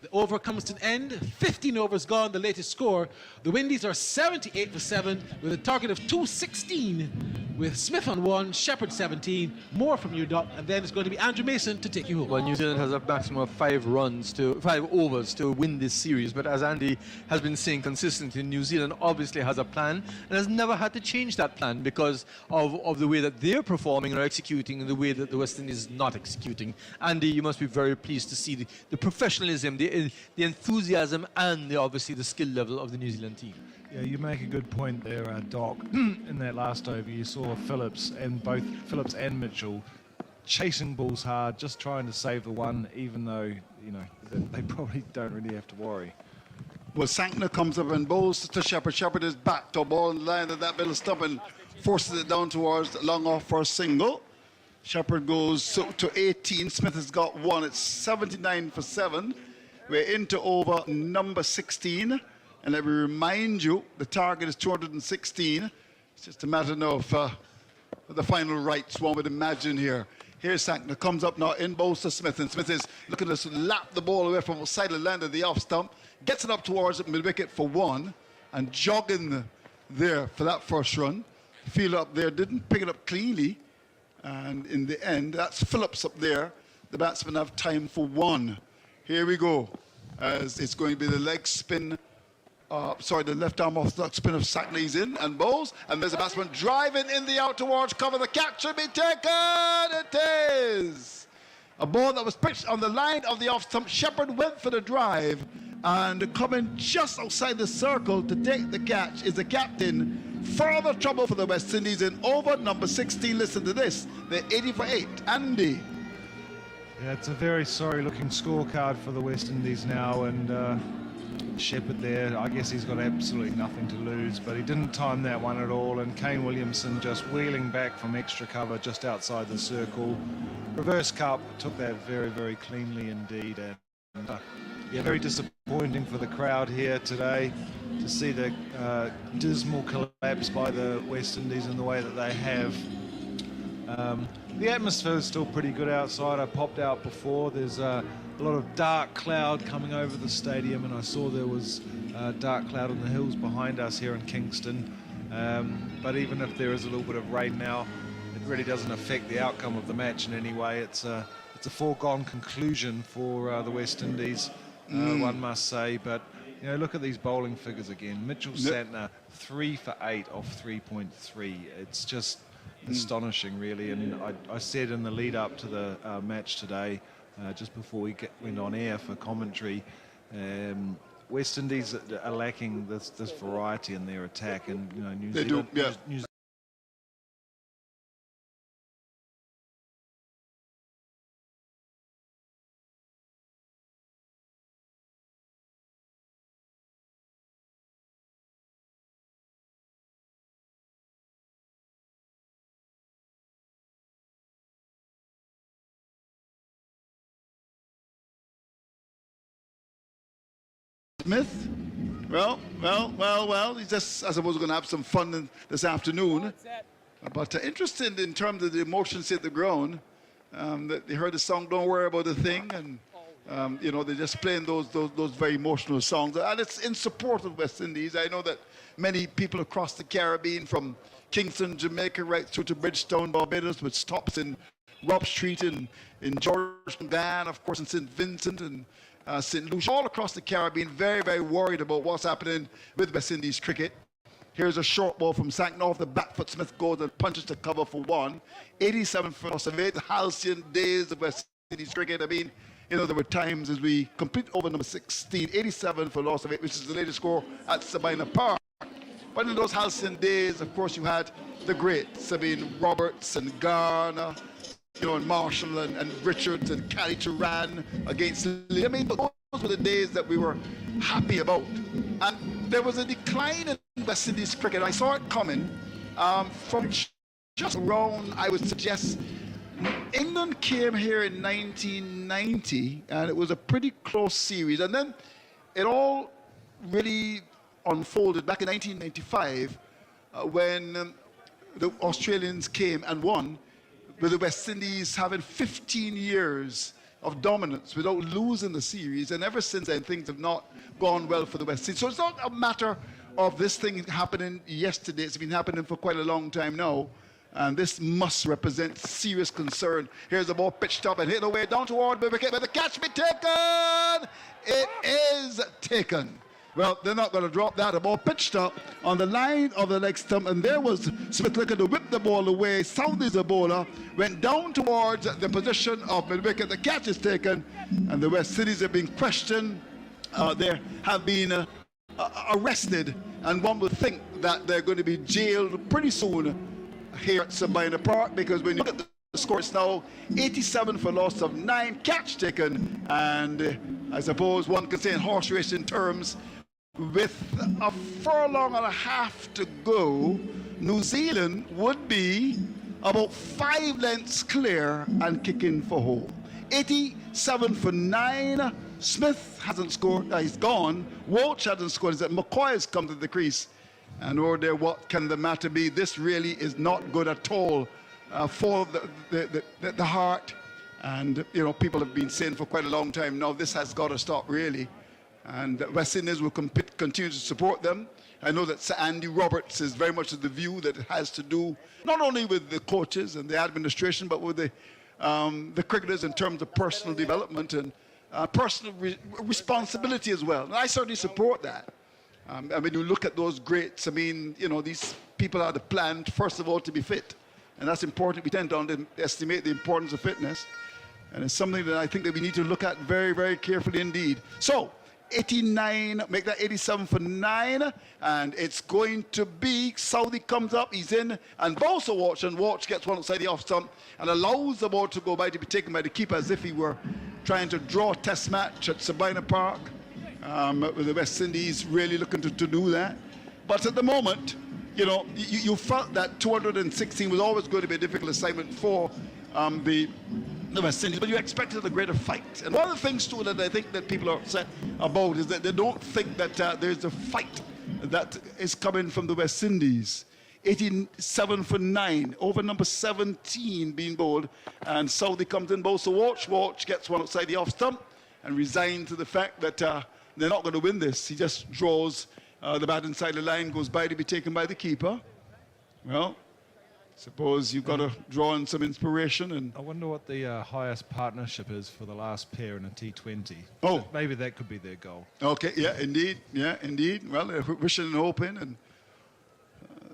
The over comes to an end. 15 overs gone, the latest score. The Windies are 78 for 7 with a target of 216 with Smith on 1, Shepherd 17, more from you, Doc, and then it's going to be Andrew Mason to take you home. Well, New Zealand has a maximum of 5 overs to win this series, but as Andy has been saying consistently, New Zealand obviously has a plan and has never had to change that plan because of the way that they're performing or executing and the way that the West Indies is not executing. Andy, you must be very pleased to see the professionalism, the enthusiasm, and obviously the skill level of the New Zealand team. Yeah, you make a good point there, Doc. In that last over, you saw Phillips and Mitchell chasing balls hard, just trying to save the one, even though, you know, they probably don't really have to worry. Well, Sankner comes up and bowls to Shepherd. Shepherd is back to a ball in line of that middle stump and forces it down towards long off for a single. Shepherd goes to 18. Smith has got 1. It's 79 for 7. We're into over number 16. And let me remind you, the target is 216. It's just a matter now of the final rights, one would imagine here. Here's Sankner, comes up now in bowls to Smith, and Smith is looking to lap the ball away from the side of the land of the off stump, gets it up towards mid-wicket for 1, and jogging there for that first run. Fielder up there didn't pick it up cleanly, and in the end, that's Phillips up there. The batsmen have time for 1. Here we go, as it's going to be the leg spin. The left arm off the spin of Sankner. He's in and bowls, and there's a batsman driving in the out towards cover. The catch should be taken. It is a ball that was pitched on the line of the off stump. Shepherd went for the drive, and coming just outside the circle to take the catch is the captain. Further trouble for the West Indies in over number 16. Listen to this. They're 80 for 8. Andy. Yeah, it's a very sorry-looking scorecard for the West Indies now, and Shepherd there, I guess he's got absolutely nothing to lose, but he didn't time that one at all, and Kane Williamson just wheeling back from extra cover just outside the circle. Reverse cup, took that very, very cleanly indeed, and yeah, very disappointing for the crowd here today to see the dismal collapse by the West Indies in the way that they have. The atmosphere is still pretty good outside. I popped out before. There's a lot of dark cloud coming over the stadium, and I saw there was a dark cloud on the hills behind us here in Kingston. But even if there is a little bit of rain now, it really doesn't affect the outcome of the match in any way. It's a foregone conclusion for the West Indies, one must say. But you know, look at these bowling figures again. Mitchell Santner 3 for 8 off 3.3. It's just astonishing, really. And I said in the lead up to the match today, just before we went on air for commentary, West Indies are lacking this variety in their attack, and you know, New Zealand. Smith, well, he's just, I suppose, going to have some fun this afternoon. But interesting in terms of the emotions hit the ground. That they heard the song "Don't Worry About a Thing," and you know, they're just playing those very emotional songs, and it's in support of West Indies. I know that many people across the Caribbean, from Kingston, Jamaica, right through to Bridgetown, Barbados, with stops in Rob Street, in Georgetown, Guyana, of course, in St. Vincent and St. Lucia, all across the Caribbean, very, very worried about what's happening with West Indies cricket. Here's a short ball from Sankner off the back foot. Smith goes and punches the cover for 1. 87 for loss of 8. The halcyon days of West Indies cricket. I mean, you know, there were times as we complete over number 16, 87 for loss of 8, which is the latest score at Sabina Park. But in those halcyon days, of course, you had the greats. I mean, Roberts and Garner, you know, and Marshall and Richards and Cali Turan against Lee. I mean, but those were the days that we were happy about. And there was a decline in West Indies cricket. I saw it coming from just around, I would suggest, England came here in 1990, and it was a pretty close series. And then it all really unfolded back in 1995 when the Australians came and won, with the West Indies having 15 years of dominance without losing the series, and ever since then things have not gone well for the West Indies. So it's not a matter of this thing happening yesterday. It's been happening for quite a long time now, and this must represent serious concern. Here's the ball pitched up and hit away down toward the wicket, but the catch be taken. It is taken. Well, they're not going to drop that. The ball pitched up on the line of the leg stump, and there was Smith looking to whip the ball away. Southey's the bowler, went down towards the position of mid-wicket. The catch is taken, and the West Indies have been questioned. They have been arrested, and one would think that they're going to be jailed pretty soon here at Sabina Park, because when you look at the score, it's now 87 for loss of 9, catch taken, and I suppose one can say in horse racing terms, with a furlong and a half to go, New Zealand would be about 5 lengths clear and kicking for home. 87 for 9. Smith hasn't scored. He's gone. Walsh hasn't scored. Is that McCoy has come to the crease. And over there, what can the matter be? This really is not good at all for the heart. And, you know, people have been saying for quite a long time now, this has got to stop, really. And West Indies will continue to support them. I know that Sir Andy Roberts is very much of the view that it has to do not only with the coaches and the administration, but with the cricketers in terms of personal development and personal responsibility as well. And I certainly support that. I mean, you look at those greats, I mean, you know, these people are planned, first of all, to be fit. And that's important. We tend to underestimate the importance of fitness. And it's something that I think that we need to look at very, very carefully indeed. So, 89, make that 87 for 9, and it's going to be, Southey comes up, he's in, and bowls a Walsh, and Walsh gets one outside the off stump and allows the ball to go by, to be taken by the keeper as if he were trying to draw a test match at Sabina Park, with the West Indies really looking to do that. But at the moment, you know, you felt that 216 was always going to be a difficult assignment for the West Indies, but you expected a greater fight. And one of the things, too, that I think that people are upset about is that they don't think that there's a fight that is coming from the West Indies. 87 for 9, over number 17 being bowled, and Southey comes in, bowls to Walsh. Walsh gets one outside the off stump and resigned to the fact that they're not going to win this. He just draws the bat inside the line, goes by to be taken by the keeper. Well, suppose you've got to draw in some inspiration. And I wonder what the highest partnership is for the last pair in a T20. Oh. Maybe that could be their goal. Okay, yeah, indeed. Yeah, indeed. Well, they're wishing and hoping and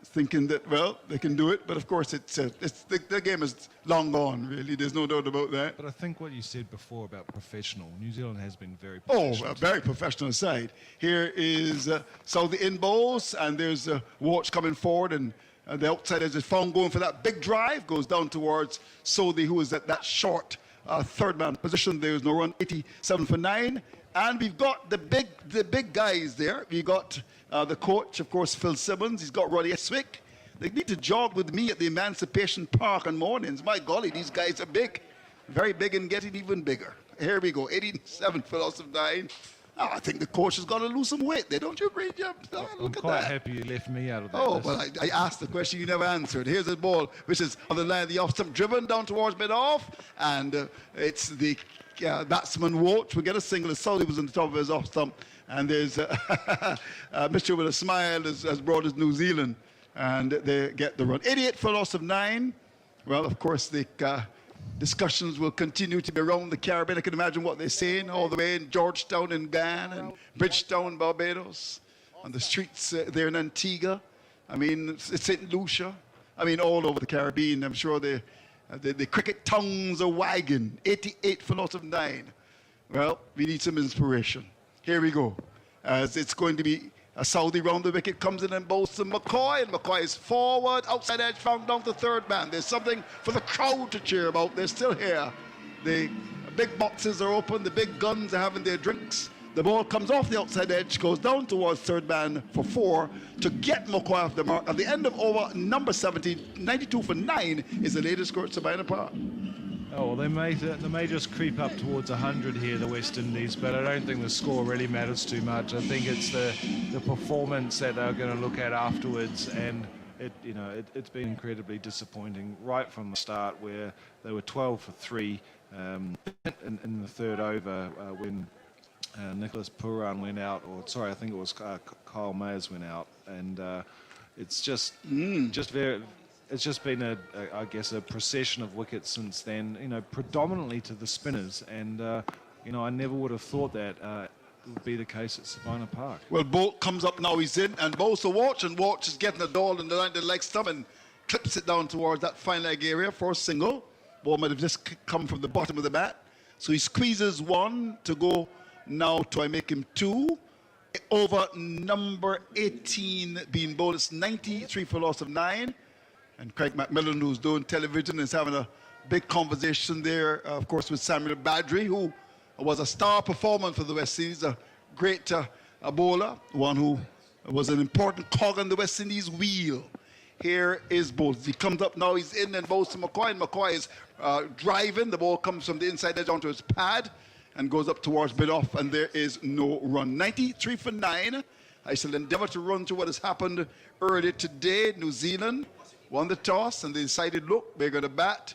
thinking that, well, they can do it. But of course, the game is long gone, really. There's no doubt about that. But I think what you said before about professional, New Zealand has been very professional. Oh, a very professional side. Here is Southey in bowls, and there's Walsh coming forward, and the outside edge is found going for that big drive, goes down towards Southey, who is at that short third man position. There is no run, 87 for 9. And we've got the big guys there. We got the coach, of course, Phil Simmons. He's got Roddy Eswick. They need to jog with me at the Emancipation Park on mornings. My golly, these guys are big. Very big and getting even bigger. Here we go, 87 for loss of 9. Oh, I think the coach has got to lose some weight there. Don't you agree, Jim? I'm quite happy you left me out of that. Oh, well, I asked the question, you never answered. Here's the ball, which is on the line of the off stump, driven down towards mid-off, and it's the batsman Walsh. We get a single as Southey was on the top of his off stump, and there's Mr. with a smile has brought his New Zealand, and they get the run. 88 for loss of 9. Well, of course, the discussions will continue to be around the Caribbean. I can imagine what they're saying all the way in Georgetown in Ghana and Bridgetown, Barbados, on the streets there in Antigua. I mean, St. Lucia. I mean, all over the Caribbean. I'm sure the cricket tongues are wagging. 88 for loss of 9. Well, we need some inspiration. Here we go. As it's going to be a Southey round the wicket, comes in and bowls to McCoy, and McCoy is forward, outside edge, found down to third man. There's something for the crowd to cheer about. They're still here. The big boxes are open, the big guns are having their drinks. The ball comes off the outside edge, goes down towards third man for 4 to get McCoy off the mark. At the end of over number 17, 92 for 9 is the latest score at Sabina Park. Oh, well, they may just creep up towards 100 here, the West Indies, but I don't think the score really matters too much. I think it's the performance that they're going to look at afterwards, and it's been incredibly disappointing right from the start, where they were 12 for 3 in the third over when Nicholas Puran went out, or sorry, I think it was Kyle Mayers went out, and it's just very. It's just been I guess, a procession of wickets since then. You know, predominantly to the spinners, and you know, I never would have thought that would be the case at Sabina Park. Well, Bolt comes up now, he's in, and bowls to Watch, and Watch is getting the ball in the leg stump and clips it down towards that fine leg area for a single. Ball might have just come from the bottom of the bat. So he squeezes one to go now to I make him two. Over number 18 being bowled, it's 93 for loss of 9. And Craig McMillan, who's doing television, is having a big conversation there, of course, with Samuel Badri, who was a star performer for the West Indies, a great bowler, one who was an important cog on the West Indies wheel. Here is Bowles. He comes up now, he's in and bowls to McCoy, and McCoy is driving. The ball comes from the inside edge onto his pad and goes up towards mid-off, and there is no run. 93 for 9. I shall endeavour to run through what has happened earlier today. New Zealand won the toss, and they decided, look, they're going to bat.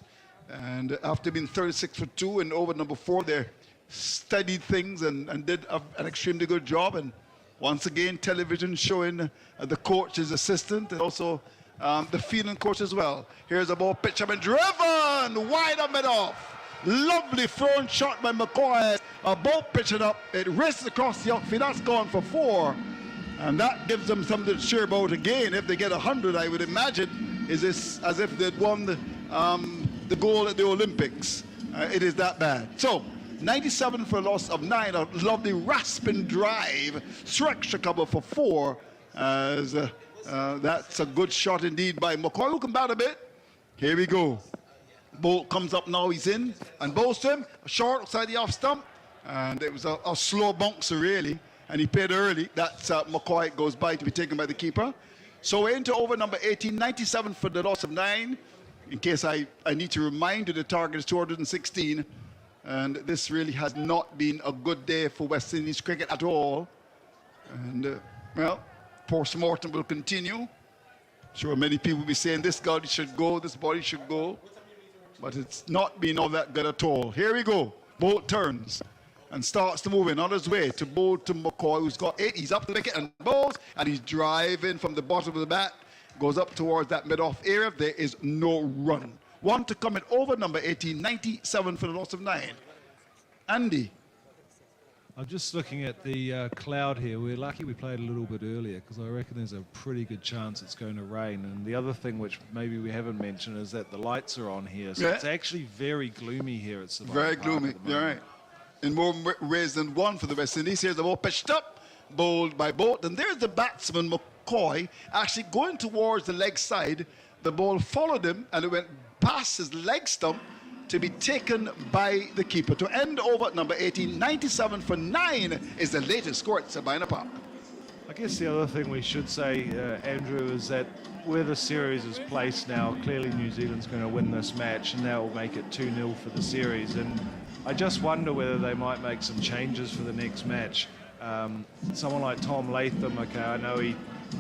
And after being 36 for 2 in over number 4, they studied things and did an extremely good job. And once again, television showing the coach, his assistant, and also the fielding coach as well. Here's a ball pitch up and driven wide up and off. Lovely thrown shot by McCoy. A ball pitching up. It races across the outfield. That's gone for 4. And that gives them something to cheer about again. If they get 100, I would imagine, is this as if they'd won the gold at the Olympics. It is that bad. So, 97 for a loss of 9. A lovely rasping drive. Structure cover for 4. As that's a good shot indeed by McCoy, who can bat a bit. Here we go. Bolt comes up now, he's in, and bowls to him. Short outside the off stump. And it was a slow bouncer, really. And he paid early. That's McCoy goes by to be taken by the keeper. So we're into over number 18, 97 for the loss of 9. In case I need to remind you, the target is 216. And this really has not been a good day for West Indies cricket at all. And, well, post-mortem will continue. Sure, many people will be saying this body should go, this body should go. But it's not been all that good at all. Here we go. Bolt turns and starts to move in on his way to bowl to McCoy, who's got 8. He's up the wicket and bowls, and he's driving from the bottom of the bat. Goes up towards that mid-off area. There is no run. One to come in over number 18, 97 for the loss of 9. Andy. I'm just looking at the cloud here. We're lucky we played a little bit earlier because I reckon there's a pretty good chance it's going to rain. And the other thing which maybe we haven't mentioned is that the lights are on here. So it's actually very gloomy here at Savannah Very Park gloomy, you're right. In more ways than one for the West Indies. Here's the ball pitched up, bowled by Bolt. And there's the batsman, McCoy, actually going towards the leg side. The ball followed him, and it went past his leg stump to be taken by the keeper. To end over at number 18, 97 for 9 is the latest score at Sabina Park. I guess the other thing we should say, Andrew, is that where the series is placed now, clearly New Zealand's going to win this match, and that will make it 2-0 for the series. And I just wonder whether they might make some changes for the next match. Someone like Tom Latham, okay, I know he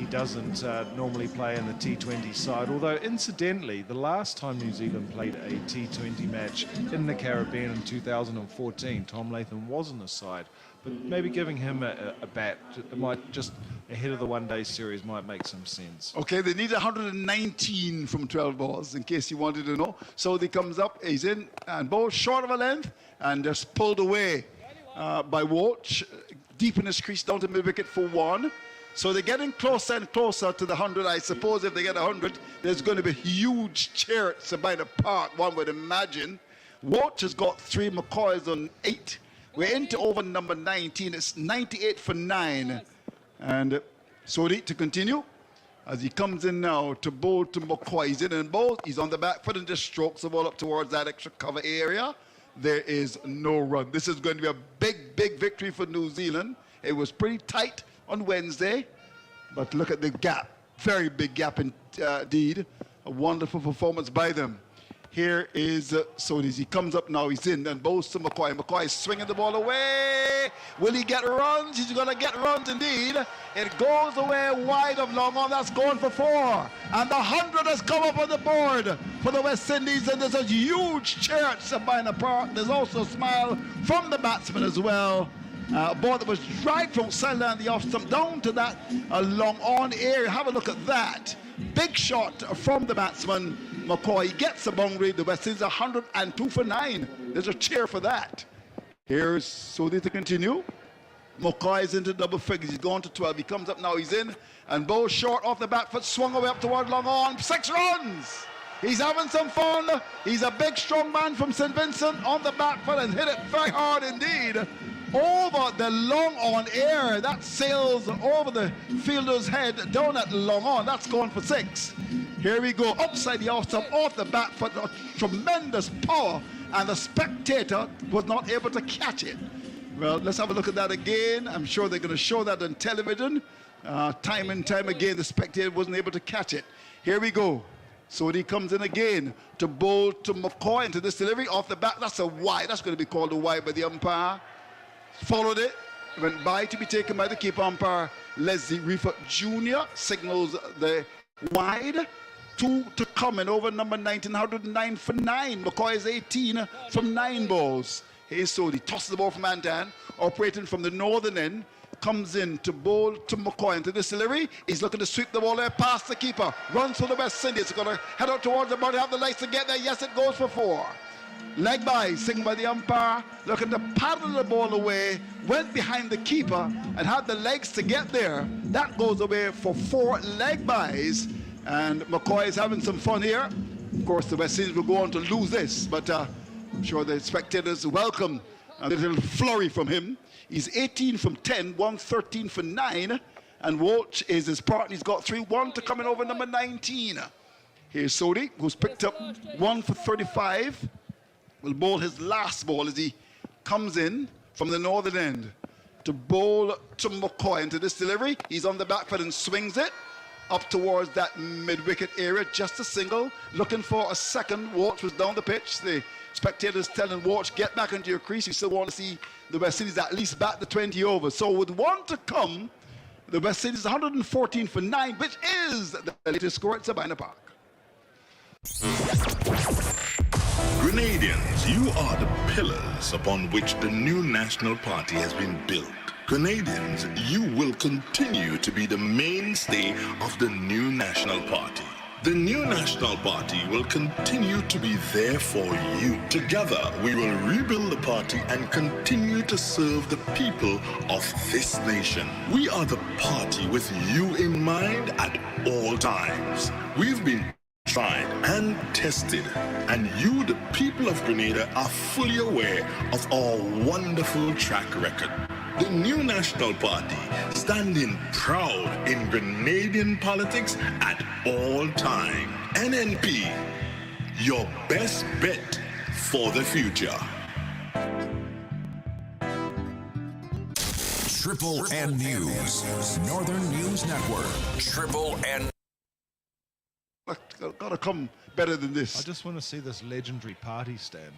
doesn't normally play in the T20 side, although incidentally, the last time New Zealand played a T20 match in the Caribbean in 2014, Tom Latham was in the side. But maybe giving him a bat, it might just ahead of the one-day series might make some sense. Okay, they need 119 from 12 balls, in case you wanted to know. So he comes up, he's in, and bowls short of a length, and just pulled away by Watch, deep in his crease, down to mid-wicket for 1. So they're getting closer and closer to the 100. I suppose if they get 100, there's going to be a huge cheer at Sabina Park, one would imagine. Watch has got 3, McCoy's on 8. We're into over number 19. It's 98 for 9. And so need to continue as he comes in now to bowl to McCoy. He's in and bowls. He's on the back foot and just strokes the ball up towards that extra cover area. There is no run. This is going to be a big, big victory for New Zealand. It was pretty tight on Wednesday, but look at the gap. Very big gap indeed. A wonderful performance by them. Here is Solis. He comes up now. He's in and bows to McCoy. McCoy is swinging the ball away. Will he get runs? He's going to get runs indeed. It goes away wide of long on. That's going for 4. And the 100 has come up on the board for the West Indies. And there's a huge cheer at Sabina Park. There's also a smile from the batsman as well. A ball that was dragged from sideline the off stump down to that long on area. Have a look at that. Big shot from the batsman. McCoy gets the boundary. The West Indies 102 for 9. There's a cheer for that. Here's Sodhi to continue. McCoy is into double figures. He's gone to 12. He comes up now. He's in and bows short off the back foot. Swung away up toward long on. 6 runs. He's having some fun. He's a big, strong man from St. Vincent on the back foot and hit it very hard indeed. Over the long on air. That sails over the fielder's head down at long on. That's gone for 6. Here we go, upside the off stump, off the back foot, tremendous power, and the spectator was not able to catch it. Well, let's have a look at that again. I'm sure they're going to show that on television. Time and time again, the spectator wasn't able to catch it. Here we go. So he comes in again to bowl to McCoy into this delivery off the back. That's a wide. That's going to be called a wide by the umpire. Followed it, went by to be taken by the keeper umpire. Leslie Reifert Jr. signals the wide. 2 to come and over number 1909 for 9. McCoy is 18 from 9 balls. Here's Sodhi, tosses the ball from Andan, operating from the northern end, comes in to bowl to McCoy into this delivery. He's looking to sweep the ball there past the keeper. Runs for the West Indies. He's going to head out towards the body, have the legs to get there. Yes, it goes for 4. Leg by, signaled by the umpire, looking to paddle the ball away, went behind the keeper and had the legs to get there. That goes away for 4 leg bys. And McCoy is having some fun here. Of course, the West Indies will go on to lose this, but I'm sure the spectators welcome a little flurry from him. He's 18 from 10, 113 for 9, and Walsh is his partner. He's got 3, 1 to coming over number 19. Here's Sodhi, who's picked up 1 for 35. Will bowl his last ball as he comes in from the northern end to bowl to McCoy into this delivery. He's on the back foot and swings it up towards that mid-wicket area, just a single, looking for a second. Walsh was down the pitch. The spectators telling Walsh, get back into your crease. You still want to see the West Indies at least bat the 20 overs. So with 1 to come, the West Indies 114 for 9, which is the latest score at Sabina Park. Grenadians, you are the pillars upon which the new national party has been built. Grenadians, you will continue to be the mainstay of the new national party. The new national party will continue to be there for you. Together, we will rebuild the party and continue to serve the people of this nation. We are the party with you in mind at all times. We've been tried and tested, and you, the people of Grenada, are fully aware of our wonderful track record. The new national party, standing proud in Grenadian politics at all time. NNP, your best bet for the future. Triple N News, Northern News Network. Triple N. Gotta come better than this. I just want to see this legendary party stand.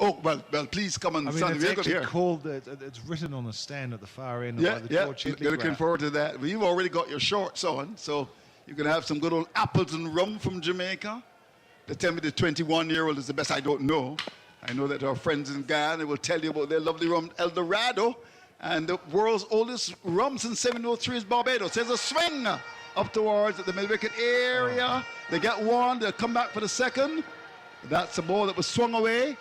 Oh, well, please come and stand. It's actually called, it's written on the stand at the far end by the George Headley looking ground. forward to that. Well, you've already got your shorts on, so you can have some good old Appleton rum from Jamaica. They tell me the 21-year-old is the best. I don't know. I know that our friends in Guyana will tell you about their lovely rum, El Dorado, and the world's oldest rum since 703 is Barbados. There's a swing up towards the mid-wicket area. They get 1, they'll come back for the second. That's a ball that was swung away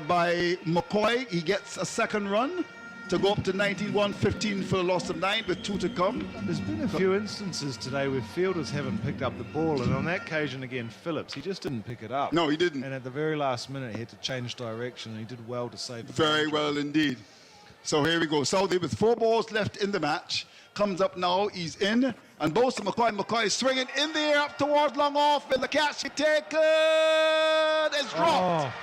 by McCoy. He gets a second run to go up to 19-115 for a loss of 9 with 2 to come. There's been a few instances today where fielders haven't picked up the ball, and on that occasion again, Phillips, he just didn't pick it up. No, he didn't. And at the very last minute, he had to change direction, and he did well to save the Very boundary. well indeed. So here we go. Southey with 4 balls left in the match. Comes up now, he's in, and both to McCoy. McCoy is swinging in the air up towards long off, and the catch be taken. It's dropped.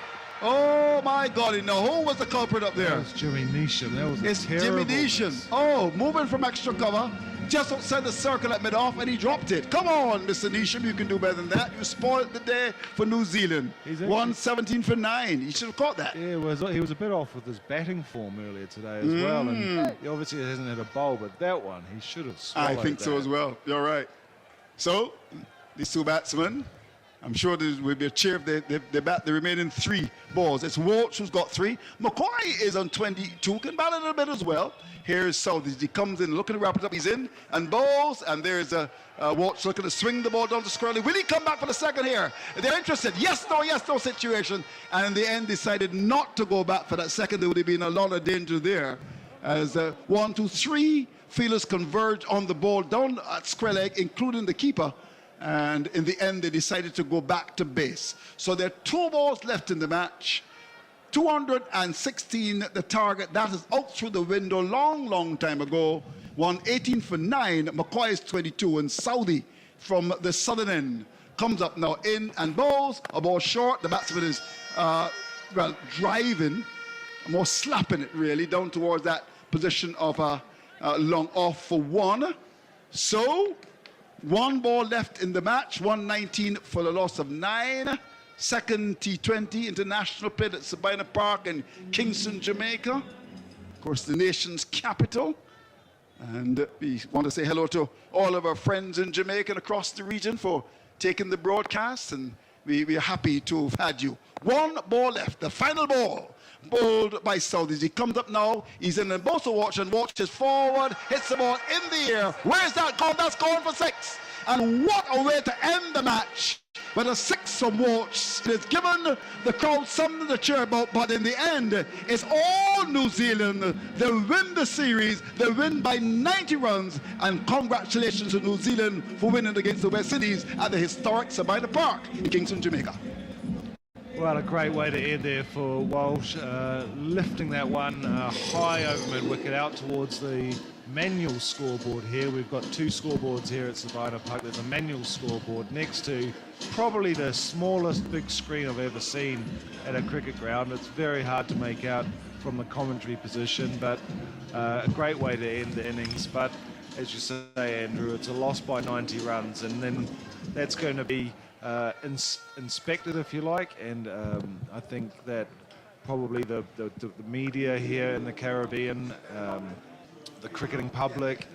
Oh my God! Now who was the culprit up there? That was Jimmy Neesham. That was It's terrible Jimmy Neesham. Oh, moving from extra cover, just outside the circle at mid-off, and he dropped it. Come on, Mr. Neesham, you can do better than that. You spoiled the day for New Zealand. 117 for 9. He should have caught that. Yeah, he was a bit off with his batting form earlier today as well, and he obviously hasn't had a bowl, but that one, he should have swallowed. I think so as well. You're right. So, these two batsmen, I'm sure there will be a cheer if they bat the remaining 3 balls. It's Walsh who's got 3. McCoy is on 22, can bat a little bit as well. Here's Southey. He comes in, looking to wrap it up. He's in and bowls, and there's Walsh looking to swing the ball down to Squirrely. Will he come back for the second here? They're interested. Yes, no situation. And in the end, decided not to go back for that second. There would have been a lot of danger there. As 1, 2, 3 fielders converge on the ball down at Squirrely, including the keeper. And in the end, they decided to go back to base. So there are 2 balls left in the match. 216 the target. That is out through the window long time ago. 118 for 9. McCoy is 22. And Saudi from the southern end comes up now in and bowls. A ball short. The batsman is, driving, more slapping it really, down towards that position of long off for 1. So, 1 ball left in the match, 119 for the loss of 9. Second T20 international played at Sabina Park in Kingston, Jamaica. Of course, the nation's capital. And we want to say hello to all of our friends in Jamaica and across the region for taking the broadcast. And we are happy to have had you. 1 ball left, the final ball. Bowled by Saudis. He comes up now. He's in the both of Watch and watches forward. Hits the ball in the air. Where's that gone? That's gone for 6. And what a way to end the match. With a 6 from Watch. It has given the crowd something to cheer about. But in the end, it's all New Zealand. They win the series. They win by 90 runs. And congratulations to New Zealand for winning against the West Indies at the historic Sabina Park in Kingston, Jamaica. Well, a great way to end there for Walsh, lifting that one high over mid-wicket out towards the manual scoreboard here. We've got 2 scoreboards here at Sabina Park. There's a manual scoreboard next to probably the smallest big screen I've ever seen at a cricket ground. It's very hard to make out from the commentary position, but a great way to end the innings. But as you say, Andrew, it's a loss by 90 runs, and then that's going to be inspected, if you like, and I think that probably the media here in the Caribbean, the cricketing public,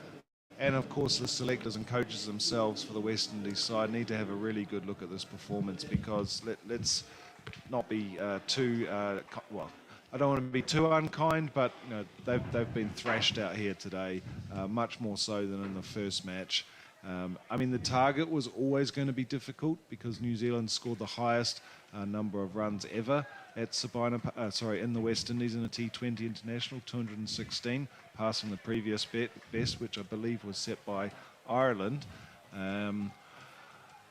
and of course the selectors and coaches themselves for the West Indies side need to have a really good look at this performance, because let's not be too well, I don't want to be too unkind, but you know, they've been thrashed out here today, much more so than in the first match. I mean, the target was always going to be difficult because New Zealand scored the highest number of runs ever at Sabina, in the West Indies in a T20 international, 216, passing the previous best, which I believe was set by Ireland.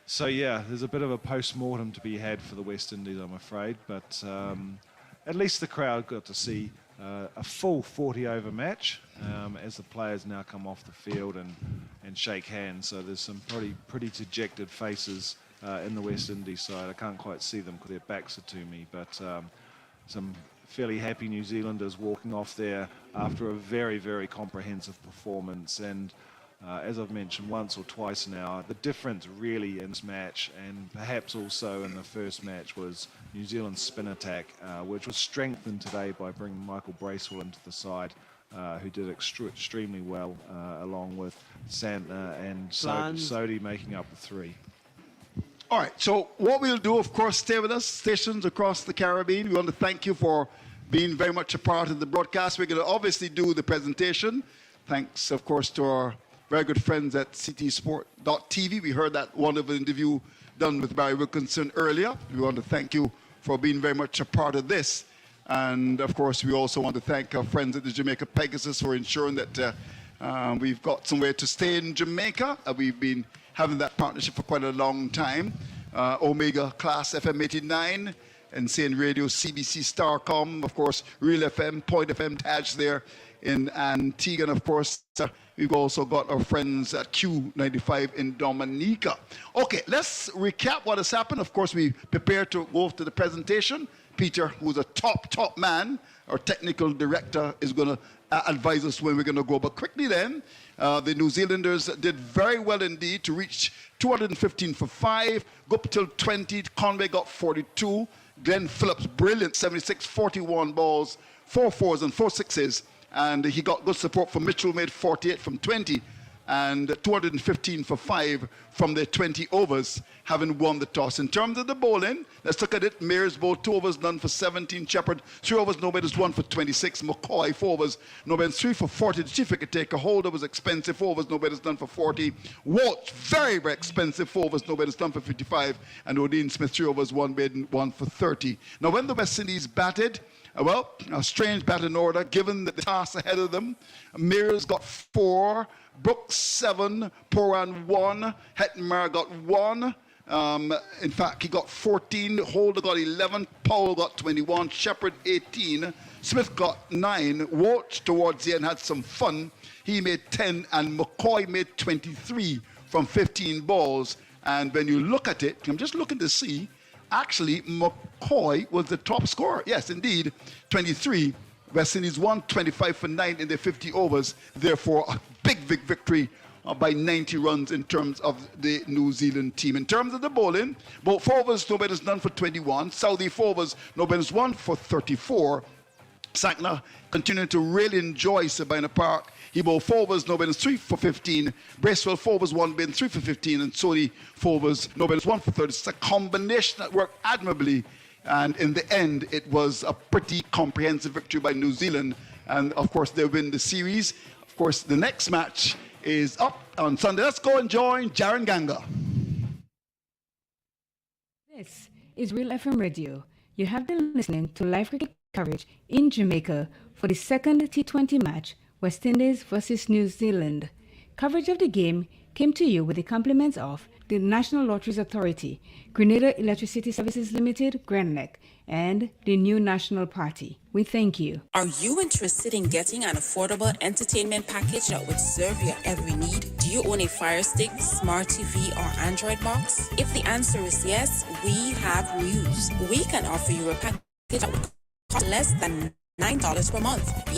So yeah, there's a bit of a post-mortem to be had for the West Indies, I'm afraid, but at least the crowd got to see a full 40-over match as the players now come off the field and shake hands. So there's some pretty dejected faces in the West Indies side. I can't quite see them because their backs are to me, but some fairly happy New Zealanders walking off there after a very, very comprehensive performance. And as I've mentioned once or twice now, the difference really in this match, and perhaps also in the first match, was New Zealand's spin attack, which was strengthened today by bringing Michael Bracewell into the side, who did extremely well, along with Santner and Sodhi making up the 3. All right, so what we'll do, of course, stay with us, stations across the Caribbean. We want to thank you for being very much a part of the broadcast. We're going to obviously do the presentation. Thanks, of course, to our very good friends at ctsport.tv. We heard that wonderful interview done with Barry Wilkinson earlier. We want to thank you for being very much a part of this. And, of course, we also want to thank our friends at the Jamaica Pegasus for ensuring that we've got somewhere to stay in Jamaica. We've been having that partnership for quite a long time. Omega Class FM 89, Insane Radio, CBC Starcom, of course, Real FM, Point FM, Taj there in Antigua, and of course, we've also got our friends at Q95 in Dominica. Okay, let's recap what has happened. Of course, we prepare to go to the presentation. Peter, who's a top man, our technical director, is going to advise us when we're going to go. But quickly then, the New Zealanders did very well indeed to reach 215 for 5, go up till 20. Conway got 42. Glenn Phillips, brilliant, 76, 41 balls, 4 fours and 4 sixes. And he got good support from Mitchell, made 48 from 20. And 215 for 5 from their 20 overs, having won the toss. In terms of the bowling, let's look at it. Mears bowled 2 overs, none for 17. Shepherd, 3 overs, no better 1 for 26. McCoy, 4 overs, no better 3 for 40. The chief wicket taker, Holder, was expensive, 4 overs, no better none for 40. Walsh, very, very expensive, 4 overs, no better none for 55. And Odin Smith, 3 overs, 1 better 1 for 30. Now, when the West Indies batted, well, a strange batting order, given the task ahead of them. Mears got 4. Brooks 7, Poran 1, Hettenmeyer got 1. In fact, he got 14. Holder got 11. Powell got 21. Shepherd 18. Smith got 9. Walsh towards the end had some fun. He made 10, and McCoy made 23 from 15 balls. And when you look at it, I'm just looking to see. Actually, McCoy was the top scorer. Yes, indeed, 23. West Indies won 25 for 9 in their 50 overs. Therefore, a big victory by 90 runs in terms of the New Zealand team. In terms of the bowling, both 4 overs, no better none for 21. Southey 4 overs, no better 1 for 34. Sackner continued to really enjoy Sabina Park. He bowled 4 overs, no better 3 for 15. Bracewell 4 overs, 1 better 3 for 15. And Sony 4 overs, no better 1 for 30. It's a combination that worked admirably. And in the end, it was a pretty comprehensive victory by New Zealand. And of course, they win the series. Of course, the next match is up on Sunday. Let's go and join Jaron Ganga. This is Real FM Radio. You have been listening to live cricket coverage in Jamaica for the second T20 match, West Indies versus New Zealand. Coverage of the game came to you with the compliments of the National Lotteries Authority, Grenada Electricity Services Limited, GrenLec, and the New National Party. We thank you. Are you interested in getting an affordable entertainment package that would serve your every need? Do you own a Fire Stick, Smart TV, or Android box? If the answer is yes, we have news. We can offer you a package that would cost less than $9 per month.